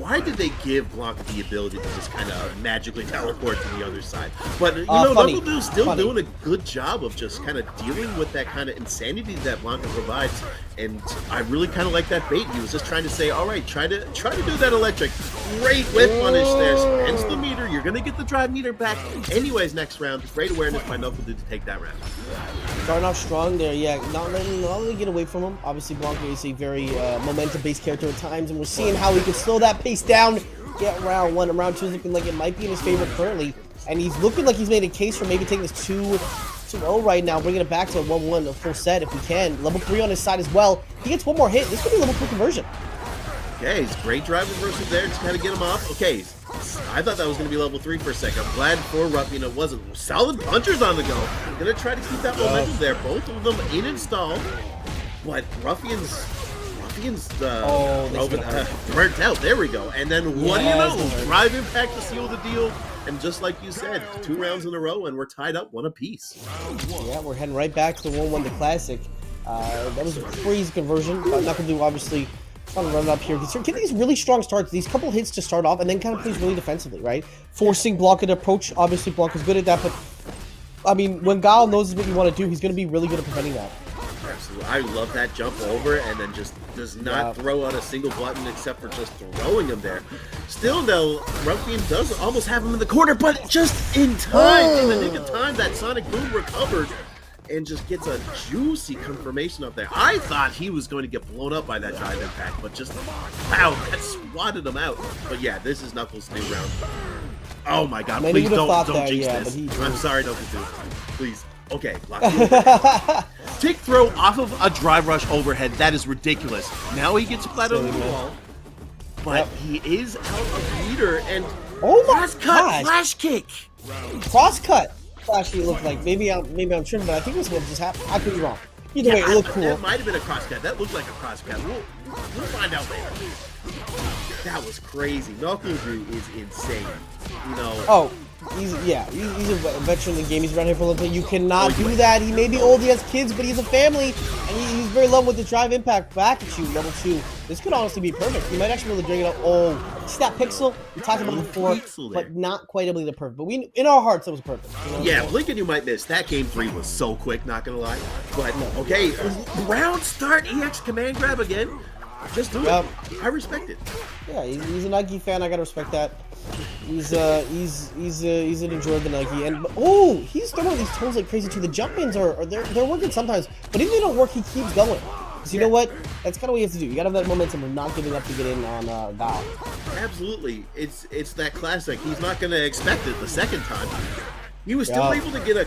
Blanka the ability to just kind of magically teleport to the other side? But you know, funny. NuckleDu's still Funny. doing a good job of just kind of dealing with that kind of insanity that Blanka provides. And I really kind of like that bait. He was just trying to say, all right, try to do that electric. Great whip punish there. Spends the meter. You're gonna get the drive meter back. Anyways, next round, great awareness by NuckleDu to take that round. Starting off strong there, yeah. Not letting get away from him. Obviously, Blanka is a very momentum-based character at times, and we're seeing how he can slow that pace down. Get round 1 and round 2 is looking like it might be in his favor currently, and he's looking like he's made a case for maybe taking this 2-0 right now, bringing it back to a 1-1, a full set if we can. Level 3 on his side as well. He gets one more hit. This could be a level 3 conversion. Okay, he's great drive reversal there to kind of get him off. Okay, I thought that was going to be level 3 for a second. I'm glad for Ruffian it wasn't. Solid punchers on the go. Gonna try to keep that momentum there. Both of them in install. But Ruffian's burnt out. There we go. And then what do you know? Drive impact to seal the deal. And just like you said, 2 rounds in a row, and we're tied up 1 apiece. Yeah, we're heading right back to the 1-1 the classic. That was a crazy conversion. NuckleDu obviously trying to run it up here. He's getting these really strong starts, these couple hits to start off, and then kind of plays really defensively, right? Forcing Blanka to approach. Obviously, Blanka's good at that, but I mean, when Guile knows what you want to do, he's going to be really good at preventing that. Absolutely. I love that jump over and then just does not throw out a single button except for just throwing him there. Still, though, Ruffian does almost have him in the corner, but just in time, in the nick of time, that Sonic Boom recovered and just gets a juicy confirmation up there. I thought he was going to get blown up by that drive impact, but just, wow, that swatted him out. But yeah, this is Knuckles' new round. Oh my god, Many please would have thought don't that, jinx yeah, this. but he- I'm sorry, NuckleDu. Please. Okay, tick throw off of a drive rush overhead. That is ridiculous. Now he gets flat on the wall, but he is out of meter and cross cut flash kick. Cross cut flash kick looked like maybe I'm tripping, but I think this one just happened. I could be wrong. Either way, it looked cool. That might have been a cross cut. That looked like a cross cut. We'll find out later. That was crazy. NuckleDu is insane. You know. He's a veteran in the game. He's around here for a little bit. You cannot do that. He may be old, he has kids, but he's a family, and he's very low with the drive impact back at you, level 2. This could honestly be perfect. He might actually be able to bring it up. Oh, see that pixel? We talked about it before, but not quite able to perfect. But we, in our hearts, it was perfect. You know? Yeah, Blinken you might miss. That game 3 was so quick, not gonna lie. But okay, round start, EX command grab again. Just do it. I respect it. Yeah, he's a Nike fan. I gotta respect that. He's an enjoyer of the Nike, and he's throwing these turns like crazy too. The jump ins they're working sometimes, but if they don't work, he keeps going. Because you know what? That's kind of what you have to do. You gotta have that momentum of not giving up to get in on Guile. Absolutely, it's that classic. He's not gonna expect it the second time. He was still able to get a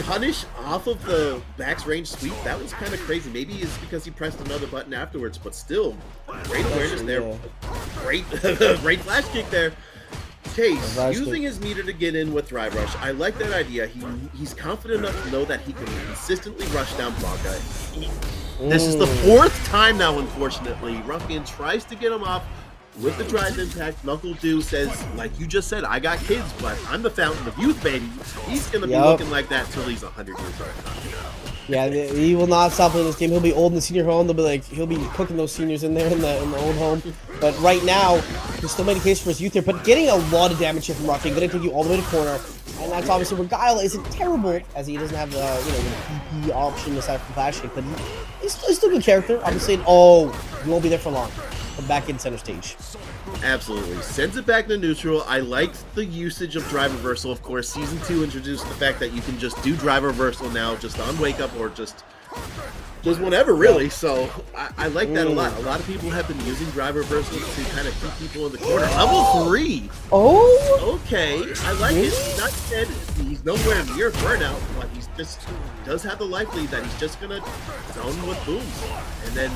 punish off of the max range sweep. That was kind of crazy. Maybe it's because he pressed another button afterwards, but still, great awareness there. Great, great flash kick there. Chase using his meter to get in with Drive Rush. I like that idea. He's confident enough to know that he can consistently rush down Blanka. This is the 4th time now, unfortunately. Ruffian tries to get him off with the drive impact. NuckleDu says, like you just said, I got kids, but I'm the fountain of youth, baby. He's going to be looking like that till he's 100 years old. Yeah, he will not stop playing this game. He'll be old in the senior home. He'll be cooking those seniors in there in the old home. But right now, he's still made a case for his youth here. But getting a lot of damage here from Ruffian, going to take you all the way to corner. And that's obviously where Guile isn't terrible, as he doesn't have the the PP option aside from flash kick. But he's still a good character. Obviously, he won't be there for long. Come back in center stage. Absolutely. Sends it back to neutral. I liked the usage of drive reversal. Of course, Season 2 introduced the fact that you can just do drive reversal now just on wake up or just whatever, really. So I like that a lot. A lot of people have been using drive reversal to kind of keep people in the corner. Level 3. Okay. I like it. He's not dead. He's nowhere near burnout, but he's just does have the life lead that he's just going to zone with booms. And then,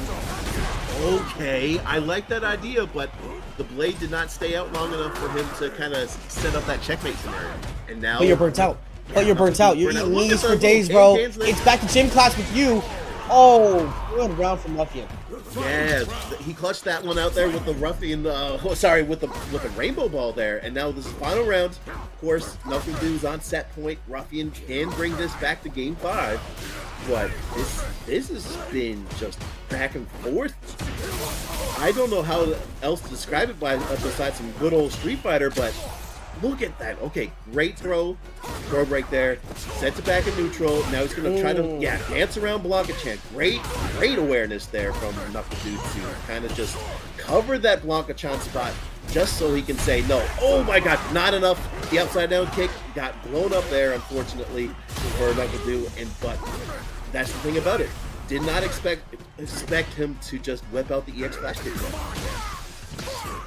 okay, I like that idea, but the blade did not stay out long enough for him to kind of set up that checkmate scenario. And now... But you're burnt out. But you're burnt out. You're eating Look knees at for those days, little bro. cans there. It's back to gym class with you. Oh, good round from Ruffian. Yeah, he clutched that one out there with the ruffian, with the rainbow ball there. And now this is final round. Of course, NuckleDu is on set point. Ruffian can bring this back to game 5. But this has been just back and forth. I don't know how else to describe it besides some good old Street Fighter, but look at that. Okay, great throw break there. Sets it back in neutral. Now he's going to try to, dance around Blanka Chan. Great awareness there from NuckleDu to kind of just cover that Blanka Chan spot just so he can say, no, oh my god, not enough. The upside down kick got blown up there, unfortunately, for NuckleDu, but that's the thing about it. Did not expect him to just whip out the EX flash kick.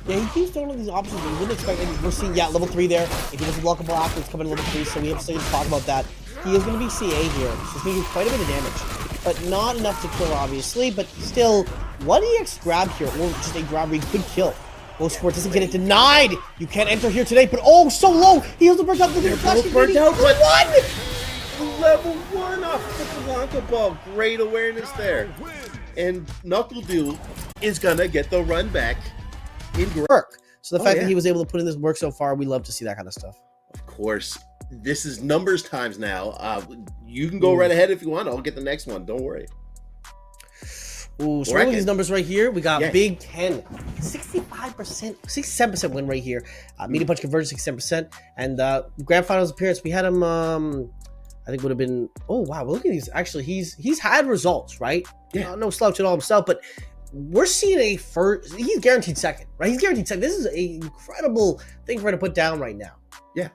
Yeah, he keeps throwing all these options. We wouldn't expect anything. We're seeing, level 3 there. If he doesn't block a block, it's coming to level 3, so we have to talk about that. He is going to be CA here. He's going to do quite a bit of damage, but not enough to kill, obviously. But still, what EX grab here, or just a grab where he could kill. Esports doesn't get it denied. You can't enter here today, but oh, so low. He has the burnt out. They're both burnt out, but level 1 off the Blanka ball. Great awareness there. And NuckleDu is going to get the run back in work. So the fact that he was able to put in this work so far, we love to see that kind of stuff. Of course. This is numbers times now. You can go right ahead if you want. I'll get the next one. Don't worry. Ooh, so with these numbers right here, we got Big 10, 65%, 67% win rate here. Medium punch conversion, 67%. And grand finals appearance, we had him, I think would have been, oh wow, look at these. Actually, he's had results, right? Yeah. No slouch at all himself, but we're seeing he's guaranteed second, right? He's guaranteed second. This is an incredible thing for him to put down right now. Yeah.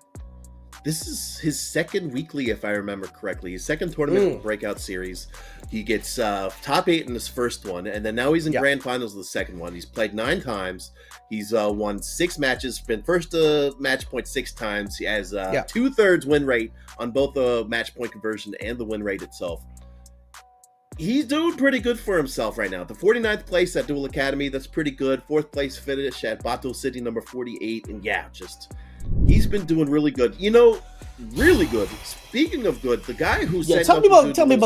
This is his second weekly, if I remember correctly. His second tournament Breakout Series. He gets top 8 in his first one, and then now he's in grand finals of the second one. He's played 9 times. He's won 6 matches, been first to match point 6 times. He has 2/3 win rate on both the match point conversion and the win rate itself. He's doing pretty good for himself right now. The 49th place at Duel Academy, that's pretty good. 4th place finish at Bato City, number 48. And he's been doing really good. You know, really good. Speaking of good, the guy who said... Tell me about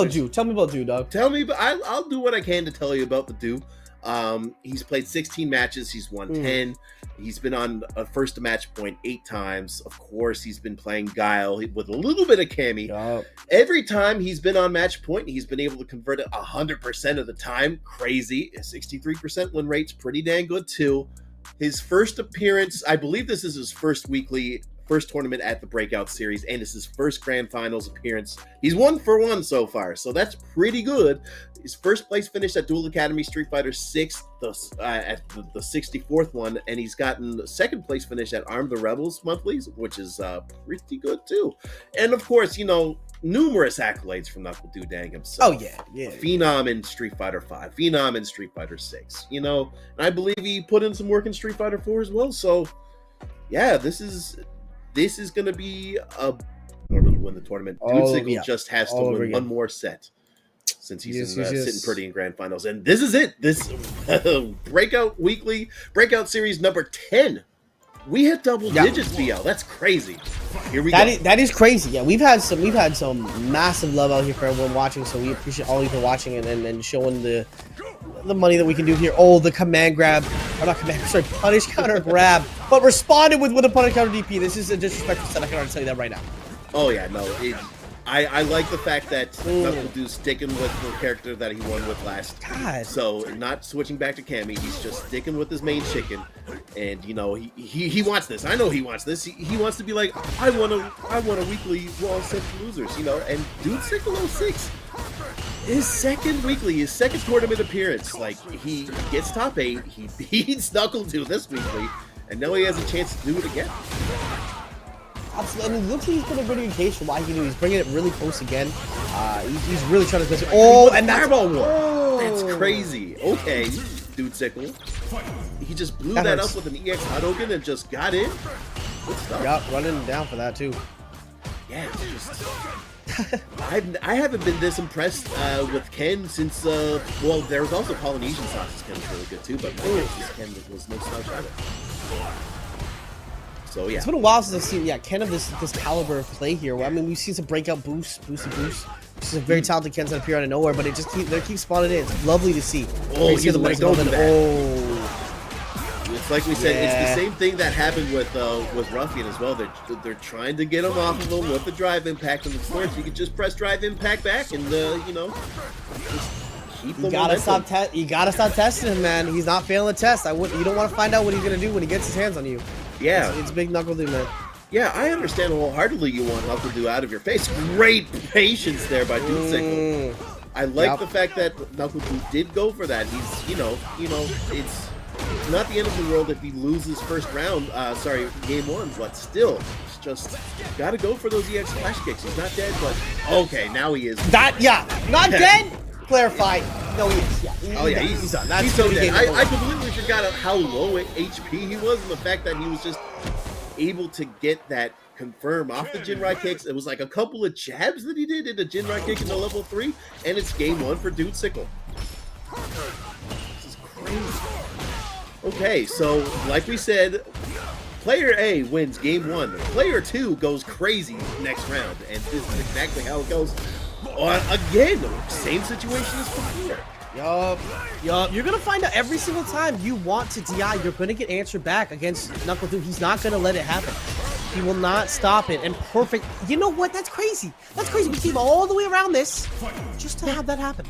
Dew. Tell me about Dew, dog. I'll do what I can to tell you about the Dew. He's played 16 matches. He's won 10. He's been on a first to match point 8 times. Of course, he's been playing Guile with a little bit of Cammy. Every time he's been on match point, he's been able to convert it 100% of the time. Crazy. 63% win rate's pretty dang good too. His first appearance, I believe this is his first tournament at the Breakout Series, and it's his first grand finals appearance. He's 1 for 1 so far, so that's pretty good. His first place finish at Duel Academy Street Fighter 6, at the 64th one, and he's gotten second place finish at Arm the Rebels monthlies, which is pretty good too. And of course, you know, numerous accolades from NuckleDu dang himself. Oh yeah. Phenom in Street Fighter 5, Phenom in Street Fighter 6. You know, and I believe he put in some work in Street Fighter 4 as well. So yeah, this is going to be in order to win the tournament. Dude just has to win one more set since he's sitting pretty in grand finals. And this is it. This Breakout Series number 10. We hit double digits, BL. That's crazy. Here we go. That is crazy. Yeah, we've had some massive love out here for everyone watching. So we appreciate all of you for watching and showing the money that we can do here. Oh, the command grab, or not command, sorry, punish counter grab, but responded with a punish counter DP. This is a disrespectful set. I can already tell you that right now. Oh yeah, no. I like the fact that NuckleDu's sticking with the character that he won with last. God. So not switching back to Cammy. He's just sticking with his main chicken, and you know he wants this. I know he wants this. He wants to be like, I want a weekly Raw Sent Losers. You know, and dude's 606. His second tournament appearance. Like he gets top 8. He beats NuckleDu this weekly, and now he has a chance to do it again. Absolutely. And it looks like he's put a pretty good case for why he knew. He's bringing it really close again. He's really trying to push it. Oh, and that's That's crazy. Okay, dude, sickle. He just blew that up with an EX Hadouken and just got in. Good stuff. Yup, running down for that too. Yeah, I haven't been this impressed with Ken since, well, there was also Polynesian sauces. Ken was really good too, but MikeX's Ken was no slouch either. So yeah, It's been a while since I've seen Ken of this caliber of play here. I mean, we've seen some breakout boosts. This is a very talented Ken's that appear out of nowhere, but it just keeps spawning in. It's lovely to see. Oh, he's the let go of that. Oh, it's like we said, it's the same thing that happened with Ruffian as well. They're trying to get him off of him with the drive impact, and of course you can just press drive impact back, and you know, just keep the momentum. You gotta stop testing him, man. He's not failing the test. You don't want to find out what he's gonna do when he gets his hands on you. Yeah, it's big NuckleDu, man. Yeah, I understand wholeheartely you want NuckleDu out of your face. Great patience there by Dude. I like the fact that NuckleDu did go for that. He's, you know, it's not the end of the world if he loses first round, game 1, but still, it's just gotta go for those EX flash kicks. He's not dead, but okay, now he is. Not dead. Clarify. No, he is. Yeah. He's done. He's so dead. I completely forgot how low HP he was, and the fact that he was just able to get that confirm off the Jinrai kicks. It was like a couple of jabs that he did in the Jinrai kick in the level 3, and it's game 1 for Dude Sickle. This is crazy. Okay, so like we said, player A wins game 1. Player 2 goes crazy next round, and this is exactly how it goes. Again, same situation as before. Yup. You're gonna find out every single time you want to DI, you're gonna get answered back against NuckleDu. He's not gonna let it happen. He will not stop it. And perfect. You know what? That's crazy. That's crazy. We came all the way around this just to have that happen.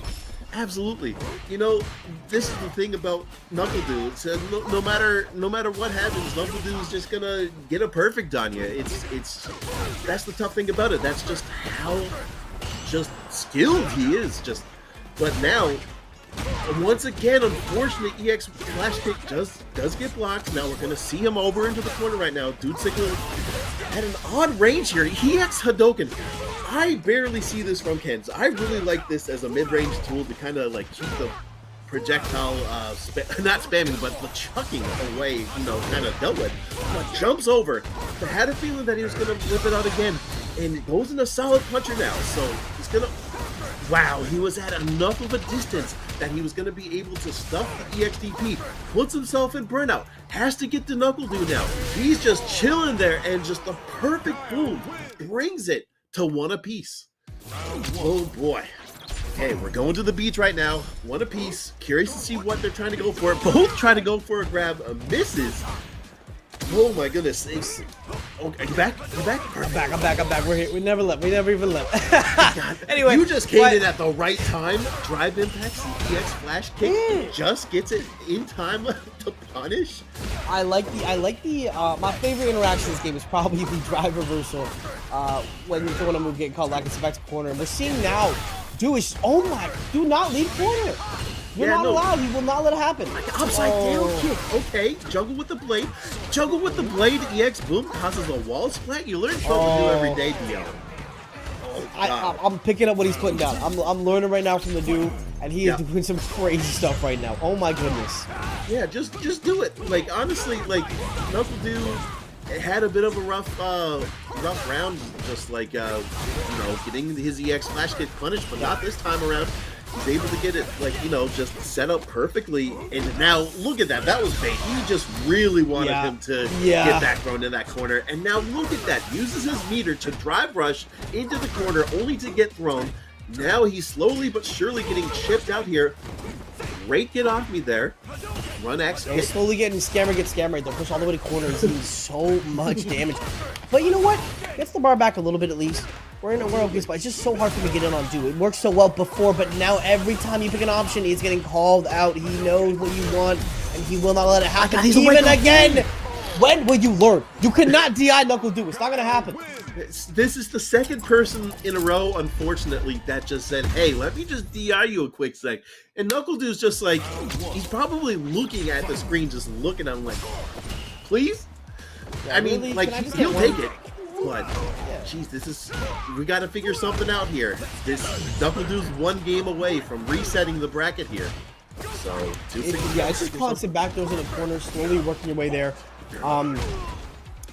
Absolutely. You know, this is the thing about NuckleDu. It's no matter what happens, NuckleDu is just gonna get a perfect on you. It's that's the tough thing about it. That's just how skilled he is. But now, once again, unfortunate EX flash kick does get blocked. Now we're gonna see him over into the corner right now. Dude Sickle at an odd range here. EX Hadoken. I barely see this from Ken's. I really like this as a mid-range tool to kind of like keep the projectile, not spamming, but the chucking away, you know, kind of dealt with. But jumps over. I had a feeling that he was gonna whip it out again, and it goes in a solid puncher now. So he's gonna. Wow, he was at enough of a distance that he was going to be able to stuff the EXDP, puts himself in burnout, has to get to NuckleDu now. He's just chilling there, and just the perfect boom brings it to 1 apiece. Oh boy. Okay, we're going to the beach right now, 1 apiece. Curious to see what they're trying to go for. Both try to go for a grab, misses. Oh my goodness. Okay, you back? You back? I'm back. We're here. We never even left. Anyway. You just came in at the right time. Drive impacts, the EX flash kick, just gets it in time to punish. I like the my favorite interaction in this game is probably the drive reversal. When you're throwing a move getting called like it's back to corner. And we're seeing now, do not leave corner. You're not allowed. He will not let it happen. Like upside down kick. Okay, juggle with the blade. Juggle with the blade. EX boom causes a wall splat. You learn something new every day, Dio. I'm picking up what he's putting down. I'm learning right now from the dude, and he is doing some crazy stuff right now. Oh my goodness. Yeah, just do it. Like honestly, like NuckleDu had a bit of a rough round, just like you know, getting his EX flash kick punished, but not this time around. He's able to get it, like, you know, just set up perfectly. And now, look at that. That was bait. He just really wanted him to get back thrown in that corner. And now, look at that. Uses his meter to drive rush into the corner, only to get thrown. Now he's slowly but surely getting chipped out here. Great get off me there. Run X. He's slowly getting scammer right there. Push all the way to corner. He's doing so much damage. But you know what? Gets the bar back a little bit at least. We're in a okay spot. It's just so hard for him to get in on Do. It worked so well before, but now every time you pick an option, he's getting called out. He knows what you want, and he will not let it happen. Even again! When will you learn? You cannot DI NuckleDu. It's not going to happen. This is the second person in a row, unfortunately, that just said, hey, let me just DI you a quick sec. And NuckleDu's just like, he's probably looking at the screen, just looking at him like, please? Yeah, I mean, really? like, he'll take it. But, jeez, we got to figure something out here. NuckleDu's 1 game away from resetting the bracket here. So, it's just constant backdoors in the corner, slowly working your way there.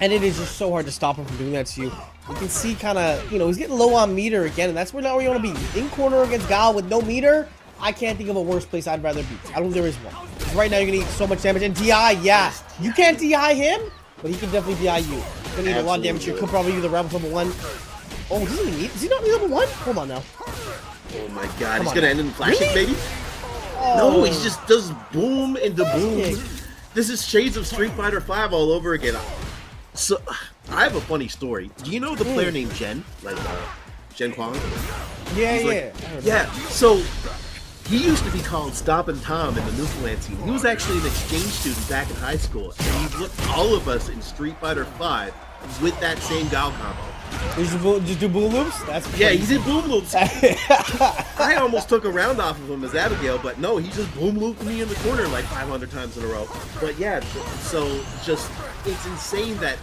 And And it is just so hard to stop him from doing that to you. You can see kind of, you know, he's getting low on meter again, and that's where now you want to be. In corner against Guile with no meter, I can't think of a worse place I'd rather be. I don't think there is one. Right now, you're going to eat so much damage. And DI, yeah. You can't DI him, but he can definitely DI you. He's going to eat a lot of damage here. Could probably be the Rebel level 1. Oh, does he need? Is he not level 1? Hold on now. Oh my god, he's gonna end in flashing, Really? baby? Oh. No, he just does boom into boom. This is shades of Street Fighter 5 all over again. So, I have a funny story. Do you know the player named Jen? Like, Jen Kwang? Yeah, He's yeah. like, yeah, so he used to be called Stompin' Tom in the Newfoundland team. He was actually an exchange student back in high school, and he put all of us in Street Fighter 5 with that same Guile combo. Just do boom loops? That's Yeah, crazy. he did boom loops. I almost took a round off of him as Abigail, but no, he just boom looped me in the corner like 500 times in a row. But yeah, so just it's insane that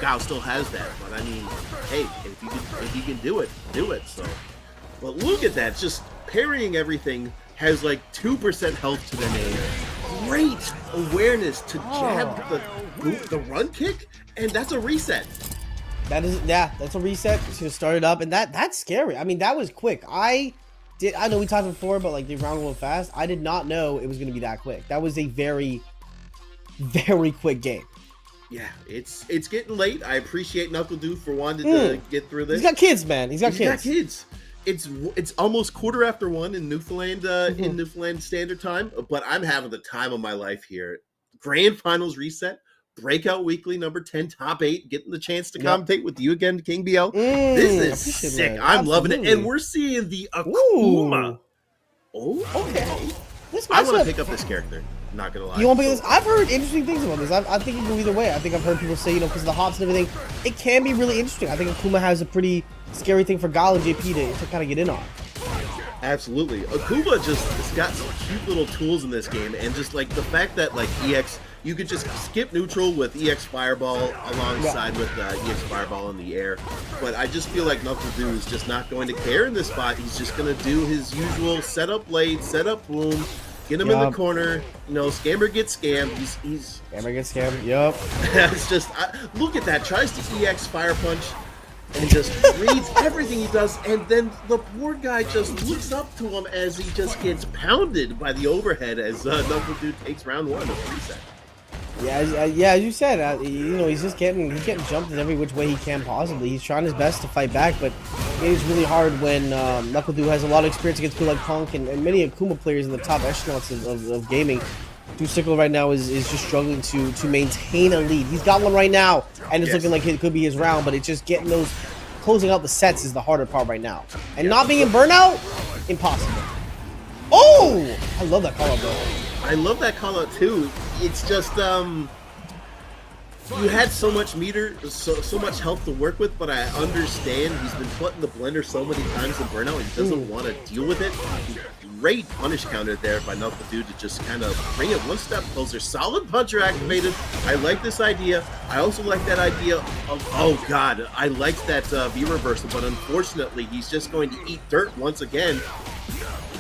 Guile still has that. But I mean, hey, if you can do it, do it. So, but look at that, just parrying everything. Has like 2% health to their name. Great awareness to jab the run kick, and that's a reset. That is, yeah, that's a reset. It's gonna start it up, and that's scary. I mean, that was quick. I know we talked before, but like the round went fast. I did not know it was gonna be that quick. That was a very, very quick game. Yeah, it's getting late. I appreciate NuckleDu for wanting to get through this. He's got kids, man. He's got got kids. It's almost 1:15 in Newfoundland in Newfoundland Standard Time, but I'm having the time of my life here. Grand Finals reset. Breakout Weekly number 10, top 8, getting the chance to commentate with you again, King BL. This is sick. I'm loving it. And we're seeing the Akuma. Oh, okay. I want to pick up this character. Not going to lie. You want to pick this? I've heard interesting things about this. I think it can go either way. I think I've heard people say, you know, because of the hops and everything, it can be really interesting. I think Akuma has a pretty scary thing for Guile and JP to kind of get in on. Absolutely. Akuma just has got some cute little tools in this game. And just like the fact that like EX... You could just skip neutral with EX Fireball alongside with EX Fireball in the air. But I just feel like NuckleDu is just not going to care in this spot. He's just going to do his usual set up blade, set up boom, get him in the corner. You know, scammer gets scammed. He's Scammer gets scammed, yup. It's just, look at that. Tries to EX Fire Punch and just reads everything he does. And then the poor guy just looks up to him as he just gets pounded by the overhead as NuckleDu takes round 1 of reset. Yeah, as you said, you know, he's getting jumped in every which way he can possibly. He's trying his best to fight back, but it is really hard when NuckleDu has a lot of experience against people like Punk and many Akuma players in the top echelons of gaming. Dusickle right now is just struggling to maintain a lead. He's got one right now, and it's looking like it could be his round, but it's just getting those, closing out the sets is the harder part right now. And not being in burnout, impossible. Oh! I love that call out, bro. I love that call out too. It's just you had so much meter, so much health to work with, but I understand he's been put in the blender so many times in burnout he doesn't want to deal with it. Great punish counter there by NuckleDu to just kind of bring it one step closer. Solid puncher activated. I like this idea. I also like that idea of, oh god, I like that V reversal, but unfortunately he's just going to eat dirt once again.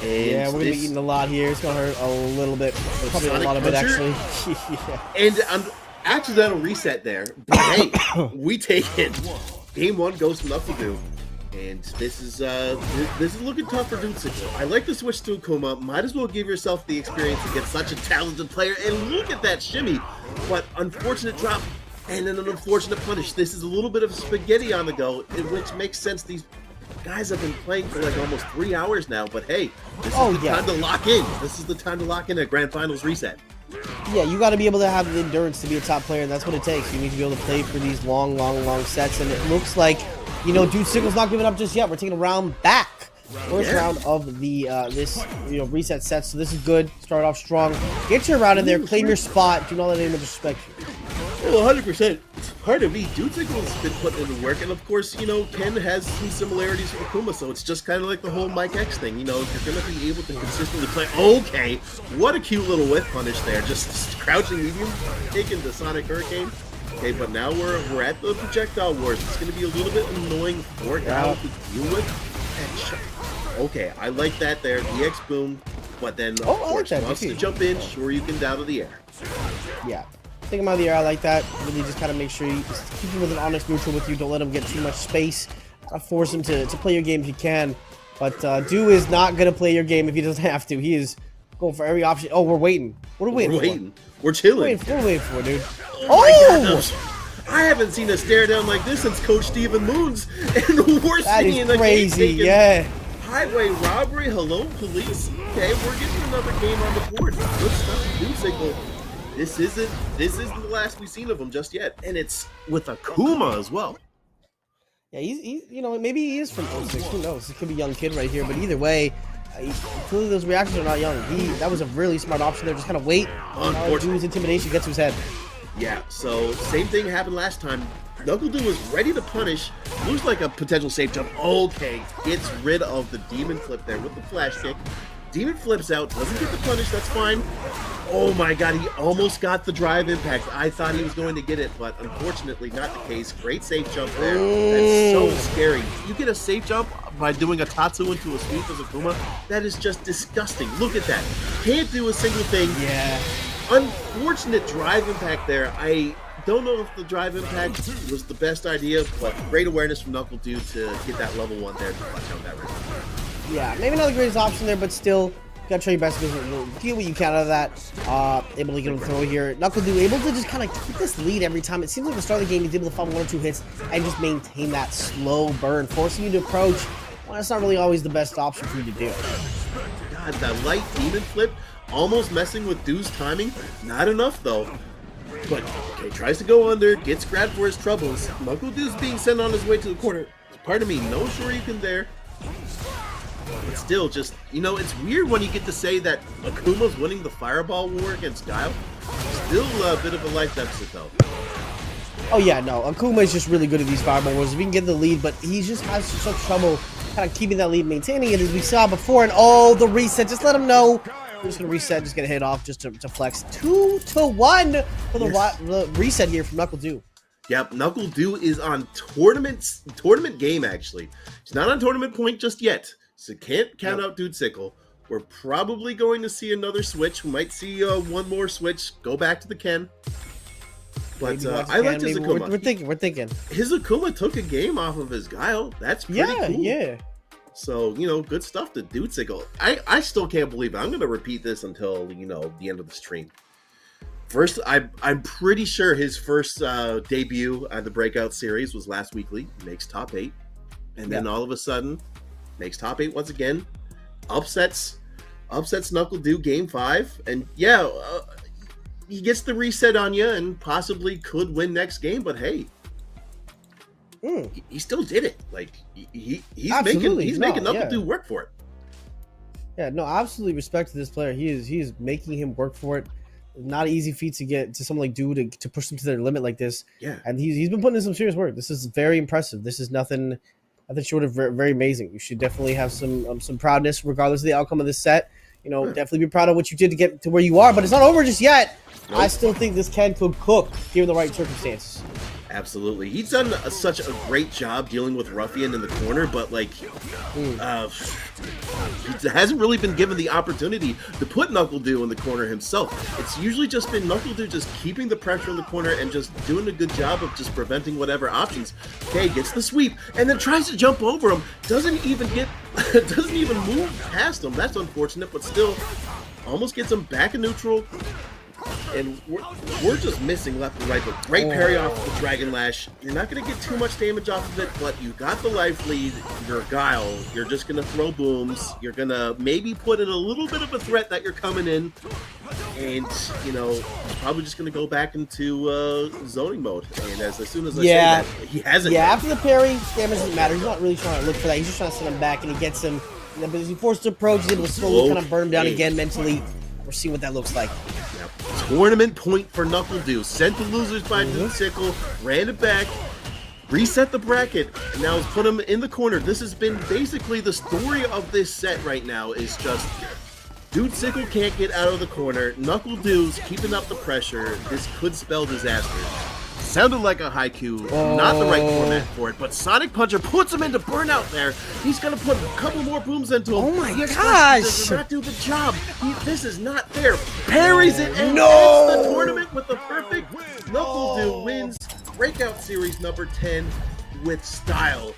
And yeah, we're going to be eating a lot here. It's going to hurt a little bit. Probably a lot of it, actually. Yeah. And an accidental reset there. But hey, we take it. Game 1 goes to NuckleDu. And this is looking tough for Dusickle. I like the switch to Akuma. Might as well give yourself the experience against such a talented player. And look at that shimmy. But unfortunate drop. And then an unfortunate punish. This is a little bit of spaghetti on the go, which makes sense. These guys have been playing for like almost 3 hours now, but hey, this is the time to lock in. This is the time to lock in a Grand Finals reset. Yeah, you got to be able to have the endurance to be a top player, and that's what it takes. You need to be able to play for these long sets, and it looks like, you know, Dusickle's not giving up just yet. We're taking a round back. First round of the this reset set, so this is good. Start off strong. Get your round in there, claim your spot. Do not let anyone disrespect you. Well, 100%. Part of me, Dusickle's been putting in the work, and of course, you know, Ken has some similarities with Akuma, so it's just kind of like the whole MikeX thing. You know, you're going to be able to consistently play. Okay, what a cute little whiff punish there. Just crouching medium, taking the Sonic Hurricane. Okay, but now we're at the projectile wars. It's going to be a little bit annoying for Guile to deal with. Okay, I like that there. The X boom, but then of course, wants to jump in. Sure, you can down to the air. Yeah. Take him out of the air. I like that. Really just kind of make sure you just keep him with an honest neutral with you. Don't let him get too much space. Force him to play your game if you can. But Du is not going to play your game if he doesn't have to. He is going for every option. Oh, we're waiting. What are we waiting for? We're chilling. What are we waiting for, dude? Oh! I haven't seen a stare down like this since Coach Steven Moons. And we're That seeing is a crazy, game yeah. Highway robbery. Hello, police. Okay, we're getting another game on the board. Good stuff. Doomsicle. This isn't the last we've seen of him just yet. And it's with Akuma as well. Yeah, he's you know, maybe he is from 06. Who knows? He could be a young kid right here. But either way, clearly those reactions are not young. That was a really smart option there. Just kind of wait. Do his intimidation, gets to his head. Yeah, so same thing happened last time. NuckleDu was ready to punish. Looks like a potential safe jump. Okay, gets rid of the demon flip there with the flash kick. Demon flips out, doesn't get the punish, that's fine. Oh my god, he almost got the drive impact. I thought he was going to get it, but unfortunately not the case. Great safe jump there. That's so scary. You get a safe jump by doing a Tatsu into a sweep as Akuma. That is just disgusting. Look at that. Can't do a single thing. Yeah. Unfortunate drive impact there. I don't know if the drive impact was the best idea, but great awareness from NuckleDu to get that level 1 there to clutch out that round. Yeah, maybe not the greatest option there, but still, you gotta try your best to get what you can out of that. Able to get him throw here. NuckleDu able to just kind of keep this lead every time. It seems like the start of the game, he's able to find 1 or 2 hits and just maintain that slow burn, forcing you to approach. Well, that's not really always the best option for you to do. God, that light demon flip, almost messing with Du's timing. Not enough, though. But, okay, tries to go under, gets grabbed for his troubles. NuckleDu's being sent on his way to the corner. Pardon me, no Shoryuken there. But still, just, you know, it's weird when you get to say that Akuma's winning the fireball war against Guile. Still a bit of a life deficit, though. Oh, yeah, no. Akuma is just really good at these fireball wars. If he can get the lead, but he just has such trouble kind of keeping that lead, maintaining it, as we saw before. And, oh, the reset. Just let him know. We're just going to reset, just get a hit off just to flex. 2-1 for the reset here from NuckleDu. Yep, NuckleDu is on tournament game, actually. He's not on tournament point just yet, so can't count out Doomsicle. We're probably going to see another switch. We might see one more switch, go back to the Ken. But I like his Akuma. We're thinking. His Akuma took a game off of his Guile. That's pretty cool. Yeah. So, you know, good stuff to Doomsicle. I still can't believe it. I'm going to repeat this until, you know, the end of the stream. First, I'm pretty sure his first debut at the Breakout Series was last weekly. He makes top 8. And then all of a sudden, makes top 8 once again. Upsets NuckleDu game 5. And yeah, he gets the reset on you and possibly could win next game. But hey, he still did it. Like, he's making NuckleDu work for it. Yeah, no, absolutely respect to this player. He is making him work for it. Not an easy feat to get to someone like Du to push them to their limit like this. Yeah, and he's been putting in some serious work. This is very impressive. This is nothing short of very, very amazing. You should definitely have some proudness regardless of the outcome of this set. You know, definitely be proud of what you did to get to where you are. But it's not over just yet. Nope. I still think this Ken could cook given the right circumstances. Absolutely. He's done such a great job dealing with Ruffian in the corner, but, like, he hasn't really been given the opportunity to put NuckleDu in the corner himself. It's usually just been NuckleDu just keeping the pressure in the corner and just doing a good job of just preventing whatever options. Okay, gets the sweep, and then tries to jump over him. Doesn't even move past him. That's unfortunate, but still almost gets him back in neutral. And we're just missing left and right, but great parry off the Dragon Lash. You're not going to get too much damage off of it, but you got the life lead. You're Guile. You're just going to throw booms. You're going to maybe put in a little bit of a threat that you're coming in. And, you know, probably just going to go back into zoning mode. And as soon as I say that, he hasn't. Yeah, after the parry, damage doesn't matter. He's not really trying to look for that. He's just trying to send him back, and he gets him. But as he forced to approach, he's able to slowly kind of burn him down again mentally. We're seeing what that looks like. Tournament point for NuckleDu. Sent the losers by Doomsicle, ran it back, reset the bracket, and now has put him in the corner. This has been basically the story of this set right now, is just Doomsicle can't get out of the corner. NuckleDu's keeping up the pressure. This could spell disaster. Sounded like a haiku, not the right format for it, but Sonic Puncher puts him into burnout there. He's going to put a couple more booms into him. Oh my gosh! Does not do the job. This is not fair. Parries it and ends the tournament with the perfect NuckleDu wins Breakout Series number 10 with style.